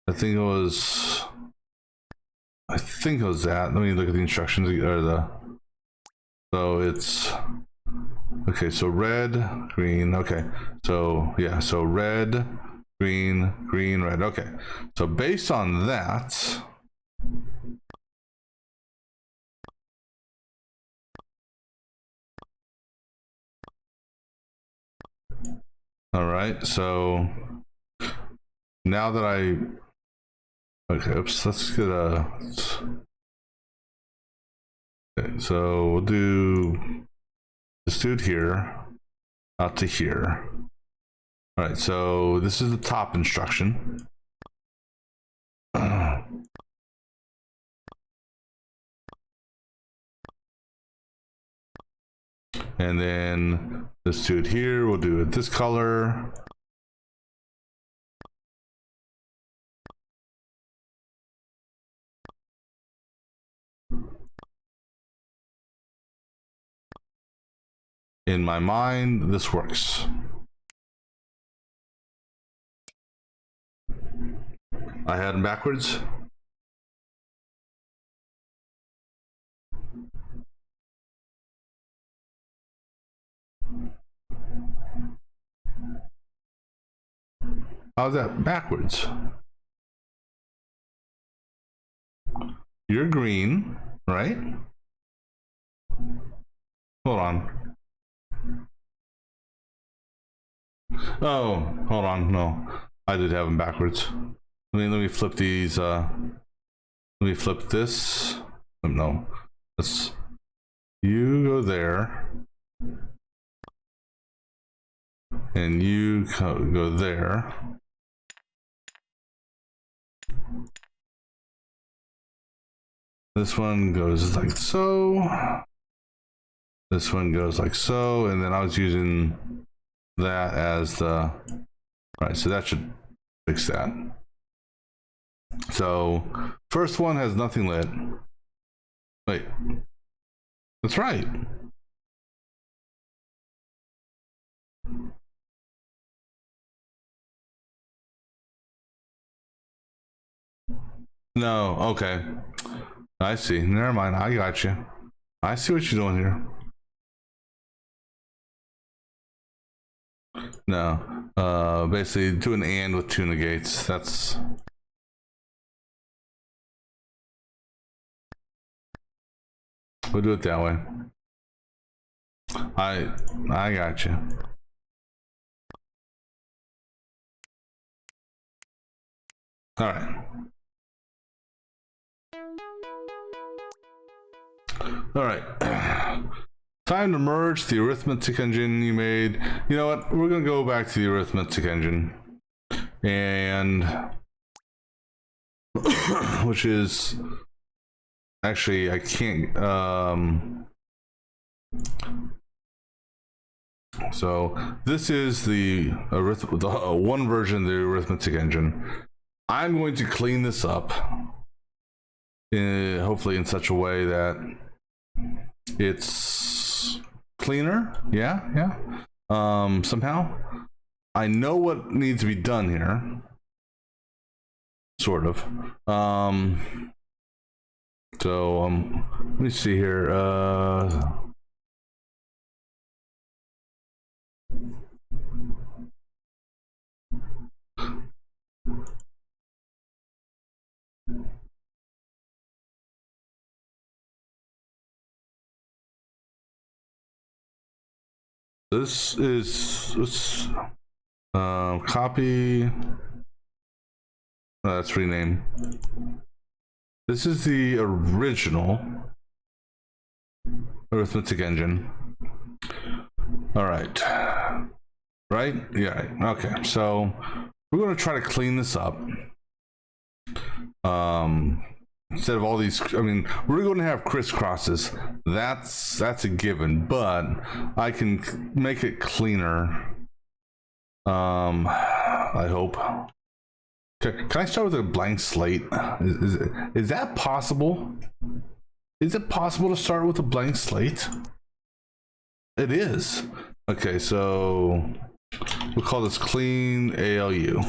I think it was that. Let me look at the instructions, or so it's, okay, so red, green, okay. So yeah, so red, green, green, red, okay. So based on that, all right, so now that okay, oops, let's get okay, so we'll do this dude here, out to here. All right, so this is the top instruction. And then this dude here, we'll do it this color. In my mind, this works. I had them backwards. How's that backwards? You're green, right? Hold on. Oh, hold on. No, I did have them backwards. Let me flip these. Let me flip this. No, let's. You go there, and you go there. This one goes like so. This one goes like so, and then I was using that as the, all right, so that should fix that. So first one has nothing lit. Wait, that's right. No, okay. I see. Never mind. I got you. I see what you're doing here. No. Basically do an and with two negates. That's we'll do it that way. I got you. All right. All right. Time to merge the arithmetic engine you made. You know what? We're gonna go back to the arithmetic engine, and which is actually I can't. So this is the one version of the arithmetic engine. I'm going to clean this up, hopefully in such a way that it's cleaner. Yeah. Somehow I know what needs to be done here, sort of. So let me see here. This is copy. Let's rename. This is the original arithmetic engine. All right. Right? Yeah. Okay. So we're going to try to clean this up. Instead of all these, I mean, we're going to have crisscrosses. That's a given, but I can make it cleaner. I hope. Can I start with a blank slate? Is that possible? Is it possible to start with a blank slate? It is. Okay, so we'll call this clean ALU.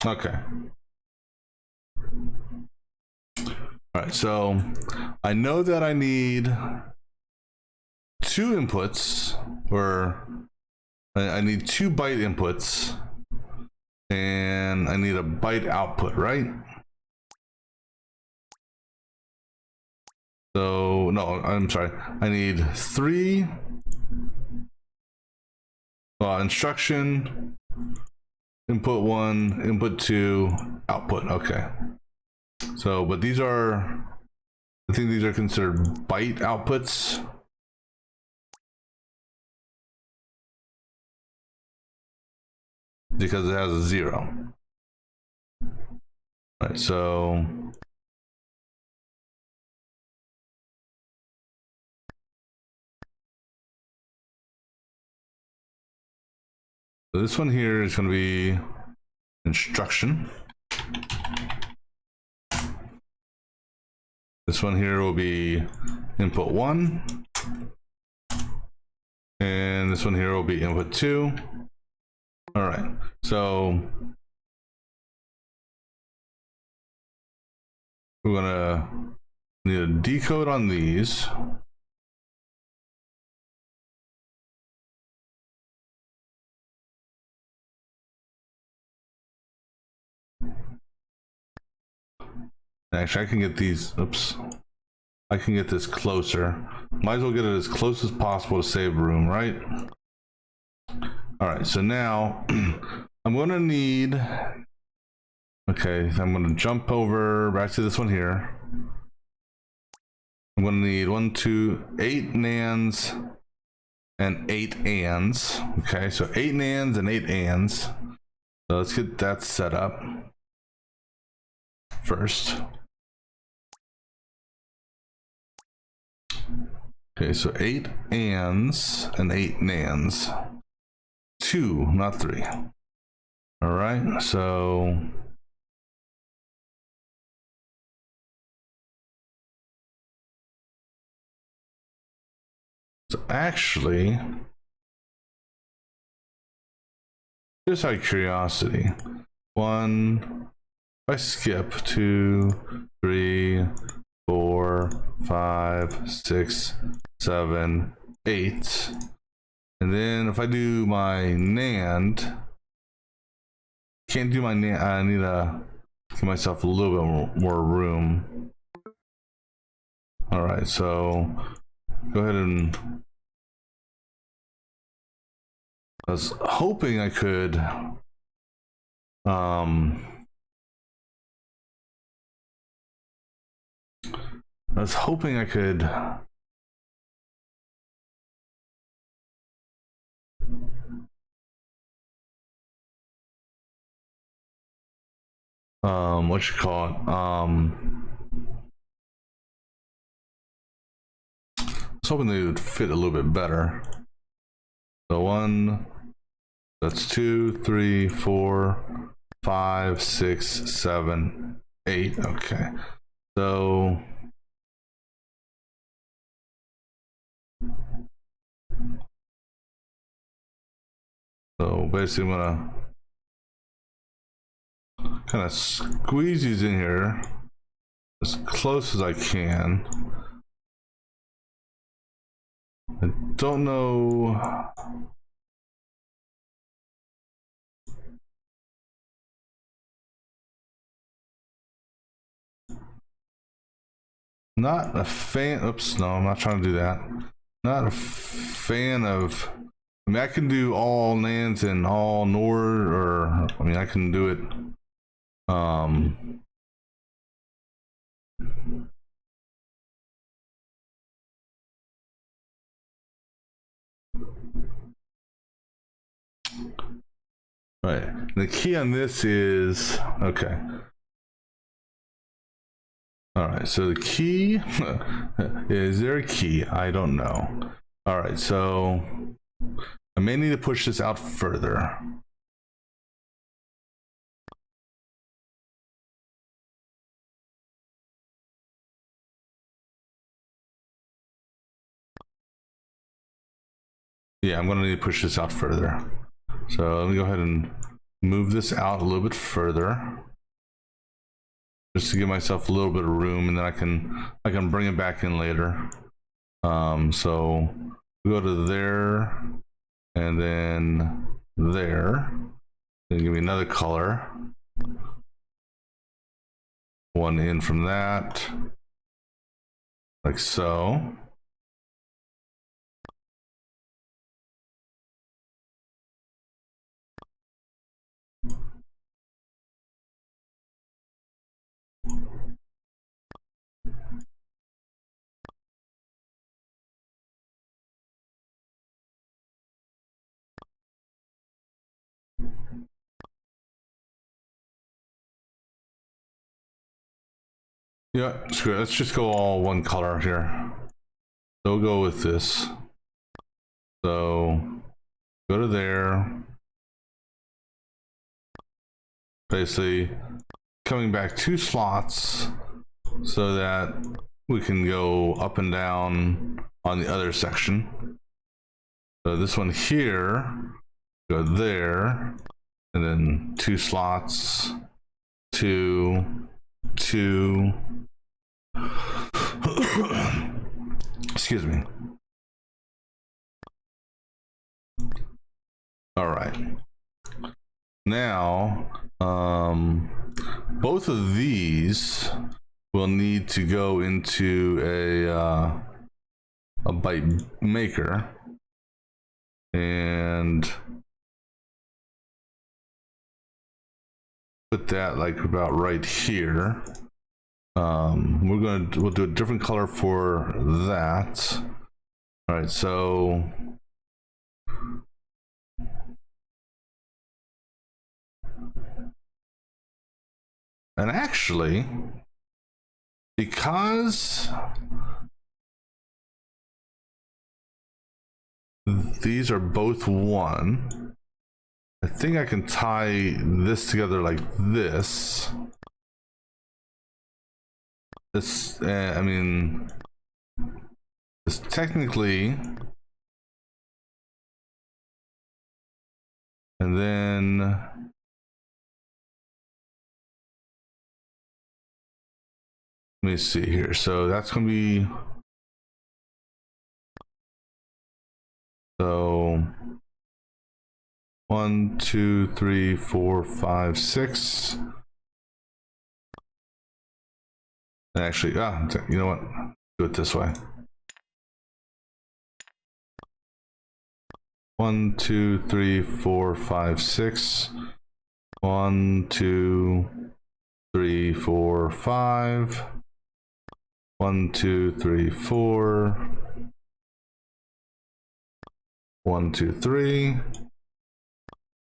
Okay. All right, so I know that I need two inputs, or I need 2 byte inputs, and I need a byte output, right? So, no, I'm sorry. I need 3 instruction, input 1, input 2, output. Okay. So, but these are, I think these are considered byte outputs. Because it has a 0. All right, so this one here is going to be instruction. This one here will be input 1. And this one here will be input 2. All right, so we're gonna need a decode on these. Actually, I can get these, oops. I can get this closer. Might as well get it as close as possible to save room, right? All right, so now I'm gonna need, okay, I'm gonna jump over back to this one here. I'm gonna need 8 nands and 8 ands. Okay, so 8 nands and 8 ands. So let's get that set up first. Okay, so 8 ands and 8 nands. 2, not 3. All right, so actually Just out of curiosity. One, if I skip 2, 3, 4, 5, 6, 7, 8. And then if I do my NAND, can't do my NAND, I need to give myself a little bit more room. All right, so go ahead and, I was hoping I could, I was hoping I could what you call it? I was hoping they would fit a little bit better. So one, that's 2, 3, 4, 5, 6, 7, 8. Okay. So basically I'm gonna kind of squeeze these in here as close as I can. I don't know. Not a fan. Oops, no, I'm not trying to do that. Not a fan of. I mean, I can do all NANDs and all NOR, or I mean, I can do it. Right. The key on this is okay. All right. So the key is there a key? I don't know. All right. So I may need to push this out further. Yeah, I'm gonna need to push this out further. So let me go ahead and move this out a little bit further, just to give myself a little bit of room, and then I can bring it back in later. So we go to there, and then there. Then give me another color. One in from that, like so. Yeah, screw it. Let's just go all one color here. So we'll go with this. So go to there. Basically coming back 2 slots so that we can go up and down on the other section. So this one here, go there, and then 2 slots, 2, 2. Excuse me. All right. Now, both of these will need to go into a byte maker, and put that like about right here. We'll do a different color for that. All right, so and actually, because these are both 1, I think I can tie this together like this. This, I mean, this technically, And then let me see here. So that's going to be, so 1, 2, 3, 4, 5, 6. And actually, you know what? Do it this way. 1, 2, 3, 4, 5, 6. 1, 2, 3, 4, 5. 1, 2, 3, 4. 1, 2, 3.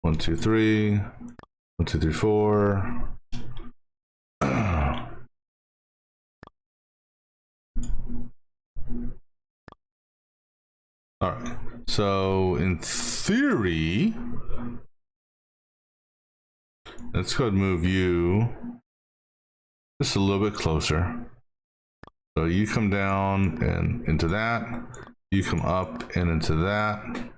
1, 2, 3. 1, 2, 3, 4. All right. So in theory, let's go ahead and move you just a little bit closer. So you come down and into that. You come up and into that.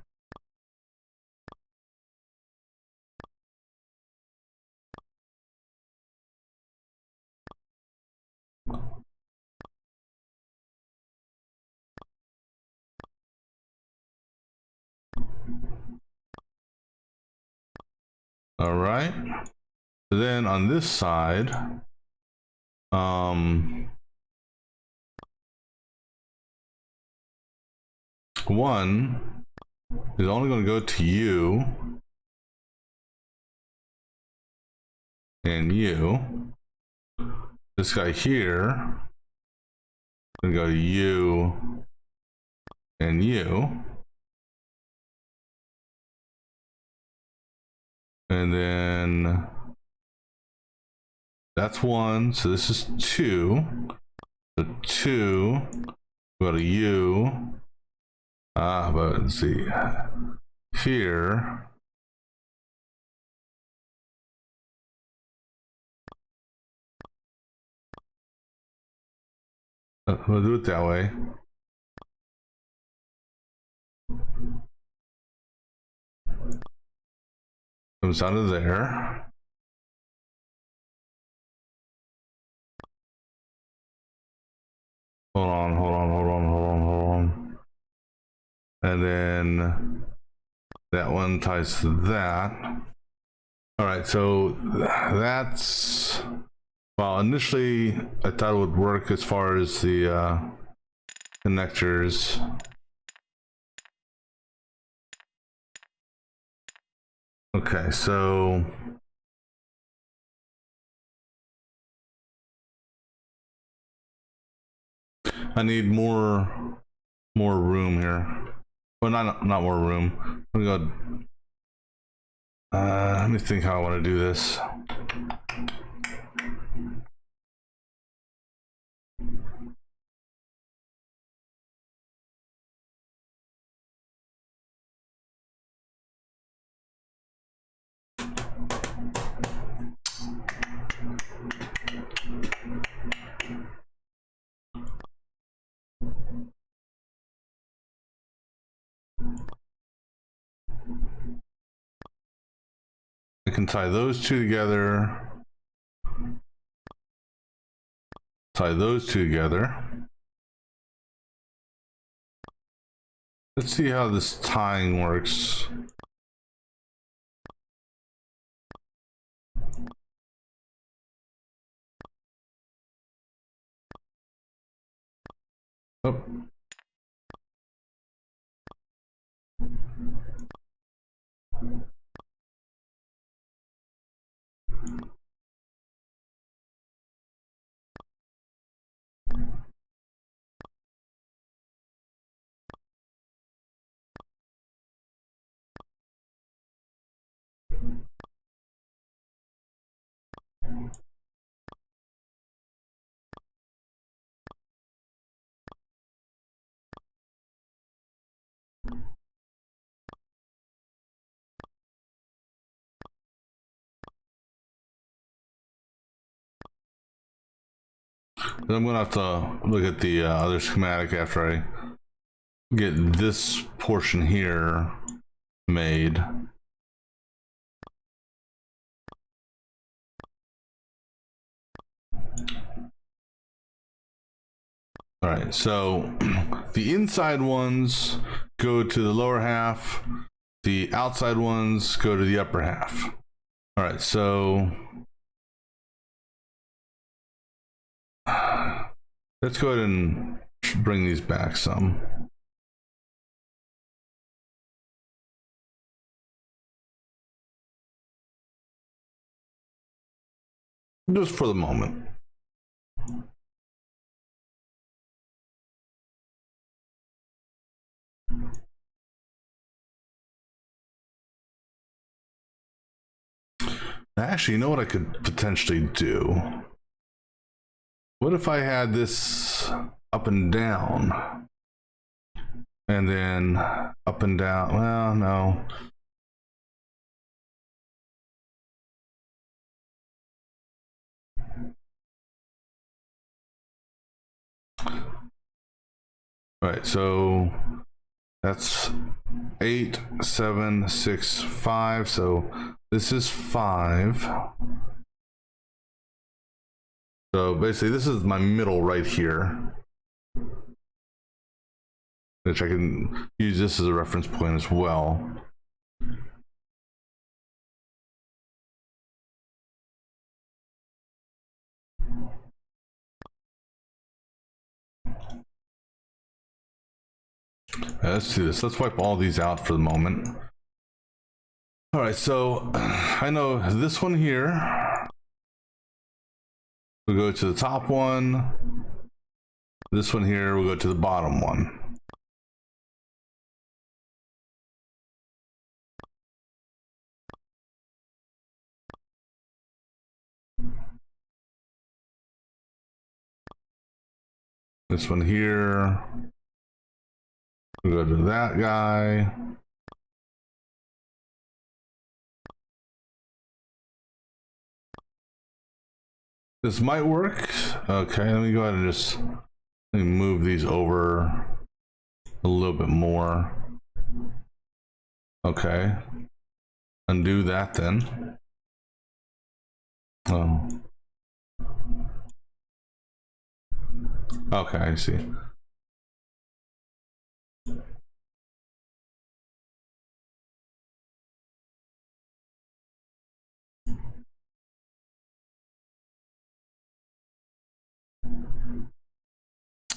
All right. So then on this side, one is only going to go to you and you. This guy here is going to go to you and you. And then that's 1, so this is 2. So 2, go to you. But let's see. Here. We'll do it that way. Comes out of there. Hold on. And then that one ties to that. All right, so that's, well, initially I thought it would work as far as the connectors. Okay, so I need more room here. Well, not more room. Let me go. Let me think how I want to do this. I can tie those two together. Tie those two together. Let's see how this tying works. Oh. I'm gonna have to look at the other schematic after I get this portion here made. All right, so the inside ones go to the lower half, the outside ones go to the upper half. All right, so let's go ahead and bring these back some. Just for the moment. Actually, you know what I could potentially do? What if I had this up and down? And then up and down? Well, no. All right, so that's 8, 7, 6, 5. So this is 5. So basically, this is my middle right here, which I can use this as a reference point as well. Let's do this. Let's wipe all these out for the moment. All right, so I know this one here. We'll go to the top one. This one here, we'll go to the bottom one. This one here, we'll go to that guy. This might work. Okay, let me go ahead and just move these over a little bit more. Okay, undo that then. Oh. Okay, I see.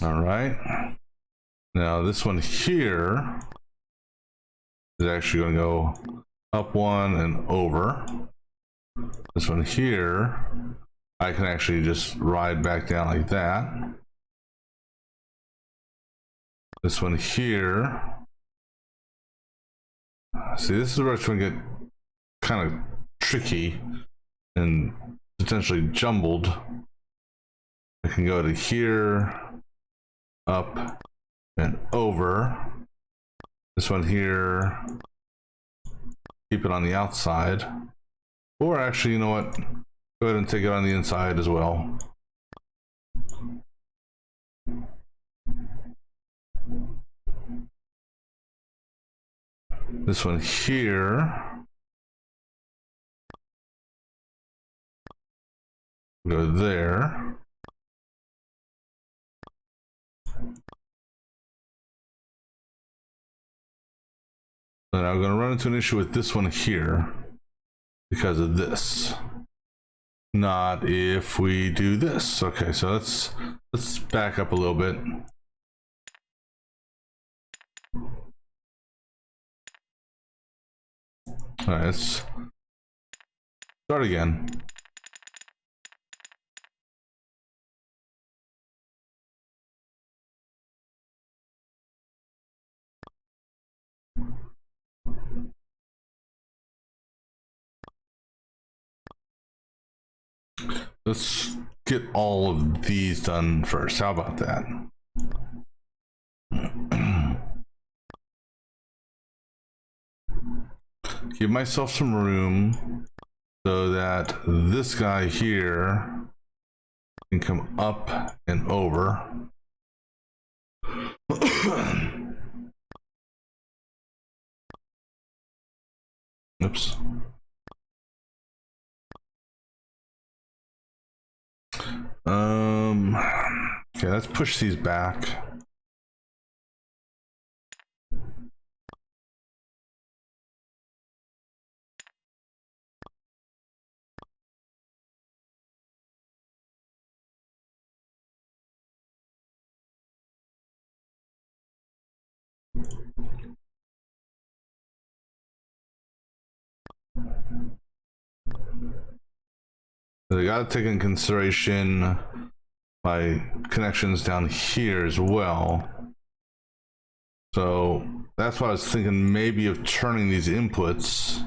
All right. Now this one here is actually going to go up one and over. This one here, I can actually just ride back down like that. This one here, see, this is where it's going to get kind of tricky and potentially jumbled. I can go to here, up and over. This one here, keep it on the outside. Or actually, you know what? Go ahead and take it on the inside as well. This one here, go there. Then I'm going to run into an issue with this one here because of this. Not if we do this. Okay, so let's back up a little bit. All right, let's start again. Let's get all of these done first. How about that? Give myself some room so that this guy here can come up and over. Oops. Okay, let's push these back. They got to take in consideration my connections down here as well. So that's why I was thinking maybe of turning these inputs.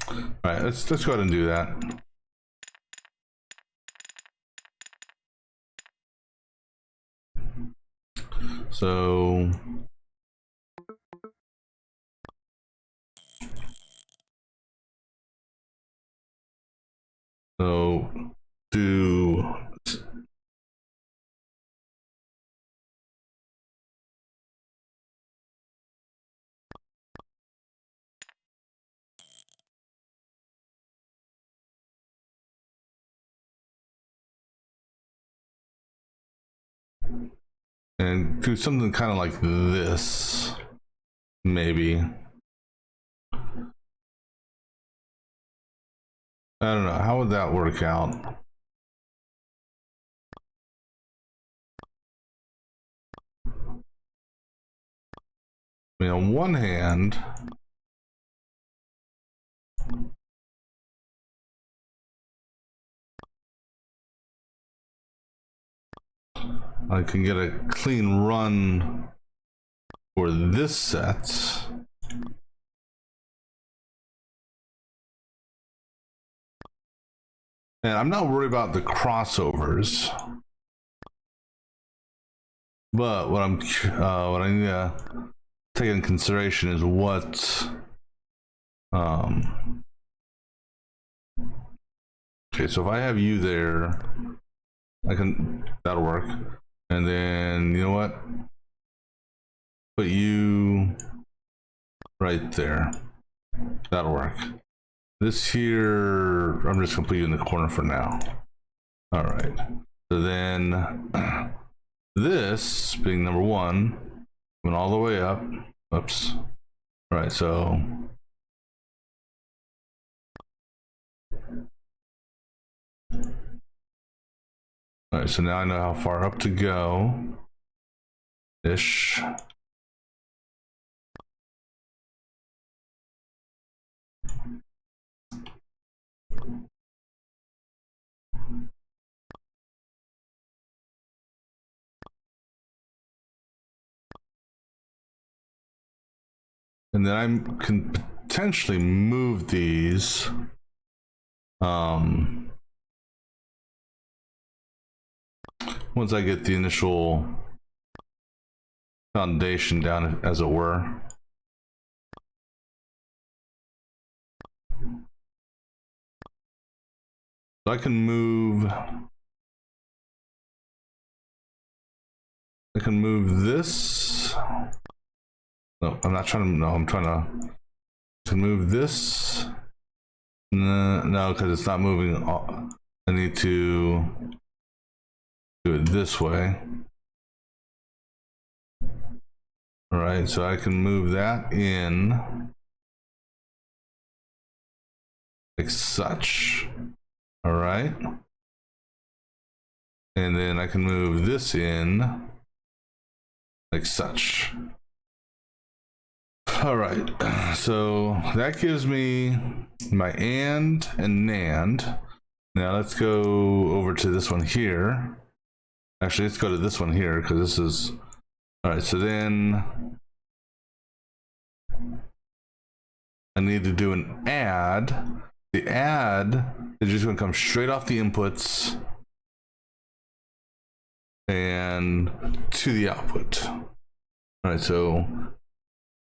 All right, let's go ahead and do that. So do and do something kind of like this, maybe. I don't know, how would that work out? I mean, on one hand, I can get a clean run for this set. And I'm not worried about the crossovers. But what I need to take into consideration is what okay, so if I have you there, that'll work. And then you know what? Put you right there. That'll work. This here, I'm just gonna put you in the corner for now. All right. So then this being number one, went all the way up. Oops. All right, so all right, so now I know how far up to go. Ish. And then I can potentially move these. Once I get the initial foundation down, as it were. So I can move this. No, I'm not trying to, no, I'm trying to move this. No, because it's not moving. I need to do it this way. All right, so I can move that in like such. All right. And then I can move this in like such. All right, so that gives me my and NAND. Now let's go over to this one here. Actually, let's go to this one here because this is, all right, so then I need to do an add. The add is just gonna come straight off the inputs and to the output. All right, so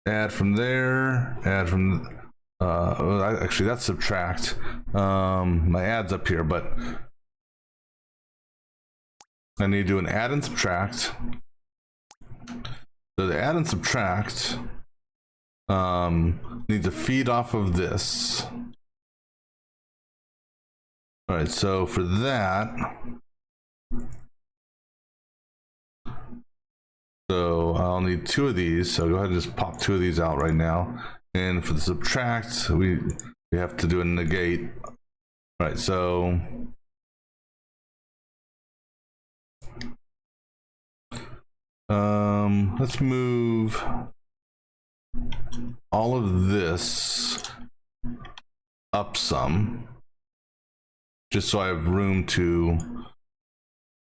add from there, add from, actually that's subtract. My add's up here, but I need to do an add and subtract. So the add and subtract, Need to feed off of this. All right, so for that, so I'll need 2 of these. So go ahead and just pop 2 of these out right now. And for the subtract, we have to do a negate. All right, so let's move all of this up some, just so I have room from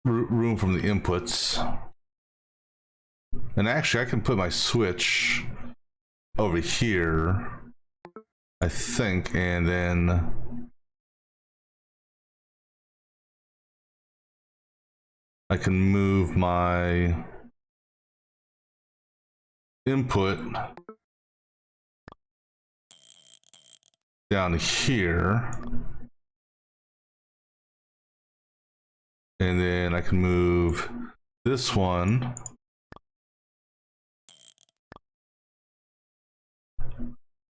the inputs. And actually, I can put my switch over here, I think, and then I can move my input down here, and then I can move this one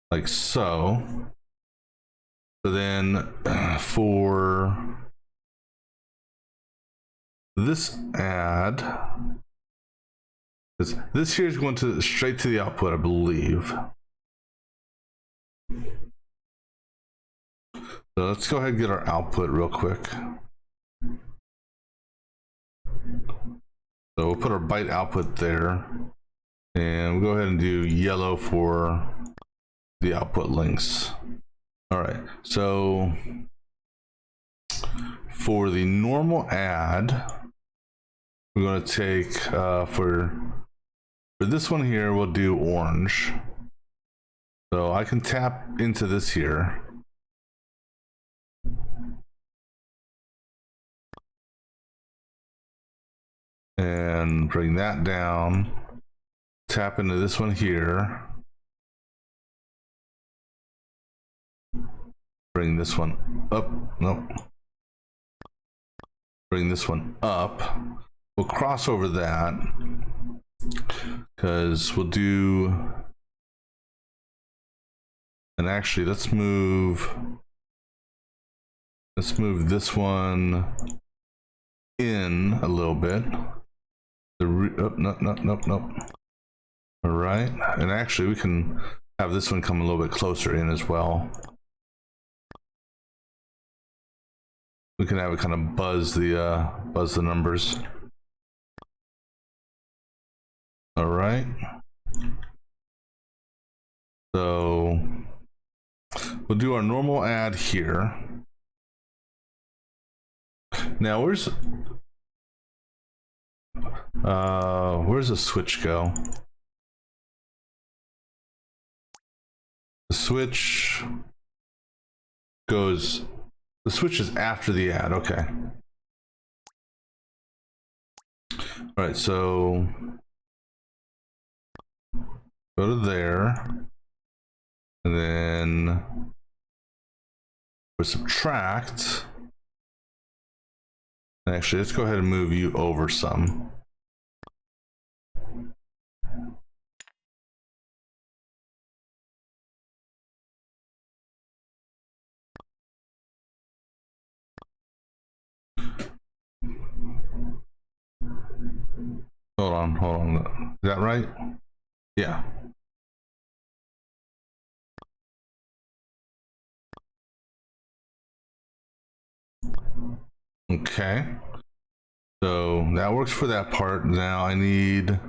like so. So then for this add, this here is going to straight to the output, I believe. So let's go ahead and get our output real quick. So we'll put our byte output there, and we'll go ahead and do yellow for the output links. All right, so for the normal add, we're going to take for this one here, we'll do orange. So I can tap into this here. And bring that down. Tap into this one here. Bring this one up. Nope. Bring this one up. We'll cross over that, because we'll do, and actually let's move this one in a little bit. Nope. All right, and actually we can have this one come a little bit closer in as well. We can have it kind of buzz the numbers. All right. So we'll do our normal add here. Now where's the switch go? The switch is after the add. Okay. All right, so go to there, and then for subtract, actually let's go ahead and move you over some. Hold on. Is that right? Yeah. Okay. So that works for that part. Now I need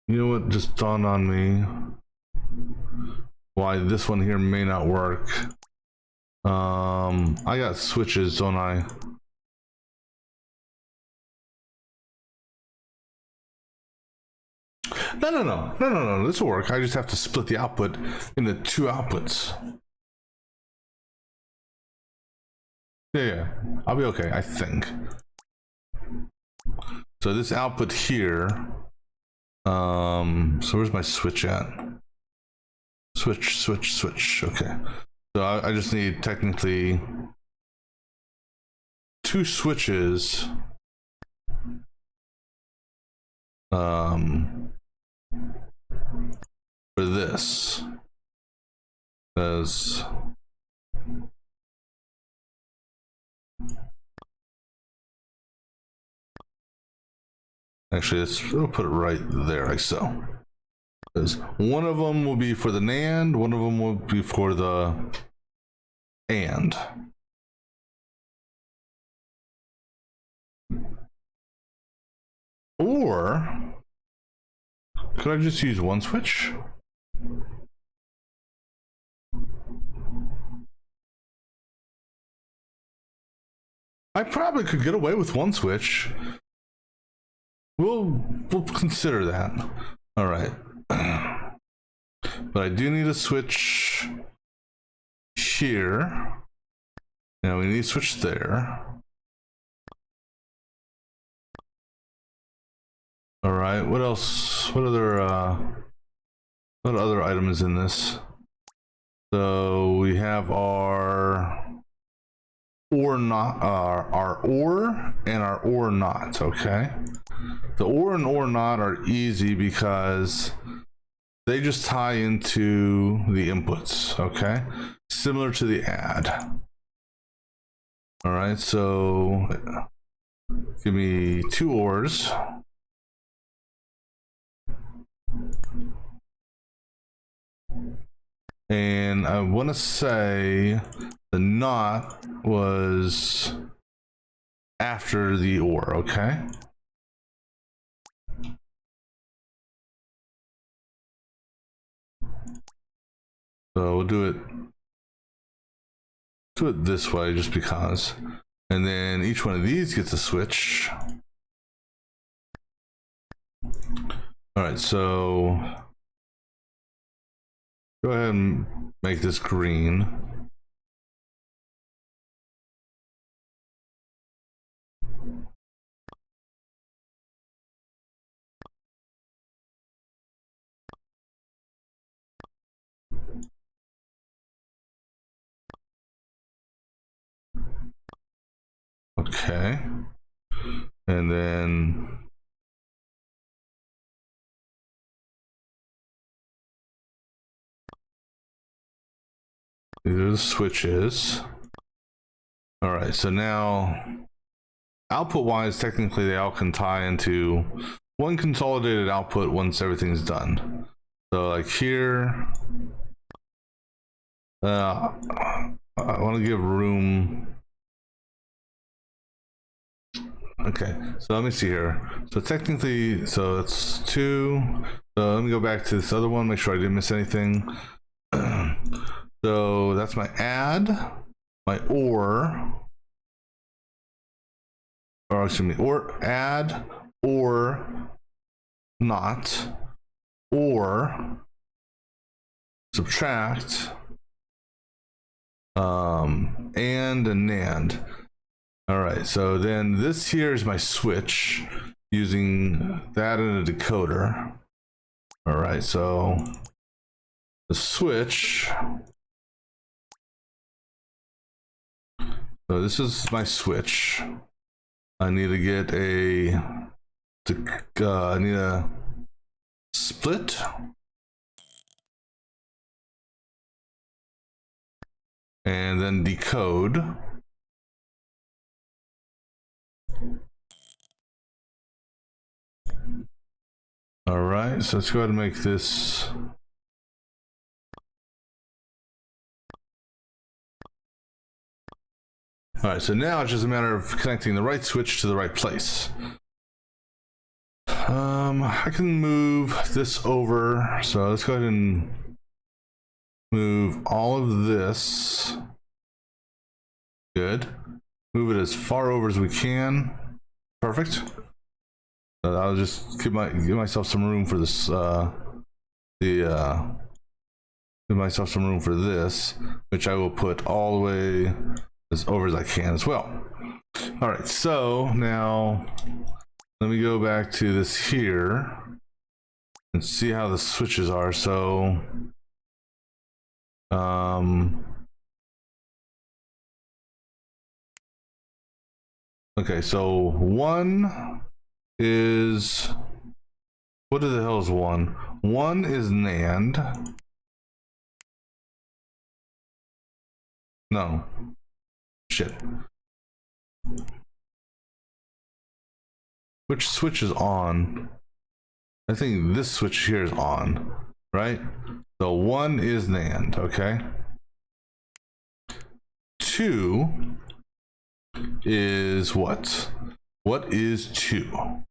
you know what just dawned on me, why this one here may not work. I got switches, don't I? No. This will work. I just have to split the output into 2 outputs. Yeah. I'll be okay, I think. So this output here. So where's my switch at? Switch. Okay. So I just need technically 2 switches for this. Because actually, we'll put it right there, like so. Because one of them will be for the NAND, one of them will be for the AND. Or could I just use one switch? I probably could get away with one switch. We'll consider that. All right. But I do need a switch here. Now we need a switch there. All right. What else? What other item is in this? So we have our or not, our or and our or not. Okay. The or and or not are easy because they just tie into the inputs. Okay. Similar to the add. All right. So give me 2 ors. And I want to say the not was after the or, okay? So we'll do it this way just because. And then each one of these gets a switch. All right, so go ahead and make this green. Okay. And then these are the switches. All right, so now output wise, technically they all can tie into one consolidated output once everything's done. So like here, I want to give room. Okay, so let me see here. So technically, so it's 2. So let me go back to this other one, make sure I didn't miss anything. So that's my add, my or excuse me, or add, or not, or subtract, and a NAND. All right, so then this here is my switch using that in a decoder. All right, so the switch. So this is my switch. I need to get I need a split. And then decode. All right, so let's go ahead and make this. All right, so now it's just a matter of connecting the right switch to the right place. I can move this over. So let's go ahead and move all of this. Good. Move it as far over as we can. Perfect. I'll just give myself some room for this. Give myself some room for this, which I will put all the way as over as I can as well. All right, so now let me go back to this here and see how the switches are. So, okay, so 1 is What the hell is 1? 1 is NAND. No. Shit. Which switch is on? I think this switch here is on, right? So 1 is NAND, okay? 2 is what? What is 2?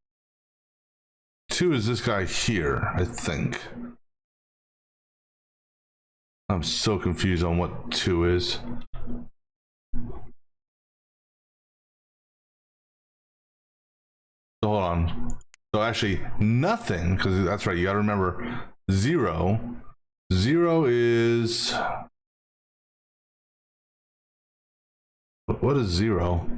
2 is this guy here, I think. I'm so confused on what 2 is. So hold on. So actually nothing, because that's right, you gotta remember 0. 0 is... What is 0?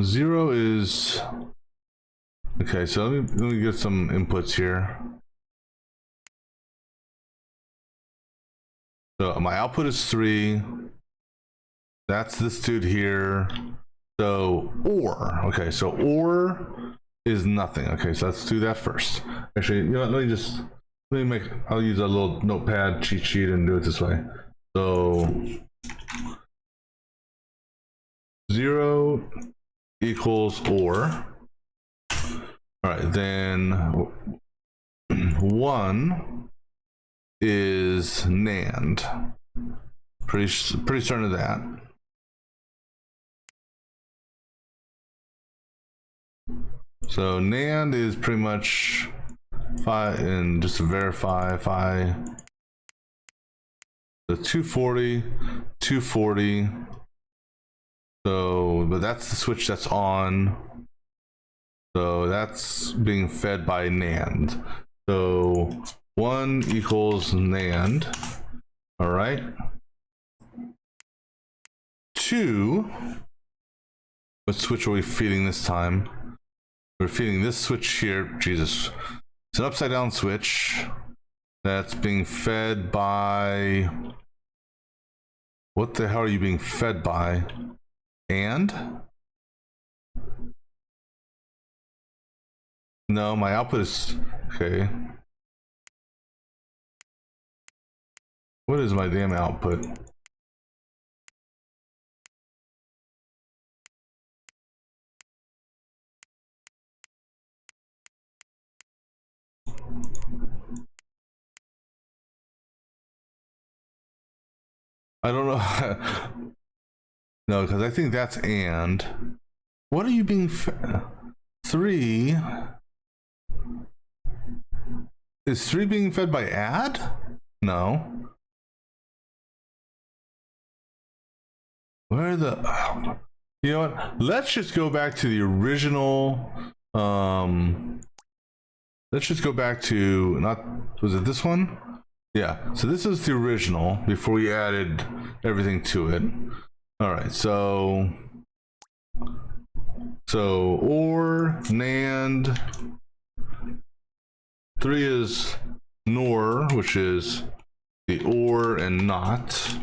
Zero is... Okay, so let me get some inputs here. So my output is 3. That's this dude here. So OR. Okay, so OR is nothing. Okay, so let's do that first. Actually, you know what, I'll use a little notepad cheat sheet and do it this way. So 0 equals OR. All right, then 1 is NAND. Pretty certain of that. So NAND is pretty much 5, and just to verify, the 240, 240. So, but that's the switch that's on. So that's being fed by NAND. So 1 equals NAND. All right. 2. What switch are we feeding this time? We're feeding this switch here. Jesus. It's an upside down switch that's being fed by... What the hell are you being fed by? And? No, my output is... Okay. What is my damn output? I don't know. No, because I think that's and. What are you being fed? 3? Is 3 being fed by add? No. Where the... You know what? Let's just go back to the original... Let's just go back to... Not... Was it this one? Yeah. So this is the original before we added everything to it. All right. So OR, NAND. 3 is NOR, which is the OR and NOT.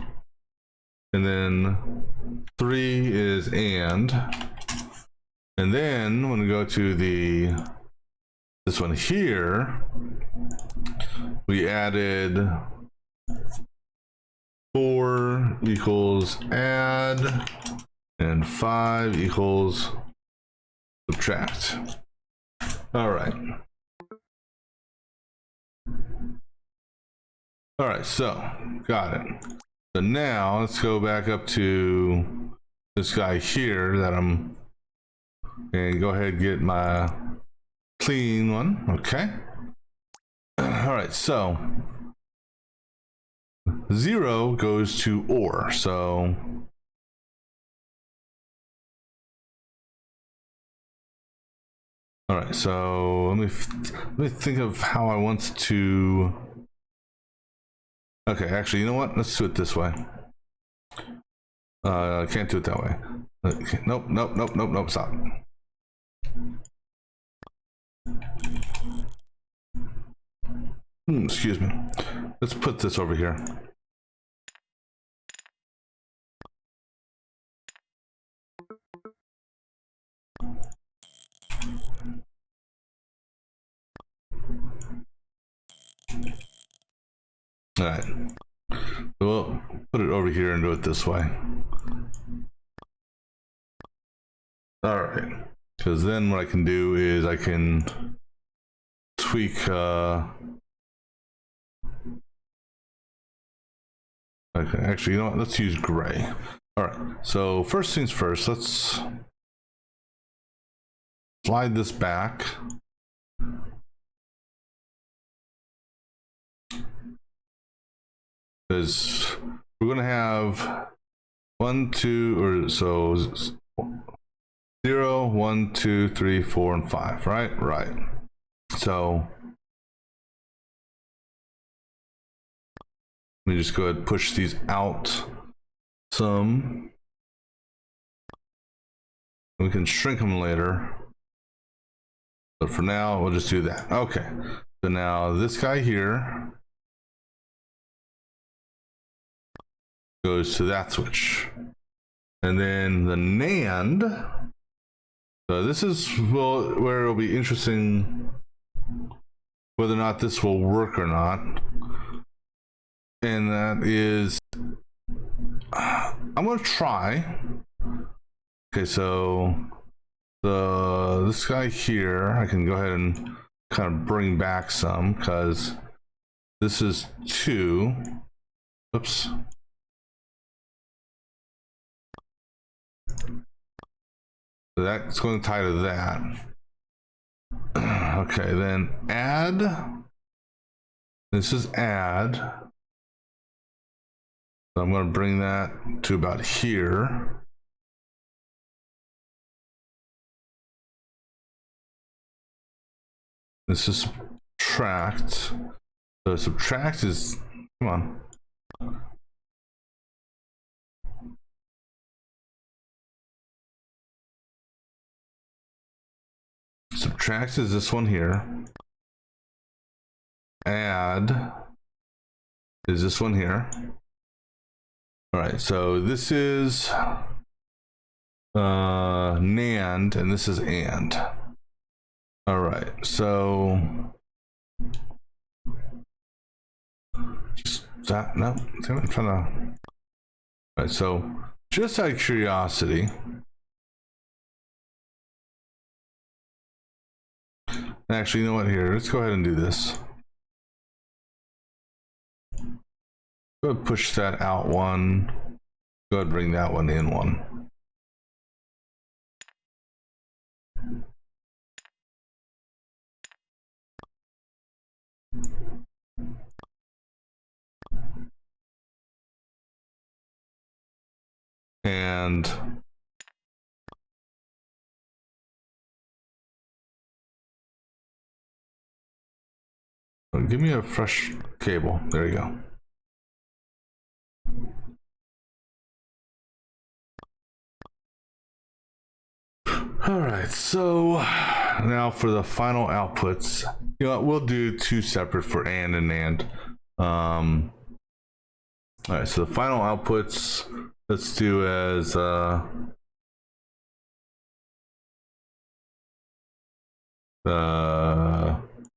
And then 3 is AND. And then when we go to this one here, we added 4 equals add and 5 equals subtract. All right. All right, so got it. So now let's go back up to this guy here that and go ahead and get my clean one. Okay. All right, so 0 goes to OR. So all right, so let me think of how I want to. Okay, actually, you know what? Let's do it this way. I can't do it that way. Okay, nope, stop. Excuse me. Let's put this over here. All right. So we'll put it over here and do it this way. All right. Because then what I can do is I can tweak. Okay. Actually, you know what? Let's use gray. All right. So first things first. Let's slide this back. Because we're going to have 1, 2, or so 0, 1, 2, 3, 4, and 5, right? Right. So let me just go ahead and push these out some. We can shrink them later. But for now, we'll just do that. Okay. So now this guy here goes to that switch. And then the NAND. So this is where it'll be interesting whether or not this will work or not. And that is, I'm going to try. Okay, so this guy here, I can go ahead and kind of bring back some because this is 2. Oops. So that's going to tie to that. Okay, then add. This is add. So I'm going to bring that to about here. This is subtract. So subtract is, come on. Subtract is this one here. Add is this one here. All right, so this is NAND and this is AND. All right, so just that, no, I'm trying to. All right, so just out of curiosity, actually, you know what? Here, let's go ahead and do this. Go ahead and push that out one. Go ahead and bring that one in one. And give me a fresh cable. There you go. All right, so now for the final outputs, you know what, we'll do 2 separate for AND and NAND. All right, so the final outputs, let's do as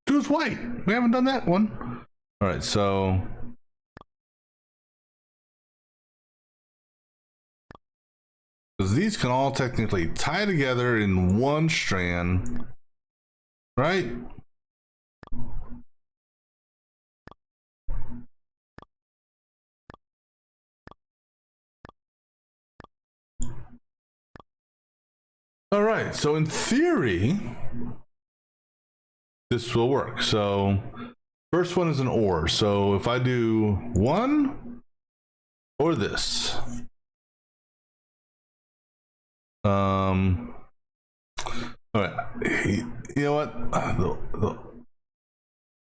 do as white. We haven't done that one. All right, so because these can all technically tie together in one strand, right? All right, so in theory, this will work. So first one is an OR. So if I do 1 or this, all right, you know what?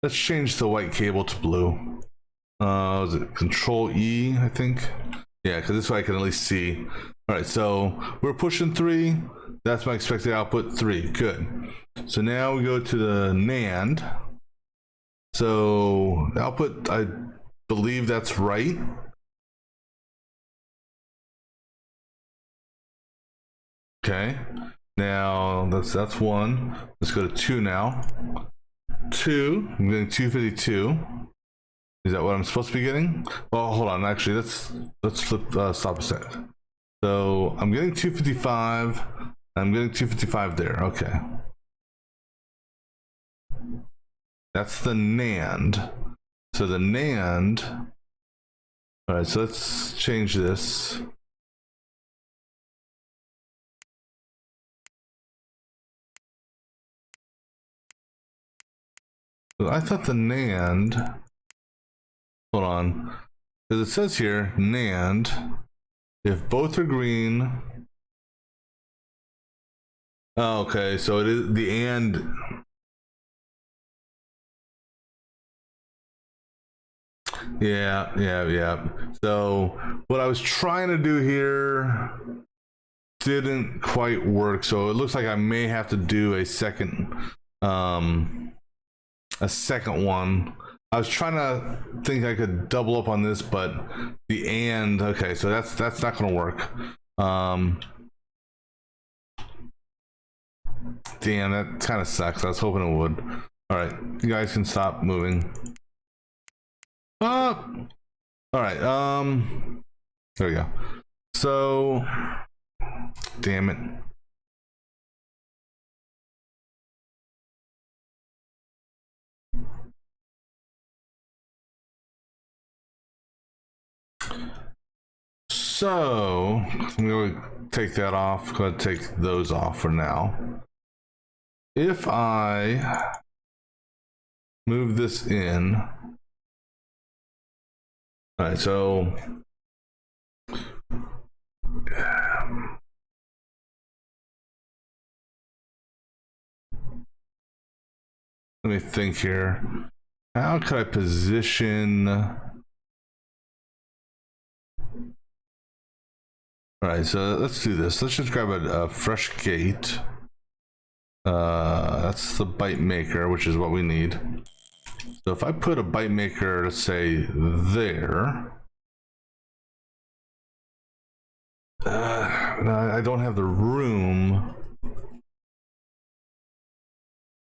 Let's change the white cable to blue. Was it Control E, I think? Yeah, because this way I can at least see. All right, so we're pushing 3. That's my expected output, 3. Good. So now we go to the NAND. So the output, I believe that's right. Okay. Now that's 1. Let's go to 2 now. 2. I'm getting 252. Is that what I'm supposed to be getting? Well, hold on. Actually, let's flip stop a second. So I'm getting 255. I'm getting 255 there. Okay. That's the NAND. So the NAND. All right. So let's change this. So I thought the NAND. Hold on. Because it says here NAND. If both are green. Oh, okay. So it is the AND. Yeah. So what I was trying to do here didn't quite work. So it looks like I may have to do a second one. I was trying to think I could double up on this, but the AND, okay, so that's not gonna work. Damn, that kind of sucks. I was hoping it would. All right, you guys can stop moving. All right, there we go. So, damn it. So, I'm going to take that off. I'm going to take those off for now. If I move this in. All right, so. Let me think here. How could I position? All right, so let's do this. Let's just grab a fresh gate. That's the byte maker, which is what we need. So if I put a byte maker, let's say there. I don't have the room.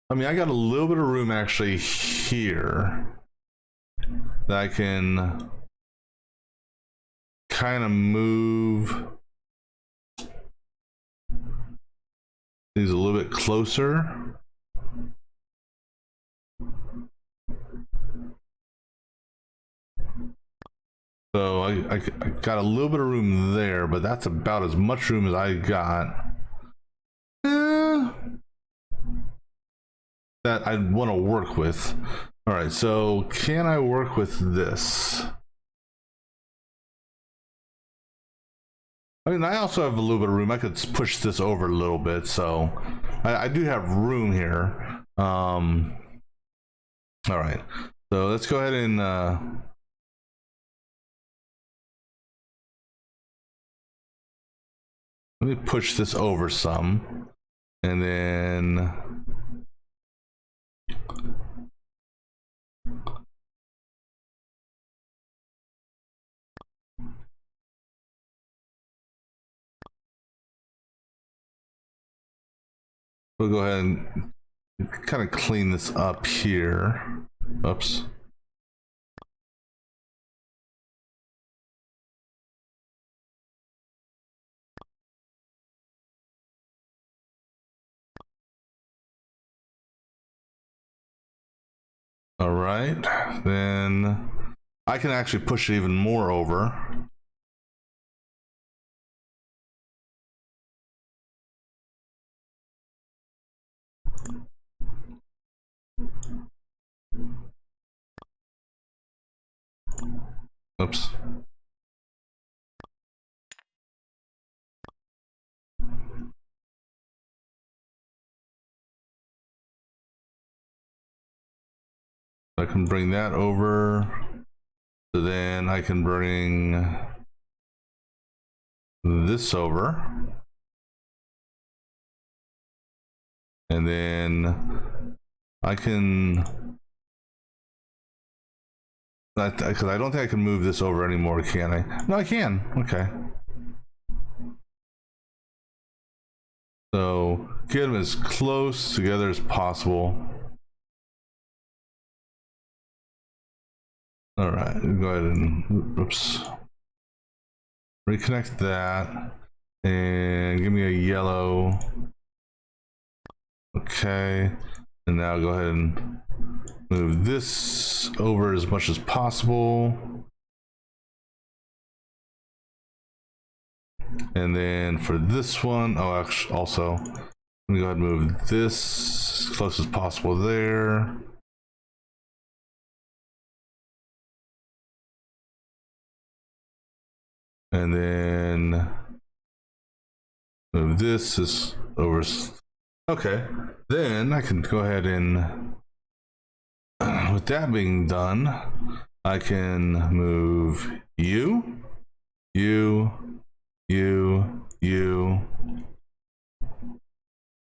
I mean, I got a little bit of room actually here that I can kind of move these a little bit closer. So I got a little bit of room there, but that's about as much room as I got. That I'd want to work with. All right, so can I work with this? I mean, I also have a little bit of room. I could push this over a little bit, so I do have room here. All right, so let's go ahead and let me push this over some, and then we'll go ahead and kind of clean this up here. Oops. All right, then I can actually push it even more over. Oops. I can bring that over. So then I can bring this over. And then I can, because I don't think I can move this over anymore, can I? No, I can. Okay. So get them as close together as possible. All right, go ahead and oops, reconnect that and give me a yellow. Okay, and now go ahead and move this over as much as possible. And then for this one, oh, actually, also, let me go ahead and move this as close as possible there. And then move this is over. Okay, then I can go ahead and, with that being done, I can move you,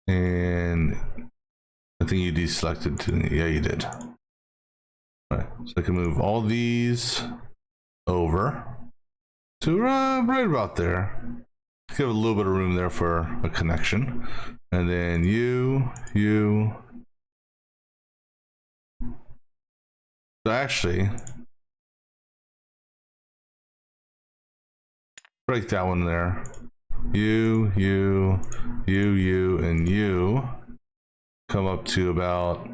and I think you deselected too. Yeah, you did. All right, so I can move all these over to right about there. Give a little bit of room there for a connection. And then you. So actually, break that one there. You, and you come up to about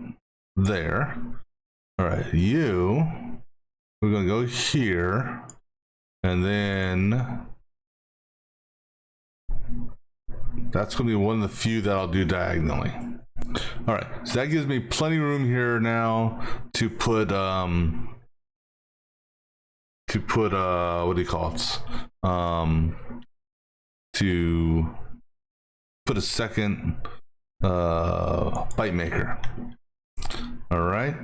there. All right, you, we're gonna go here, and then that's gonna be one of the few that I'll do diagonally. All right, so that gives me plenty of room here now to put what do you call it? To put a second byte maker. All right.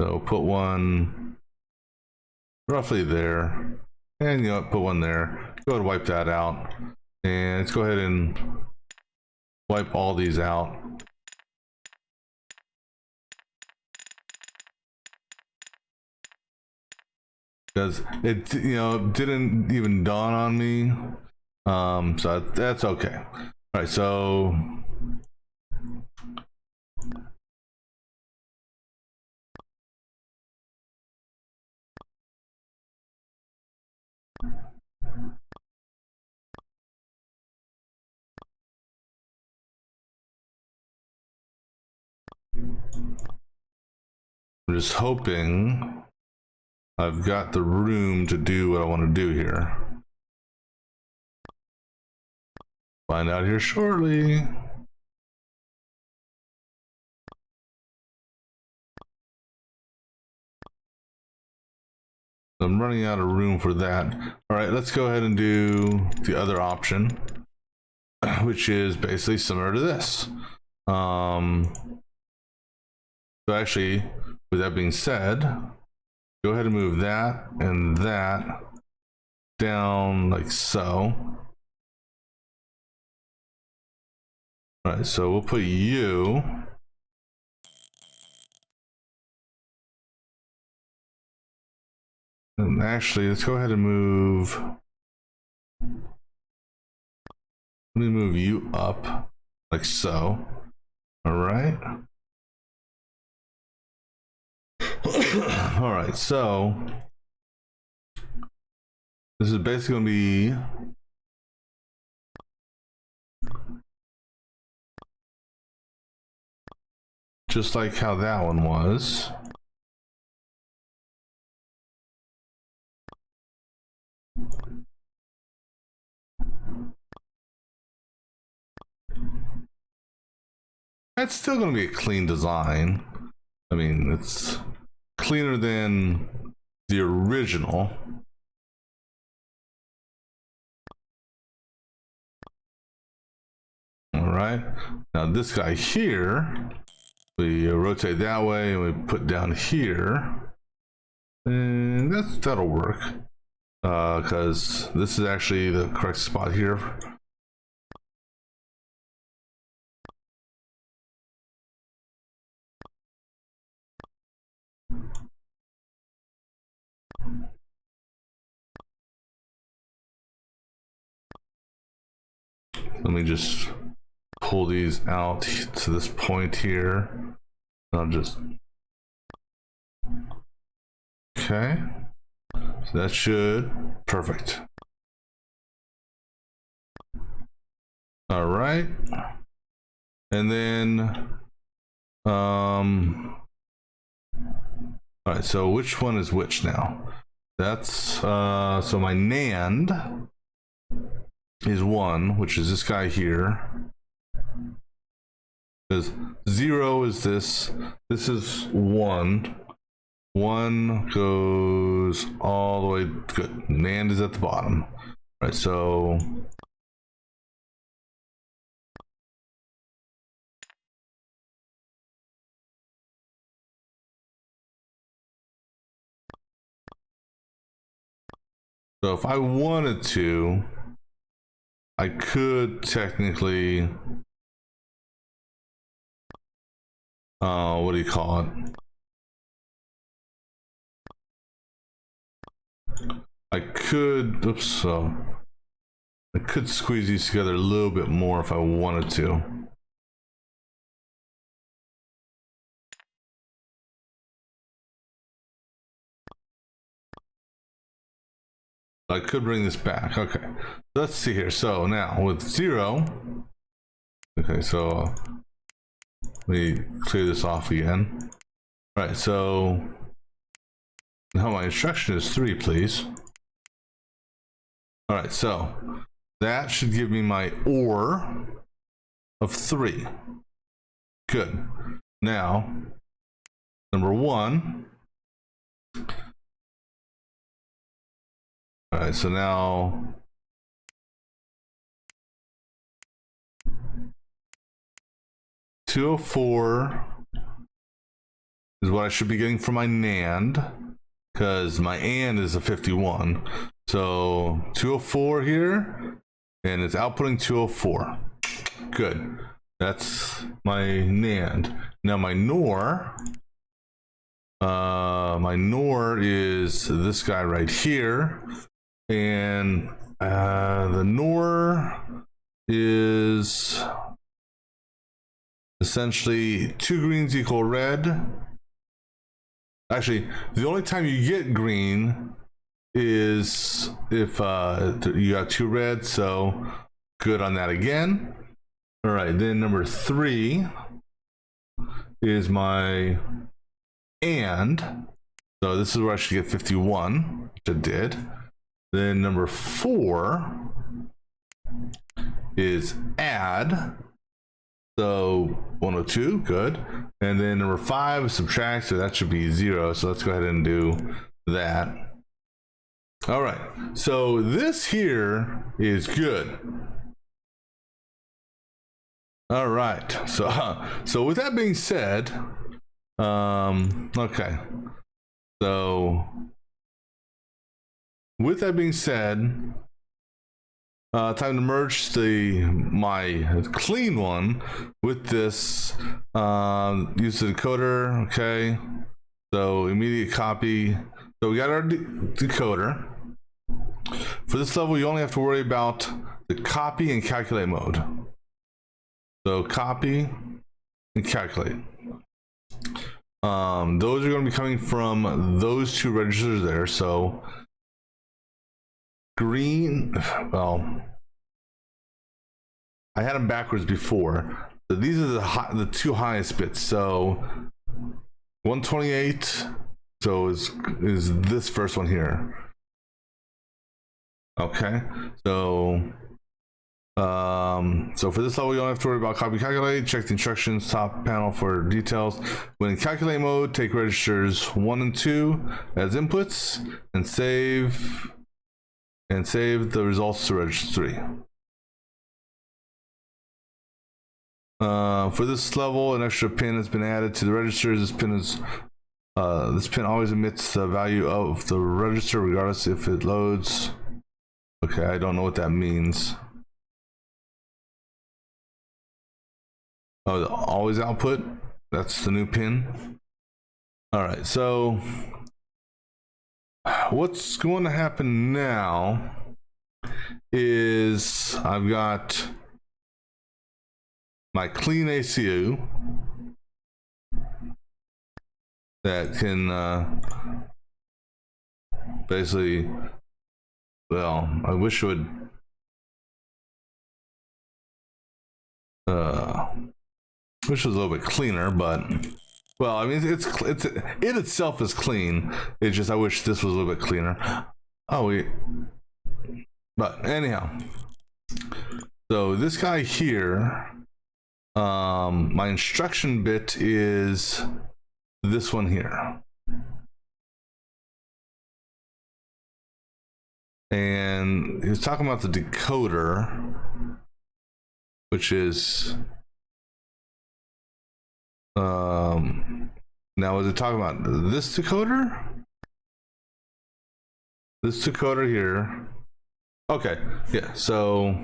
So put one roughly there, and you know what, put one there. Go ahead and wipe that out, and let's go ahead and wipe all these out. Because it didn't even dawn on me, so that's okay. All right, so I'm just hoping I've got the room to do what I want to do here. Find out here shortly. I'm running out of room for that. All right, let's go ahead and do the other option, which is basically similar to this. So actually, with that being said, go ahead and move that and that down like so. All right, so we'll put you. And actually, let's go ahead and move. Let me move you up like so. All right. All right, so this is basically going to be just like how that one was. That's still going to be a clean design. I mean, it's cleaner than the original. All right, now this guy here, we rotate that way and we put down here, and that'll work because this is actually the correct spot here. Let me just pull these out to this point here. I'll just Okay. So that should, perfect. All right. And then, all right, so which one is which now? That's, so my NAND is 1, which is this guy here. Because 0 is this. This is 1. 1 goes all the way, good. NAND is at the bottom. All right, so if I wanted to, I could technically, what do you call it? I could, oops, I could squeeze these together a little bit more if I wanted to. I could bring this back. Okay, let's see here. So now with 0, okay, so let me clear this off again. All right, so now my instruction is 3, please. All right, so that should give me my OR of 3. Good. Now, number 1. All right, so now 204 is what I should be getting from my NAND, because my AND is a 51. So 204 here, and it's outputting 204. Good. That's my NAND. Now my NOR, is this guy right here, and the NOR is essentially 2 greens equal red. Actually, the only time you get green is if you got 2 red, so good on that again. All right, then number 3 is my AND. So this is where I should get 51, which I did. Then number 4 is add. So 102, good. And then number 5 is subtract, so that should be 0. So let's go ahead and do that. All right, so this here is good. All right, so with that being said, okay, so with that being said, time to merge my clean one with this. Use the decoder. Okay, so immediate copy. So we got our decoder. For this level, you only have to worry about the copy and calculate mode. So copy and calculate. Those are going to be coming from those 2 registers there. So green, well, I had them backwards before. So these are the 2 highest bits. So 128. So is this first one here. Okay, so for this level, you don't have to worry about copy calculate. Check the instructions top panel for details. When in calculate mode, take registers 1 and 2 as inputs and save the results to register 3. For this level, an extra pin has been added to the registers. This pin always emits the value of the register regardless if it loads. Okay, I don't know what that means. Oh, always output. That's the new pin. All right, so what's going to happen now is I've got my clean ACU. that can basically, well, I wish it would wish it was a little bit cleaner, but well, I mean, it's it itself is clean. It's just I wish this was a little bit cleaner. Oh, but anyhow, so this guy here, my instruction bit is this one here, and he's talking about the decoder, which is now is it talking about this decoder? This decoder here. Okay, yeah, so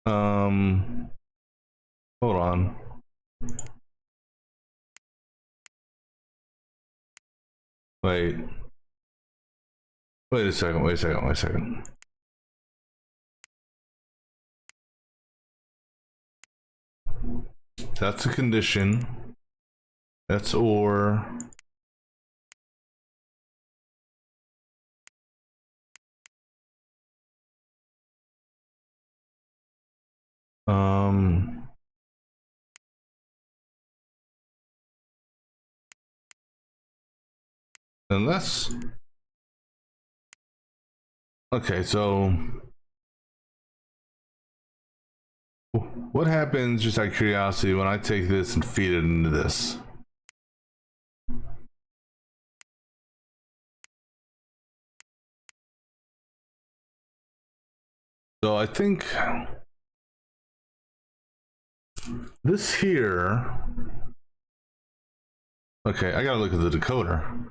hold on. Wait a second. That's a condition. That's or. Unless. Okay, so what happens, just out of curiosity, when I take this and feed it into this? So I think this here. Okay, I gotta look at the decoder.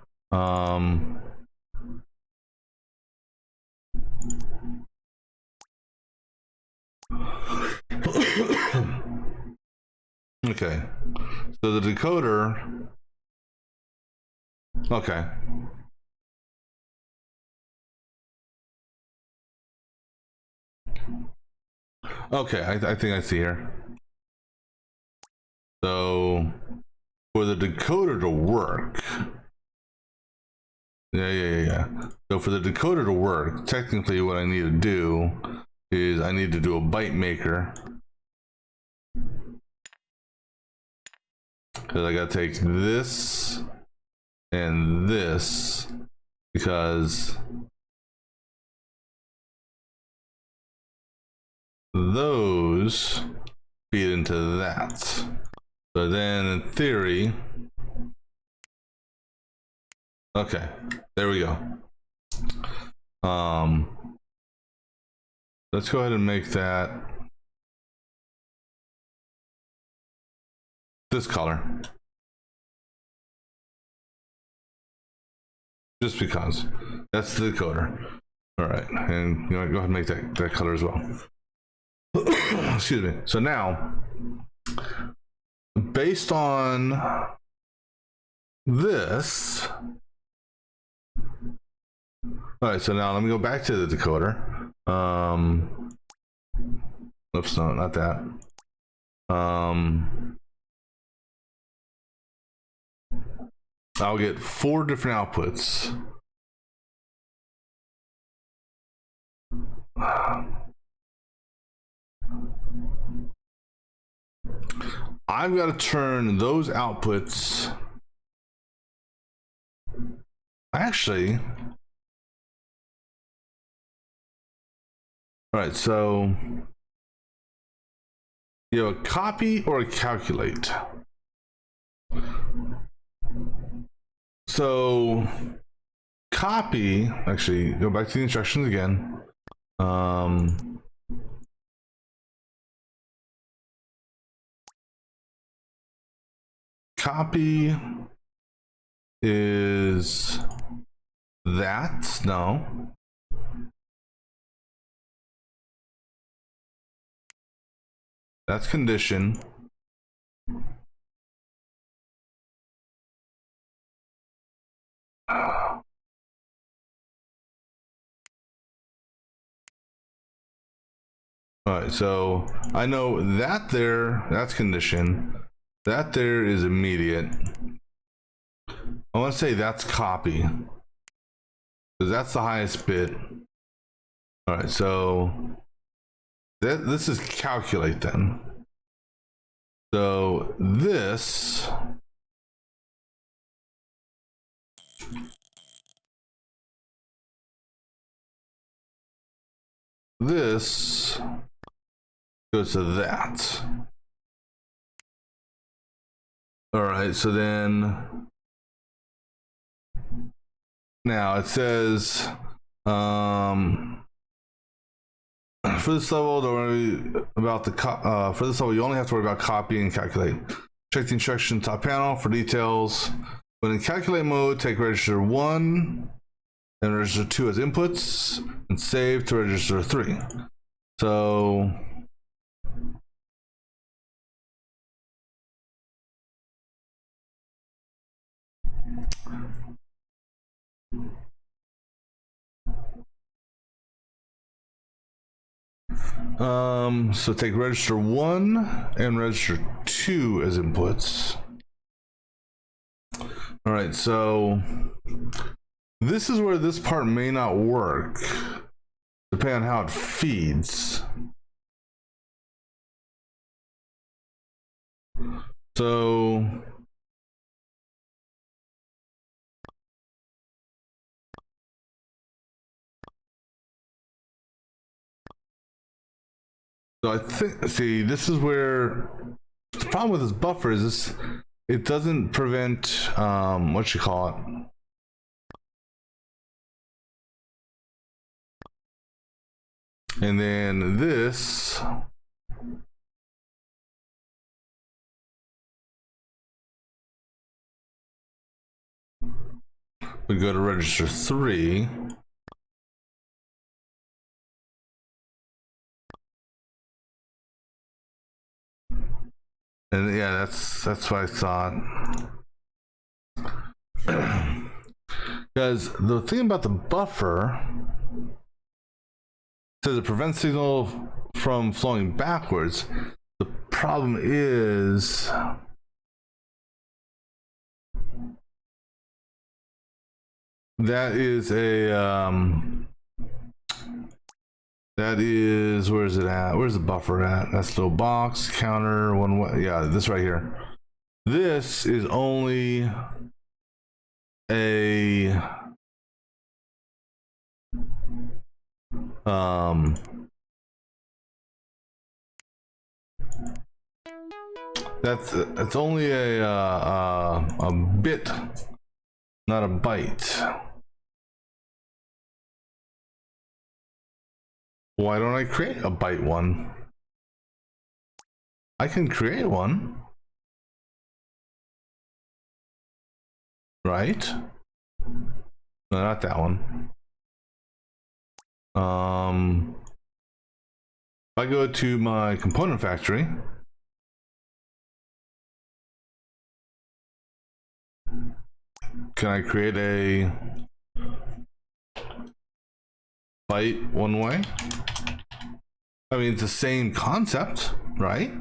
Okay, so the decoder. Okay. Okay, I think I see here. So for the decoder to work, yeah. So for the decoder to work, technically what I need to do is I need to do a byte maker. Because I gotta take this and this, because those feed into that. So then in theory, okay, there we go. Let's go ahead and make that this color. Just because that's the decoder. All right, and you know, go ahead and make that color as well. Excuse me. So now, based on this, all right. So now let me go back to the decoder. Oops, no, not that. I'll get 4 different outputs. I've got to turn those outputs. Actually, all right, so you have a copy or a calculate. So copy, actually go back to the instructions again. Copy is that, no. That's condition. All right, so I know that there, that's condition. That there is immediate. I want to say that's copy, because that's the highest bit. All right, so this is calculate then. So this goes to that. All right, so then now it says for this level, don't worry about the for this level, you only have to worry about copy and calculate. Check the instruction top panel for details. When in calculate mode, take register 1 and register 2 as inputs and save to register 3. So so take register 1 and register 2 as inputs. All right, so this is where this part may not work, depending on how it feeds. So I think, see, this is where the problem with this buffer is this, it doesn't prevent what you call it. And then this we go to register 3. And yeah, that's what I thought. Because the thing about the buffer says it prevents signal from flowing backwards. The problem is that is that is, where is it at? Where's the buffer at? That's the box counter one way. Yeah, this right here. This is only a that's only a bit, not a byte. Why don't I create a byte one? I can create one, right? No, not that one. If I go to my component factory, can I create a byte one way? I mean, it's the same concept, right?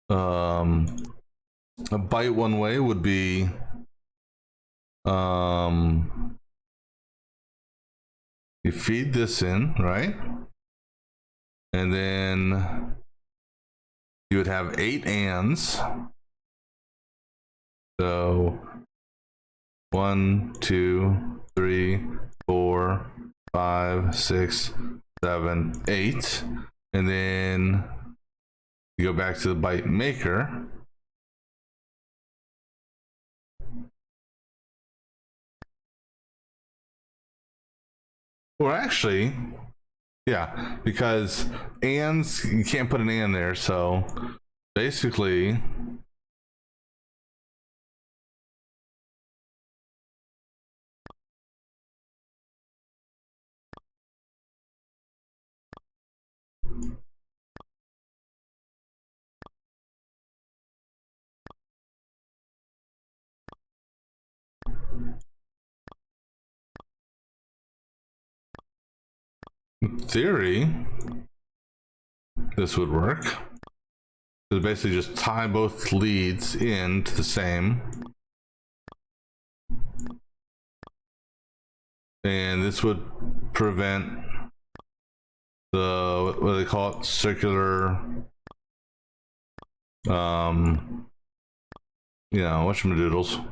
A byte one way would be you feed this in, right? And then you would have 8 ands. So 1, 2, 3, 4, 5, 6, 7, 8. And then you go back to the byte maker. Or actually, yeah, because ands, you can't put an and there, so basically in theory this would work. So basically just tie both leads into the same. And this would prevent the, what do they call it? Circular, you know, whatchamadoodles.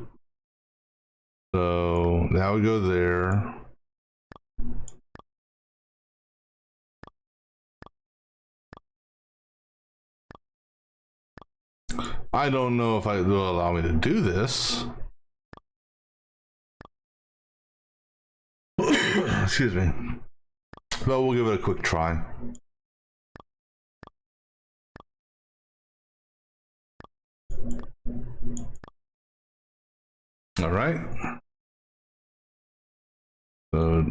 So that would go there. I don't know if it will allow me to do this. Excuse me. But we'll give it a quick try. All right. So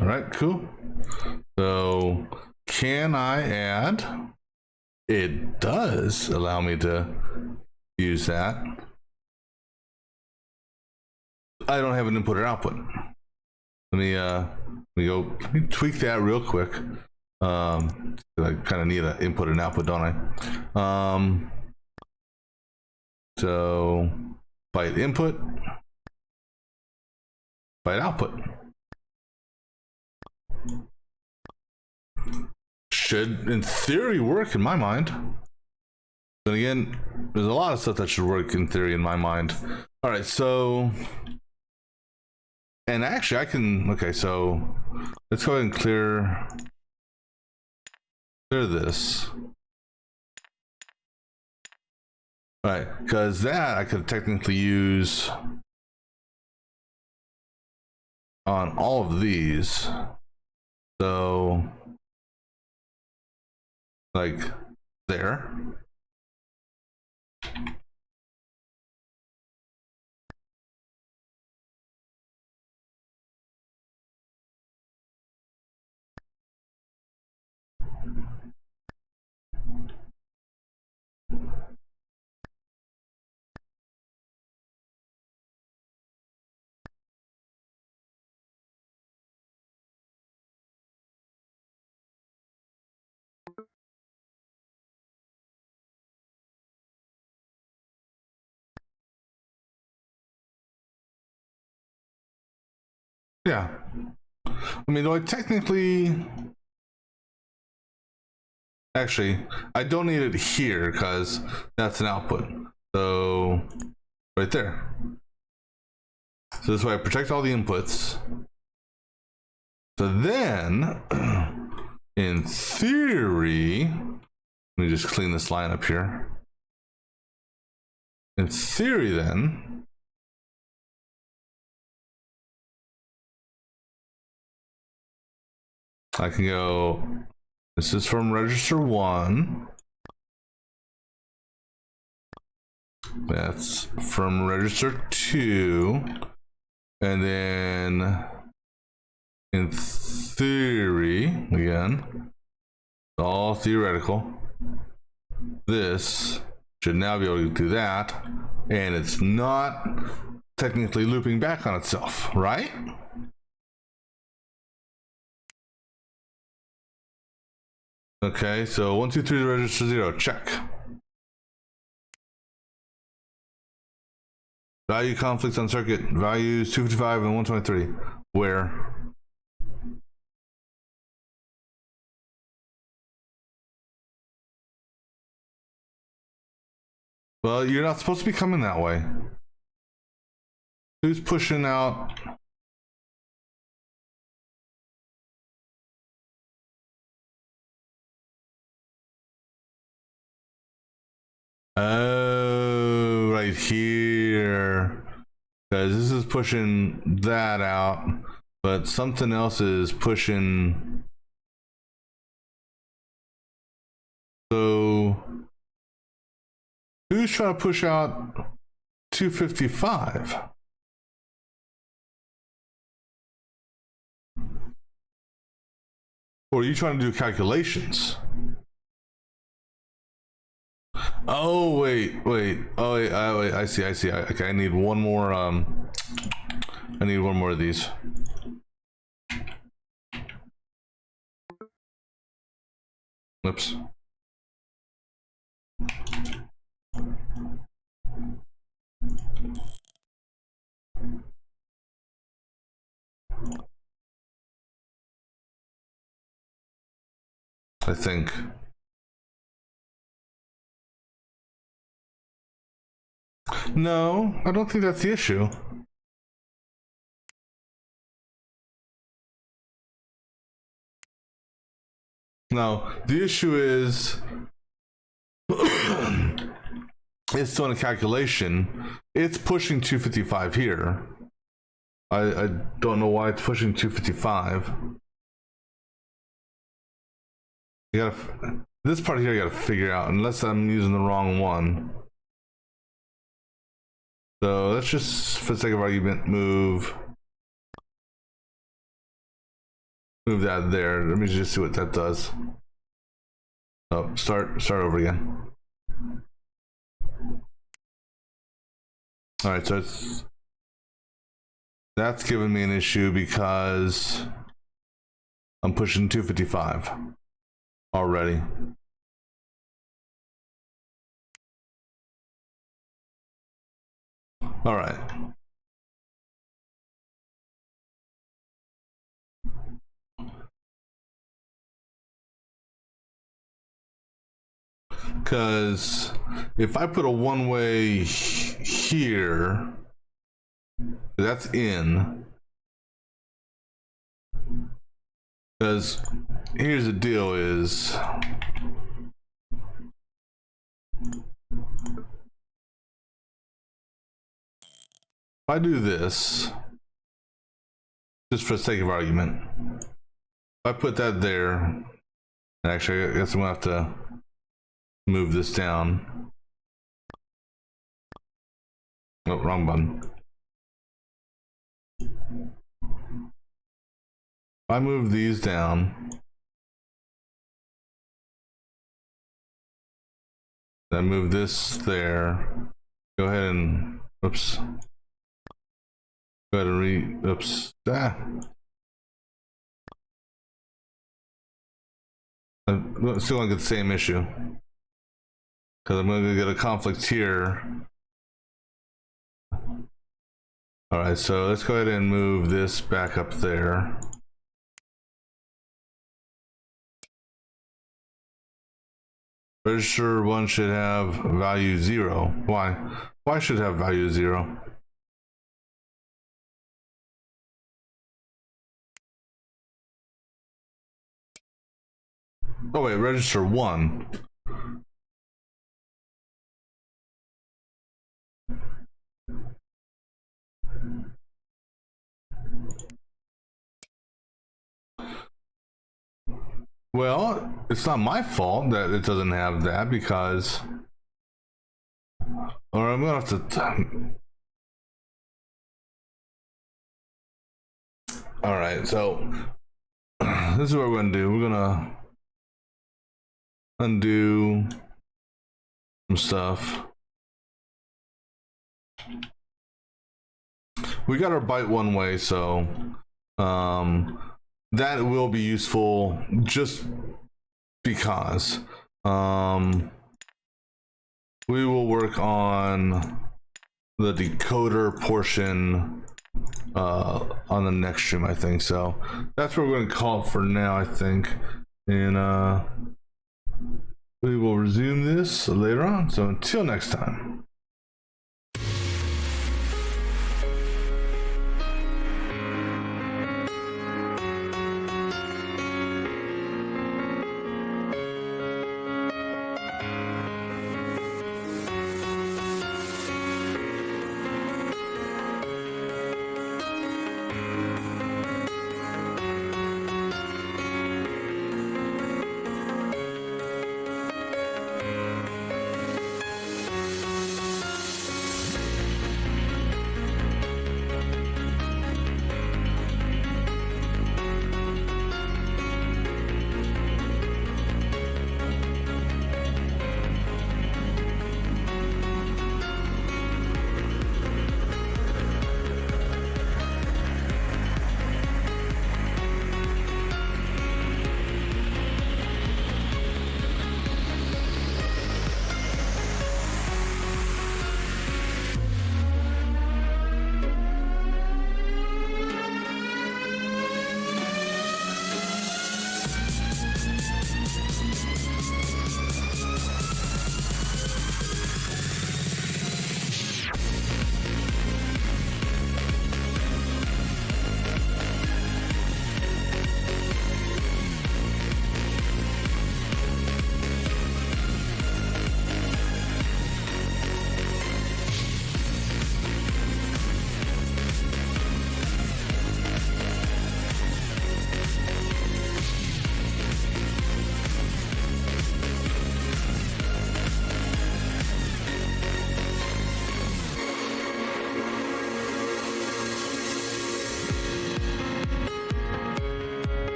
all right, cool. So can I add? It does allow me to use that. I don't have an input or output. Let me tweak that real quick. I kind of need an input and output, don't I? So byte input, byte output. Should, in theory, work in my mind. But again, there's a lot of stuff that should work in theory in my mind. All right, so, and actually I can, okay, so let's go ahead and clear this. All right, because that I could technically use on all of these. So, like there. Yeah. I mean, do I technically... Actually, I don't need it here because that's an output. So, right there. So this way I protect all the inputs. So then, in theory, let me just clean this line up here. In theory then, I can go, this is from register 1. That's from register 2. And then, in theory, again, all theoretical, this should now be able to do that. And it's not technically looping back on itself, right? Okay, so 1, 2, 3 to register 0, check. Value conflicts on circuit, values 255 and 123. Where? Well, you're not supposed to be coming that way. Who's pushing out? Oh, right here. Because this is pushing that out, but something else is pushing. So, who's trying to push out 255? Or are you trying to do calculations? Oh wait. Oh wait. I see. Okay, I need one more. I need one more of these. Oops. I think. No, I don't think that's the issue. No, the issue is it's doing a calculation. It's pushing 255 here. I don't know why it's pushing 255. You gotta, this part here you gotta figure out, unless I'm using the wrong one. So let's just, for the sake of argument, move that there. Let me just see what that does. Oh, start over again. All right, so that's giving me an issue because I'm pushing 255 already. All right. Because if I put a one-way here, that's in. Because here's the deal is, if I do this, just for the sake of argument, if I put that there, actually I guess I'm gonna have to move this down. Oh, wrong button. If I move these down, then move this there, go ahead and, oops. Go ahead and oops. I'm still gonna get the same issue. Because I'm gonna get a conflict here. All right, so let's go ahead and move this back up there. Register 1 should have value 0. Why? Why should it have value 0? Oh wait, register 1. Well, it's not my fault that it doesn't have that because, or I'm gonna have to. All right, so this is what we're gonna do. We're gonna undo some stuff. We got our byte one way, so that will be useful just because we will work on the decoder portion on the next stream, I think. So that's what we're going to call it for now, I think, and we will resume this later on. So until next time.